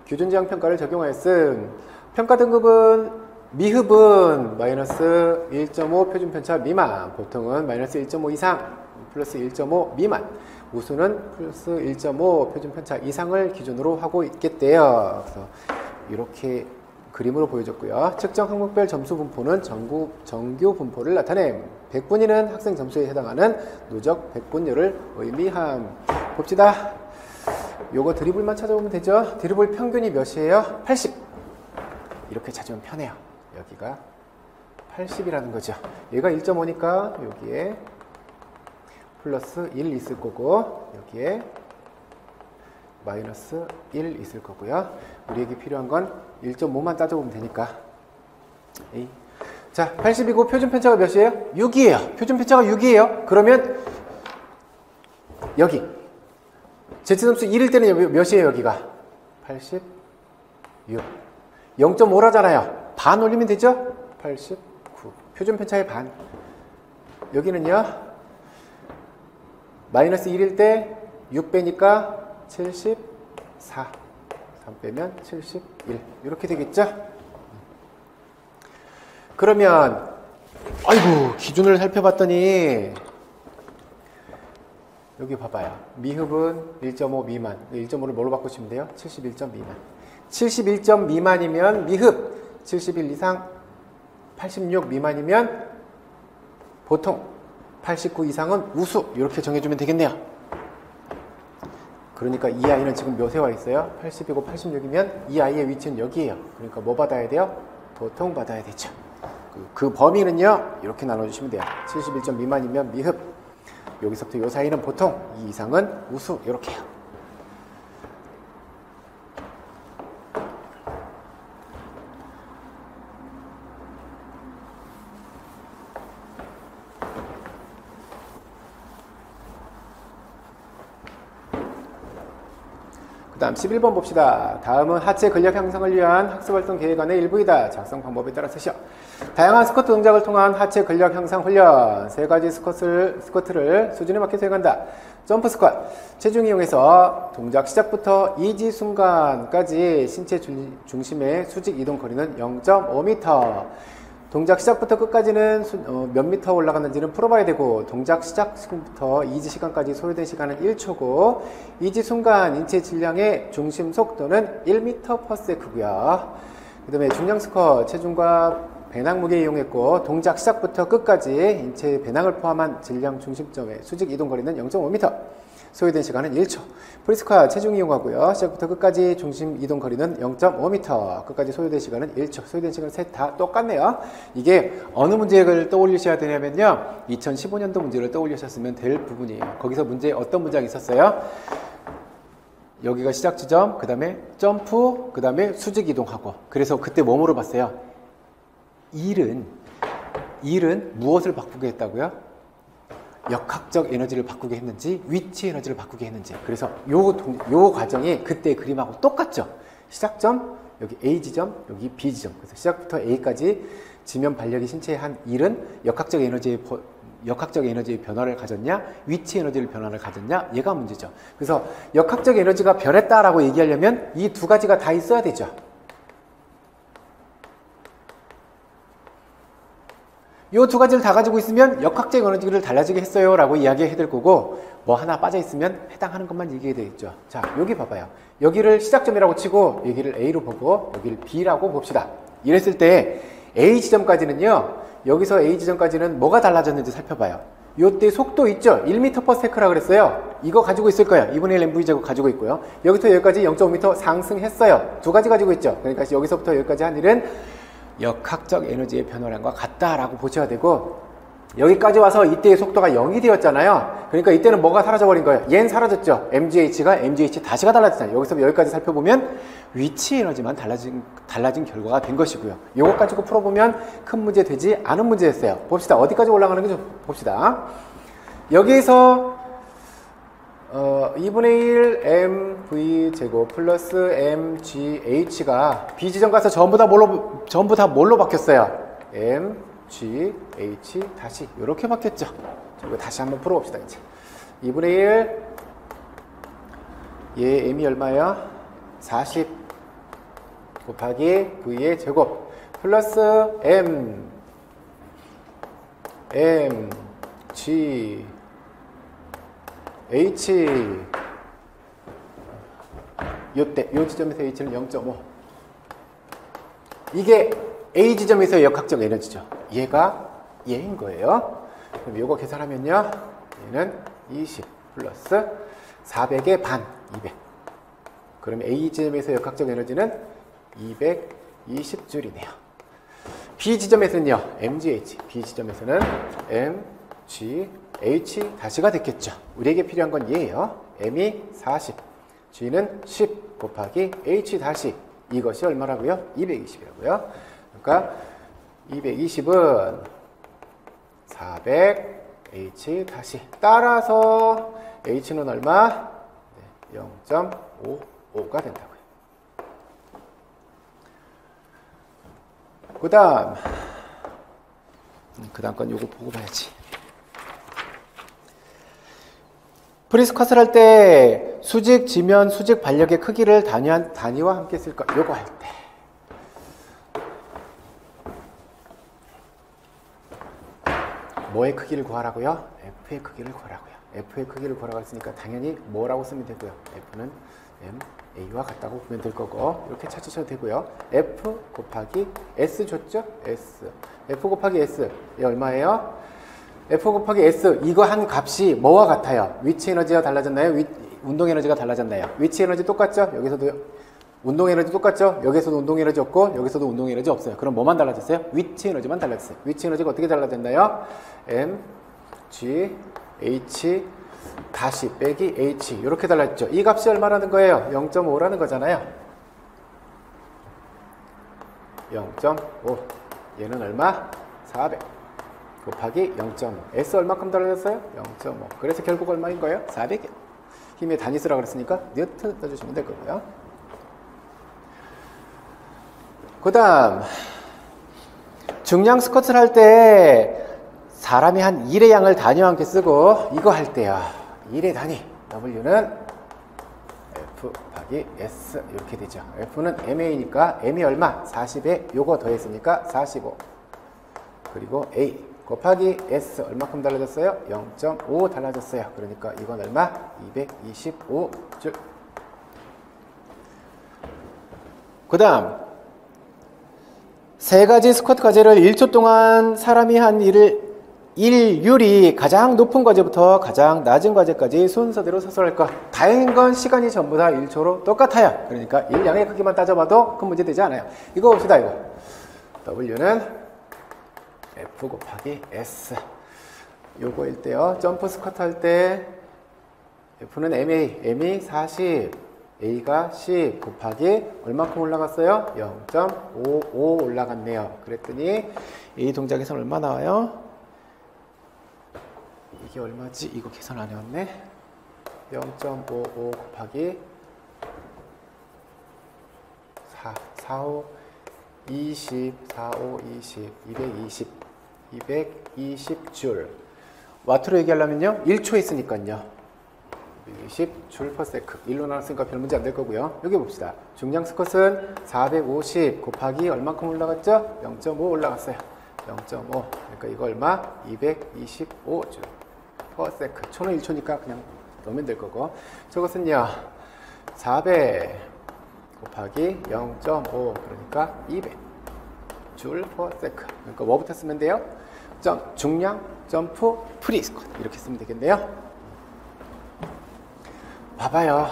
규준지향 평가를 적용하였음. 평가 등급은 미흡은 마이너스 1.5 표준편차 미만, 보통은 마이너스 1.5 이상, 플러스 1.5 미만, 우수는 플러스 1.5 표준편차 이상을 기준으로 하고 있겠대요. 그래서 이렇게 그림으로 보여줬고요. 측정 항목별 점수 분포는 정규 분포를 나타냄. 100분위는 학생 점수에 해당하는 누적 100분율을 의미함. 봅시다. 요거 드리블만 찾아보면 되죠. 드리블 평균이 몇이에요? 80. 이렇게 찾으면 편해요. 여기가 80이라는 거죠. 얘가 1.5니까 여기에 플러스 1 있을 거고 여기에 마이너스 1 있을 거고요. 우리에게 필요한 건 1.5만 따져보면 되니까. 에이. 자, 80이고 표준편차가 몇이에요? 6이에요. 표준편차가 6이에요. 그러면 여기 제치점수 1일 때는 몇이에요? 여기가 86. 0.5라잖아요. 반 올리면 되죠? 89. 표준편차의 반. 여기는요. 마이너스 1일 때 6 빼니까 74. 3 빼면 71. 이렇게 되겠죠? 그러면 아이고 기준을 살펴봤더니 여기 봐봐요. 미흡은 1.5 미만. 1.5를 뭘로 바꾸시면 돼요? 71점 미만. 71점 미만이면 미흡. 71 이상 86 미만이면 보통. 89 이상은 우수. 이렇게 정해주면 되겠네요. 그러니까 이 아이는 지금 몇에 와 있어요? 80이고 86이면 이 아이의 위치는 여기에요. 그러니까 뭐 받아야 돼요? 보통 받아야 되죠. 그 범위는요. 이렇게 나눠주시면 돼요. 71점 미만이면 미흡. 여기서부터 이 사이는 보통, 이 이상은 우수. 이렇게요. 그 다음 11번 봅시다. 다음은 하체 근력 향상을 위한 학습활동 계획안의 일부이다. 작성 방법에 따라 쓰시오. 다양한 스쿼트 동작을 통한 하체 근력 향상 훈련. 3가지 스쿼트를 수준에 맞게 수행한다. 점프 스쿼트. 체중 이용해서 동작 시작부터 이지 순간까지 신체 중심의 수직 이동 거리는 0.5m. 동작 시작부터 끝까지는 몇 미터 올라갔는지는 풀어봐야 되고, 동작 시작 시간부터 이지 시간까지 소요된 시간은 1초고, 이지 순간 인체 질량의 중심 속도는 1m/s고요. 그 다음에 중량 스쿼트, 체중과 배낭 무게 이용했고, 동작 시작부터 끝까지 인체의 배낭을 포함한 질량 중심점의 수직 이동 거리는 0.5m. 소요된 시간은 1초. 프리스쿼트 체중 이용하고요. 시작부터 끝까지 중심 이동 거리는 0.5m. 끝까지 소요된 시간은 1초. 소요된 시간 셋 다 똑같네요. 이게 어느 문제를 떠올리셔야 되냐면요. 2015년도 문제를 떠올리셨으면 될 부분이에요. 거기서 어떤 문장이 있었어요? 여기가 시작 지점, 그 다음에 점프, 그 다음에 수직 이동하고. 그래서 그때 뭐 물어봤어요? 일은 무엇을 바꾸게 했다고요? 역학적 에너지를 바꾸게 했는지 위치 에너지를 바꾸게 했는지. 그래서 요 과정이 그때 그림하고 똑같죠. 시작점 여기 A 지점 여기 B 지점. 그래서 시작부터 A까지 지면 반력이 신체에 한 일은 역학적 에너지의 변화를 가졌냐 위치 에너지를 변화를 가졌냐 얘가 문제죠. 그래서 역학적 에너지가 변했다라고 얘기하려면 이 두 가지가 다 있어야 되죠. 요 두 가지를 다 가지고 있으면 역학적 에너지를 달라지게 했어요 라고 이야기해 될 거고, 뭐 하나 빠져 있으면 해당하는 것만 얘기해야 되겠죠. 자, 여기 봐봐요. 여기를 시작점이라고 치고 여기를 A로 보고 여기를 B라고 봅시다. 이랬을 때 A 지점까지는요, 여기서 A 지점까지는 뭐가 달라졌는지 살펴봐요. 요때 속도 있죠? 1m/s라 그랬어요. 이거 가지고 있을 거예요. 2분의 1 mv 제곱 가지고 있고요. 여기서 여기까지 0.5m 상승했어요. 두 가지 가지고 있죠. 그러니까 여기서부터 여기까지 한 일은 역학적 에너지의 변화량과 같다라고 보셔야 되고, 여기까지 와서 이때의 속도가 0이 되었잖아요. 그러니까 이때는 뭐가 사라져버린 거예요? 얘는 사라졌죠. mgh가 mgh 다시가 달라졌잖아요. 여기서 여기까지 살펴보면 위치 에너지만 달라진 결과가 된 것이고요. 이것 가지고 풀어보면 큰 문제 되지 않은 문제였어요. 봅시다. 어디까지 올라가는 지 좀 봅시다. 여기에서 2분의 1 mv 제곱 플러스 mgh가 b 지점 가서 전부 다 뭘로 바뀌었어요? mgh 다시 이렇게 바뀌었죠. 이거 다시 한번 풀어봅시다. 이제 2분의 1 얘 m이 얼마예요? 40 곱하기 v의 제곱 플러스 g h 요 지점에서 h는 0.5. 이게 A 지점에서의 역학적 에너지죠. 얘가 얘인 거예요. 그럼 요거 계산하면요, 얘는 20 플러스 400의 반 200. 그럼 A 지점에서 역학적 에너지는 220줄이네요. B 지점에서는요, mgh. B 지점에서는 mgh 다시가 됐겠죠. 우리에게 필요한 건 얘예요. m이 40, g는 10 곱하기 h 다시. 이것이 얼마라고요? 220이라고요. 그러니까 220은 400 h 다시. 따라서 h는 얼마? 네, 0.55가 된다고요. 그 다음 건 요거 보고 봐야지. 프리스컷을 할 때 수직 지면 수직 반력의 크기를 단위와 함께 쓸 거. 요거 할 때 뭐의 크기를 구하라고요? F의 크기를 구하라고요. F의 크기를 구하라고 했으니까 당연히 뭐라고 쓰면 되고요. F는 A와 같다고 보면 될 거고, 이렇게 찾으셔도 되고요. F 곱하기 S 줬죠? S. F 곱하기 S. 얘 얼마예요? F 곱하기 S. 이거 한 값이 뭐와 같아요? 위치 에너지가 달라졌나요? 운동 에너지가 달라졌나요? 위치 에너지 똑같죠? 여기서도 운동 에너지 똑같죠? 여기서도 운동 에너지 없고 여기서도 운동 에너지 없어요. 그럼 뭐만 달라졌어요? 위치 에너지만 달라졌어요. 위치 에너지가 어떻게 달라졌나요? M, G, H 다시 빼기 H 이렇게 달라졌죠. 이 값이 얼마라는 거예요? 0.5라는 거잖아요. 0.5. 얘는 얼마? 400 곱하기 0.5. S 얼마큼 달라졌어요? 0.5. 그래서 결국 얼마인 거예요? 400. 힘의 단위 쓰라고 그랬으니까 뉴턴 써주시면 될 거고요. 그 다음 중량 스쿼트를 할 때 사람이 한 1의 양을 단위와 함께 쓰고, 이거 할 때요, 1의 단위 W는 F 곱하기 S 이렇게 되죠. F는 MA니까 M이 얼마? 40에 요거 더했으니까 45. 그리고 A 곱하기 S 얼마큼 달라졌어요? 0.5 달라졌어요. 그러니까 이건 얼마? 225줄. 그 다음 세 가지 스쿼트 과제를 1초 동안 사람이 한 일율이 가장 높은 과제부터 가장 낮은 과제까지 순서대로 서술할 것. 다행인 건 시간이 전부 다 1초로 똑같아요. 그러니까 일량의 크기만 따져봐도 큰 문제 되지 않아요. 이거 봅시다. 이거 W는 F 곱하기 S 요거일 때요. 점프 스쿼트 할 때 F는 M이 40, A가 10 곱하기 얼마큼 올라갔어요? 0.55 올라갔네요. 그랬더니 A 동작에서는 얼마 나와요? 이게 얼마지? 이거 계산 안 해왔네. 0.55 곱하기 4, 5, 20, 4, 5, 20, 220줄. 와트로 얘기하려면요, 1초 있으니까요. 220줄 per sec. 1로 나눴으니까 별 문제 안 될 거고요. 여기 봅시다. 중량 스쿼트는 450 곱하기 얼마큼 올라갔죠? 0.5 올라갔어요. 0.5. 그러니까 이거 얼마? 225줄 per second. 초는 1초니까 그냥 넣으면 될 거고. 저것은요, 400 곱하기 0.5. 그러니까 200줄 per second. 그러니까 뭐부터 쓰면 돼요? 중량, 점프, 프리스쿼트. 이렇게 쓰면 되겠네요. 봐봐요.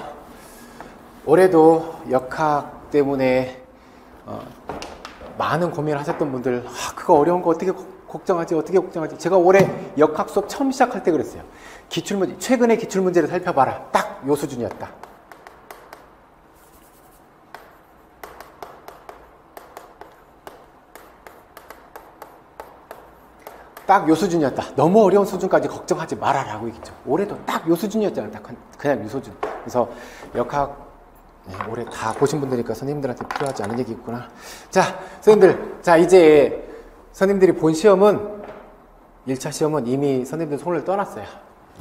올해도 역학 때문에 많은 고민을 하셨던 분들, 그거 어려운 거 어떻게 걱정하지? 제가 올해 역학 수업 처음 시작할 때 그랬어요. 기출문제, 최근에 기출문제를 살펴봐라. 딱 요 수준이었다. 딱 요 수준이었다. 너무 어려운 수준까지 걱정하지 말아라고 얘기했죠. 올해도 딱 요 수준이었잖아요. 딱 그냥 요 수준. 그래서 역학 올해 다 보신 분들이니까 선생님들한테 필요하지 않은 얘기 있구나. 자, 선생님들. 자, 이제 선생님들이 본 시험은 1차 시험은 이미 선생님들 손을 떠났어요.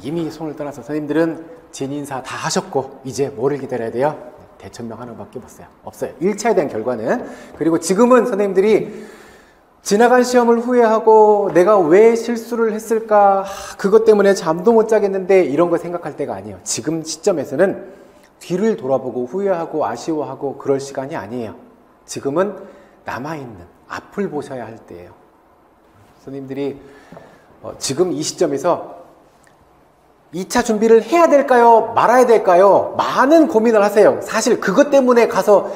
이미 손을 떠나서 선생님들은 진인사 다 하셨고 이제 뭐를 기다려야 돼요? 대천명 하는 밖에 없어요. 1차에 대한 결과는. 그리고 지금은 선생님들이 지나간 시험을 후회하고 내가 왜 실수를 했을까, 그것 때문에 잠도 못 자겠는데 이런 거 생각할 때가 아니에요. 지금 시점에서는 뒤를 돌아보고 후회하고 아쉬워하고 그럴 시간이 아니에요. 지금은 남아있는 앞을 보셔야 할 때예요. 선생님들이 지금 이 시점에서 2차 준비를 해야 될까요? 말아야 될까요? 많은 고민을 하세요. 사실 그것 때문에 가서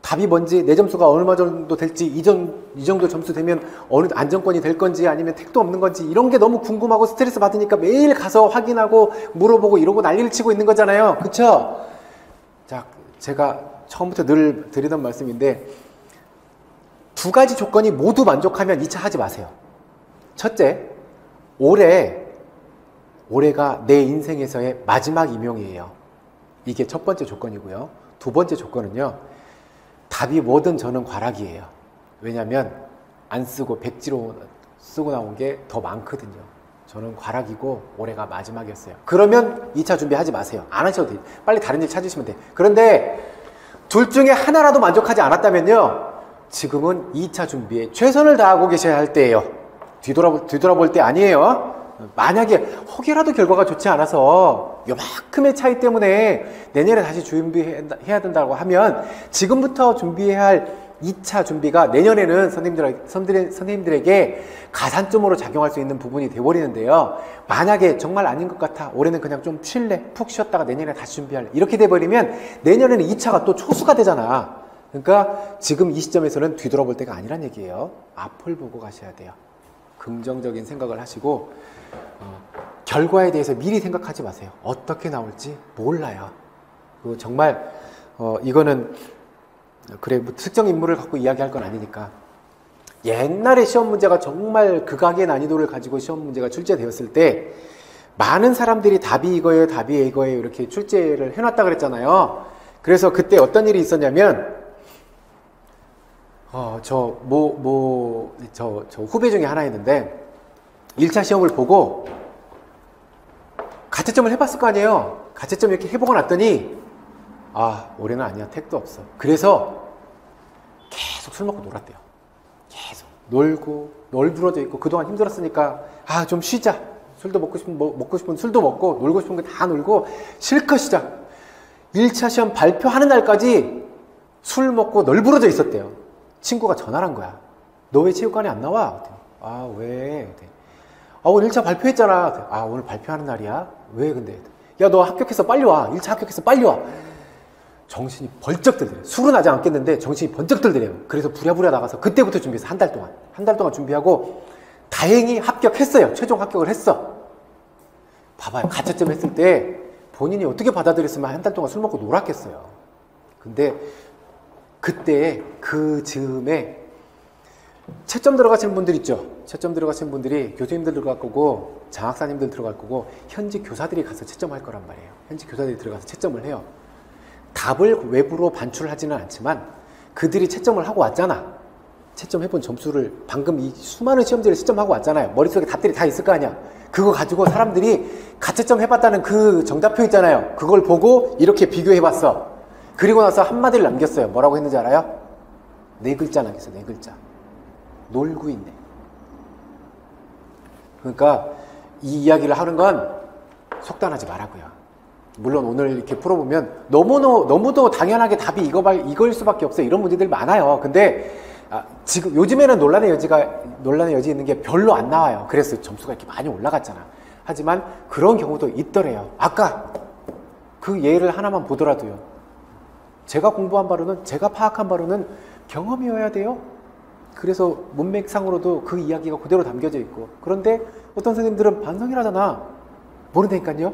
답이 뭔지, 내 점수가 얼마 정도 될지, 이 정도 점수 되면 어느 안정권이 될 건지 아니면 택도 없는 건지 이런 게 너무 궁금하고 스트레스 받으니까 매일 가서 확인하고 물어보고 이러고 난리를 치고 있는 거잖아요. 그쵸? 자, 제가 처음부터 늘 드리던 말씀인데 두 가지 조건이 모두 만족하면 2차 하지 마세요. 첫째, 올해가 내 인생에서의 마지막 임용이에요. 이게 첫 번째 조건이고요. 두 번째 조건은요, 답이 뭐든 저는 과락이에요. 왜냐하면 안 쓰고 백지로 쓰고 나온 게 더 많거든요. 저는 과락이고 올해가 마지막이었어요. 그러면 2차 준비하지 마세요. 안 하셔도 돼요. 빨리 다른 일 찾으시면 돼요. 그런데 둘 중에 하나라도 만족하지 않았다면요, 지금은 2차 준비에 최선을 다하고 계셔야 할 때예요. 뒤돌아볼 때 아니에요. 만약에 혹여라도 결과가 좋지 않아서 요만큼의 차이 때문에 내년에 다시 준비해야 된다고 하면 지금부터 준비해야 할 2차 준비가 내년에는 선생님들에게 가산점으로 작용할 수 있는 부분이 되어버리는데요. 만약에 정말 아닌 것 같아, 올해는 그냥 좀 쉴래, 푹 쉬었다가 내년에 다시 준비할래, 이렇게 돼버리면 내년에는 2차가 또 초수가 되잖아. 그러니까 지금 이 시점에서는 뒤돌아볼 때가 아니란 얘기예요. 앞을 보고 가셔야 돼요. 긍정적인 생각을 하시고 결과에 대해서 미리 생각하지 마세요. 어떻게 나올지 몰라요. 정말 이거는 그래 뭐 특정 인물을 갖고 이야기할 건 아니니까, 옛날에 시험 문제가 정말 극악의 난이도를 가지고 시험 문제가 출제되었을 때 많은 사람들이 답이 이거예요, 답이 이거예요 이렇게 출제를 해놨다 그랬잖아요. 그래서 그때 어떤 일이 있었냐면 저 후배 중에 하나 있는데 1차 시험을 보고 가채점을 해봤을 거 아니에요. 가채점 이렇게 해보고 났더니 올해는 아니야, 택도 없어. 그래서 계속 술 먹고 놀았대요. 계속 놀고 널브러져 있고 그동안 힘들었으니까 좀 쉬자. 술도 먹고 싶은 술도 먹고 놀고 싶은 거 다 놀고 실컷 쉬자. 1차 시험 발표하는 날까지 술 먹고 널브러져 있었대요. 친구가 전화를 한 거야. 너 왜 체육관에 안 나와? 왜? 오늘 1차 발표했잖아. 오늘 발표하는 날이야? 왜 근데? 야, 너 합격해서 빨리 와. 1차 합격해서 빨리 와. 정신이 벌쩍 들더래요. 술은 아직 안 깼는데 정신이 번쩍 들더래요. 그래서 부랴부랴 나가서 그때부터 준비해서 한 달 동안 준비하고 다행히 합격했어요. 최종 합격을 했어. 봐봐요. 가채점 했을 때 본인이 어떻게 받아들였으면 한 달 동안 술 먹고 놀았겠어요. 근데 그때 그 즈음에 채점 들어가시는 분들 있죠. 채점 들어가시는 분들이 교수님들 들어갈 거고 장학사님들 들어갈 거고 현직 교사들이 가서 채점할 거란 말이에요. 현직 교사들이 들어가서 채점을 해요. 답을 외부로 반출하지는 않지만 그들이 채점을 하고 왔잖아. 채점해본 점수를 방금 이 수많은 시험지를 채점하고 왔잖아요. 머릿속에 답들이 다 있을 거 아니야. 그거 가지고 사람들이 가채점 해봤다는 그 정답표 있잖아요. 그걸 보고 이렇게 비교해봤어. 그리고 나서 한마디를 남겼어요. 뭐라고 했는지 알아요? 4글자 남겼어요. 4글자. 놀고 있네. 그러니까 이 이야기를 하는 건 속단하지 말라고요. 물론 오늘 이렇게 풀어보면 너무도 당연하게 답이 이거일 수밖에 없어요. 이런 문제들 많아요. 근데 지금 요즘에는 논란의 여지 있는 게 별로 안 나와요. 그래서 점수가 이렇게 많이 올라갔잖아. 하지만 그런 경우도 있더래요. 아까 그 예를 하나만 보더라도요. 제가 공부한 바로는, 제가 파악한 바로는 경험이어야 돼요. 그래서 문맥상으로도 그 이야기가 그대로 담겨져 있고, 그런데 어떤 선생님들은 반성이라잖아. 모른다니까요.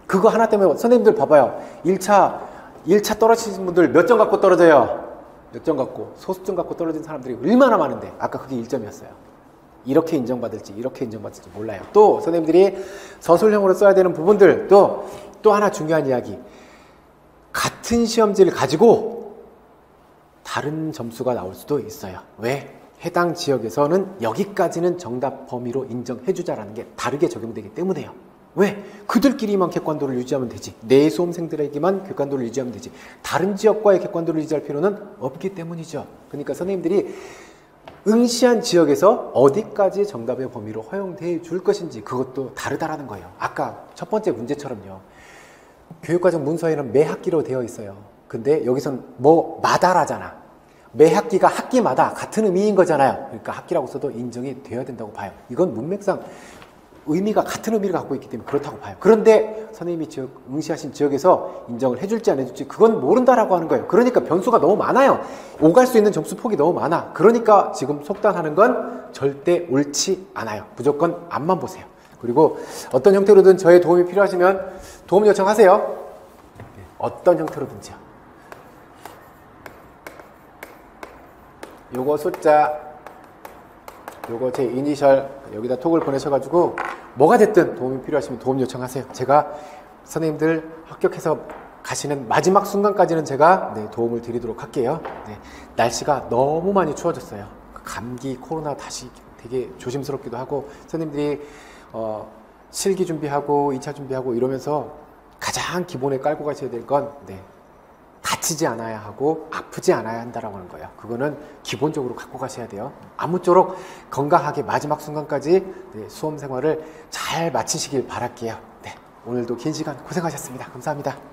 그거 하나 때문에 선생님들 봐봐요. 1차 떨어지신 분들 몇 점 갖고 떨어져요? 몇 점 갖고, 소수점 갖고 떨어진 사람들이 얼마나 많은데, 아까 그게 1점이었어요. 이렇게 인정받을지 이렇게 인정받을지 몰라요. 또 선생님들이 서술형으로 써야 되는 부분들, 또 하나 중요한 이야기. 같은 시험지를 가지고 다른 점수가 나올 수도 있어요. 왜? 해당 지역에서는 여기까지는 정답 범위로 인정해주자라는 게 다르게 적용되기 때문에요. 왜? 그들끼리만 객관도를 유지하면 되지. 내 수험생들에게만 객관도를 유지하면 되지. 다른 지역과의 객관도를 유지할 필요는 없기 때문이죠. 그러니까 선생님들이 응시한 지역에서 어디까지 정답의 범위로 허용돼 줄 것인지 그것도 다르다라는 거예요. 아까 첫 번째 문제처럼요. 교육과정 문서에는 매 학기로 되어 있어요. 근데 여기선 마다라잖아. 매 학기가 학기마다 같은 의미인 거잖아요. 그러니까 학기라고 써도 인정이 되어야 된다고 봐요. 이건 문맥상 의미가 같은 의미를 갖고 있기 때문에 그렇다고 봐요. 그런데 선생님이 응시하신 지역에서 인정을 해줄지 안 해줄지 그건 모른다라고 하는 거예요. 그러니까 변수가 너무 많아요. 오갈 수 있는 점수 폭이 너무 많아. 그러니까 지금 속단하는 건 절대 옳지 않아요. 무조건 앞만 보세요. 그리고 어떤 형태로든 저의 도움이 필요하시면 도움 요청하세요. 어떤 형태로든지요. 요거 숫자, 요거 제 이니셜 여기다 톡을 보내셔가지고 뭐가 됐든 도움이 필요하시면 도움 요청하세요. 제가 선생님들 합격해서 가시는 마지막 순간까지는 제가 도움을 드리도록 할게요. 날씨가 너무 많이 추워졌어요. 감기, 코로나 다시 되게 조심스럽기도 하고 선생님들이 실기 준비하고 2차 준비하고 이러면서 가장 기본에 깔고 가셔야 될 건 다치지 않아야 하고 아프지 않아야 한다라고 하는 거예요. 그거는 기본적으로 갖고 가셔야 돼요. 아무쪼록 건강하게 마지막 순간까지 수험 생활을 잘 마치시길 바랄게요. 오늘도 긴 시간 고생하셨습니다. 감사합니다.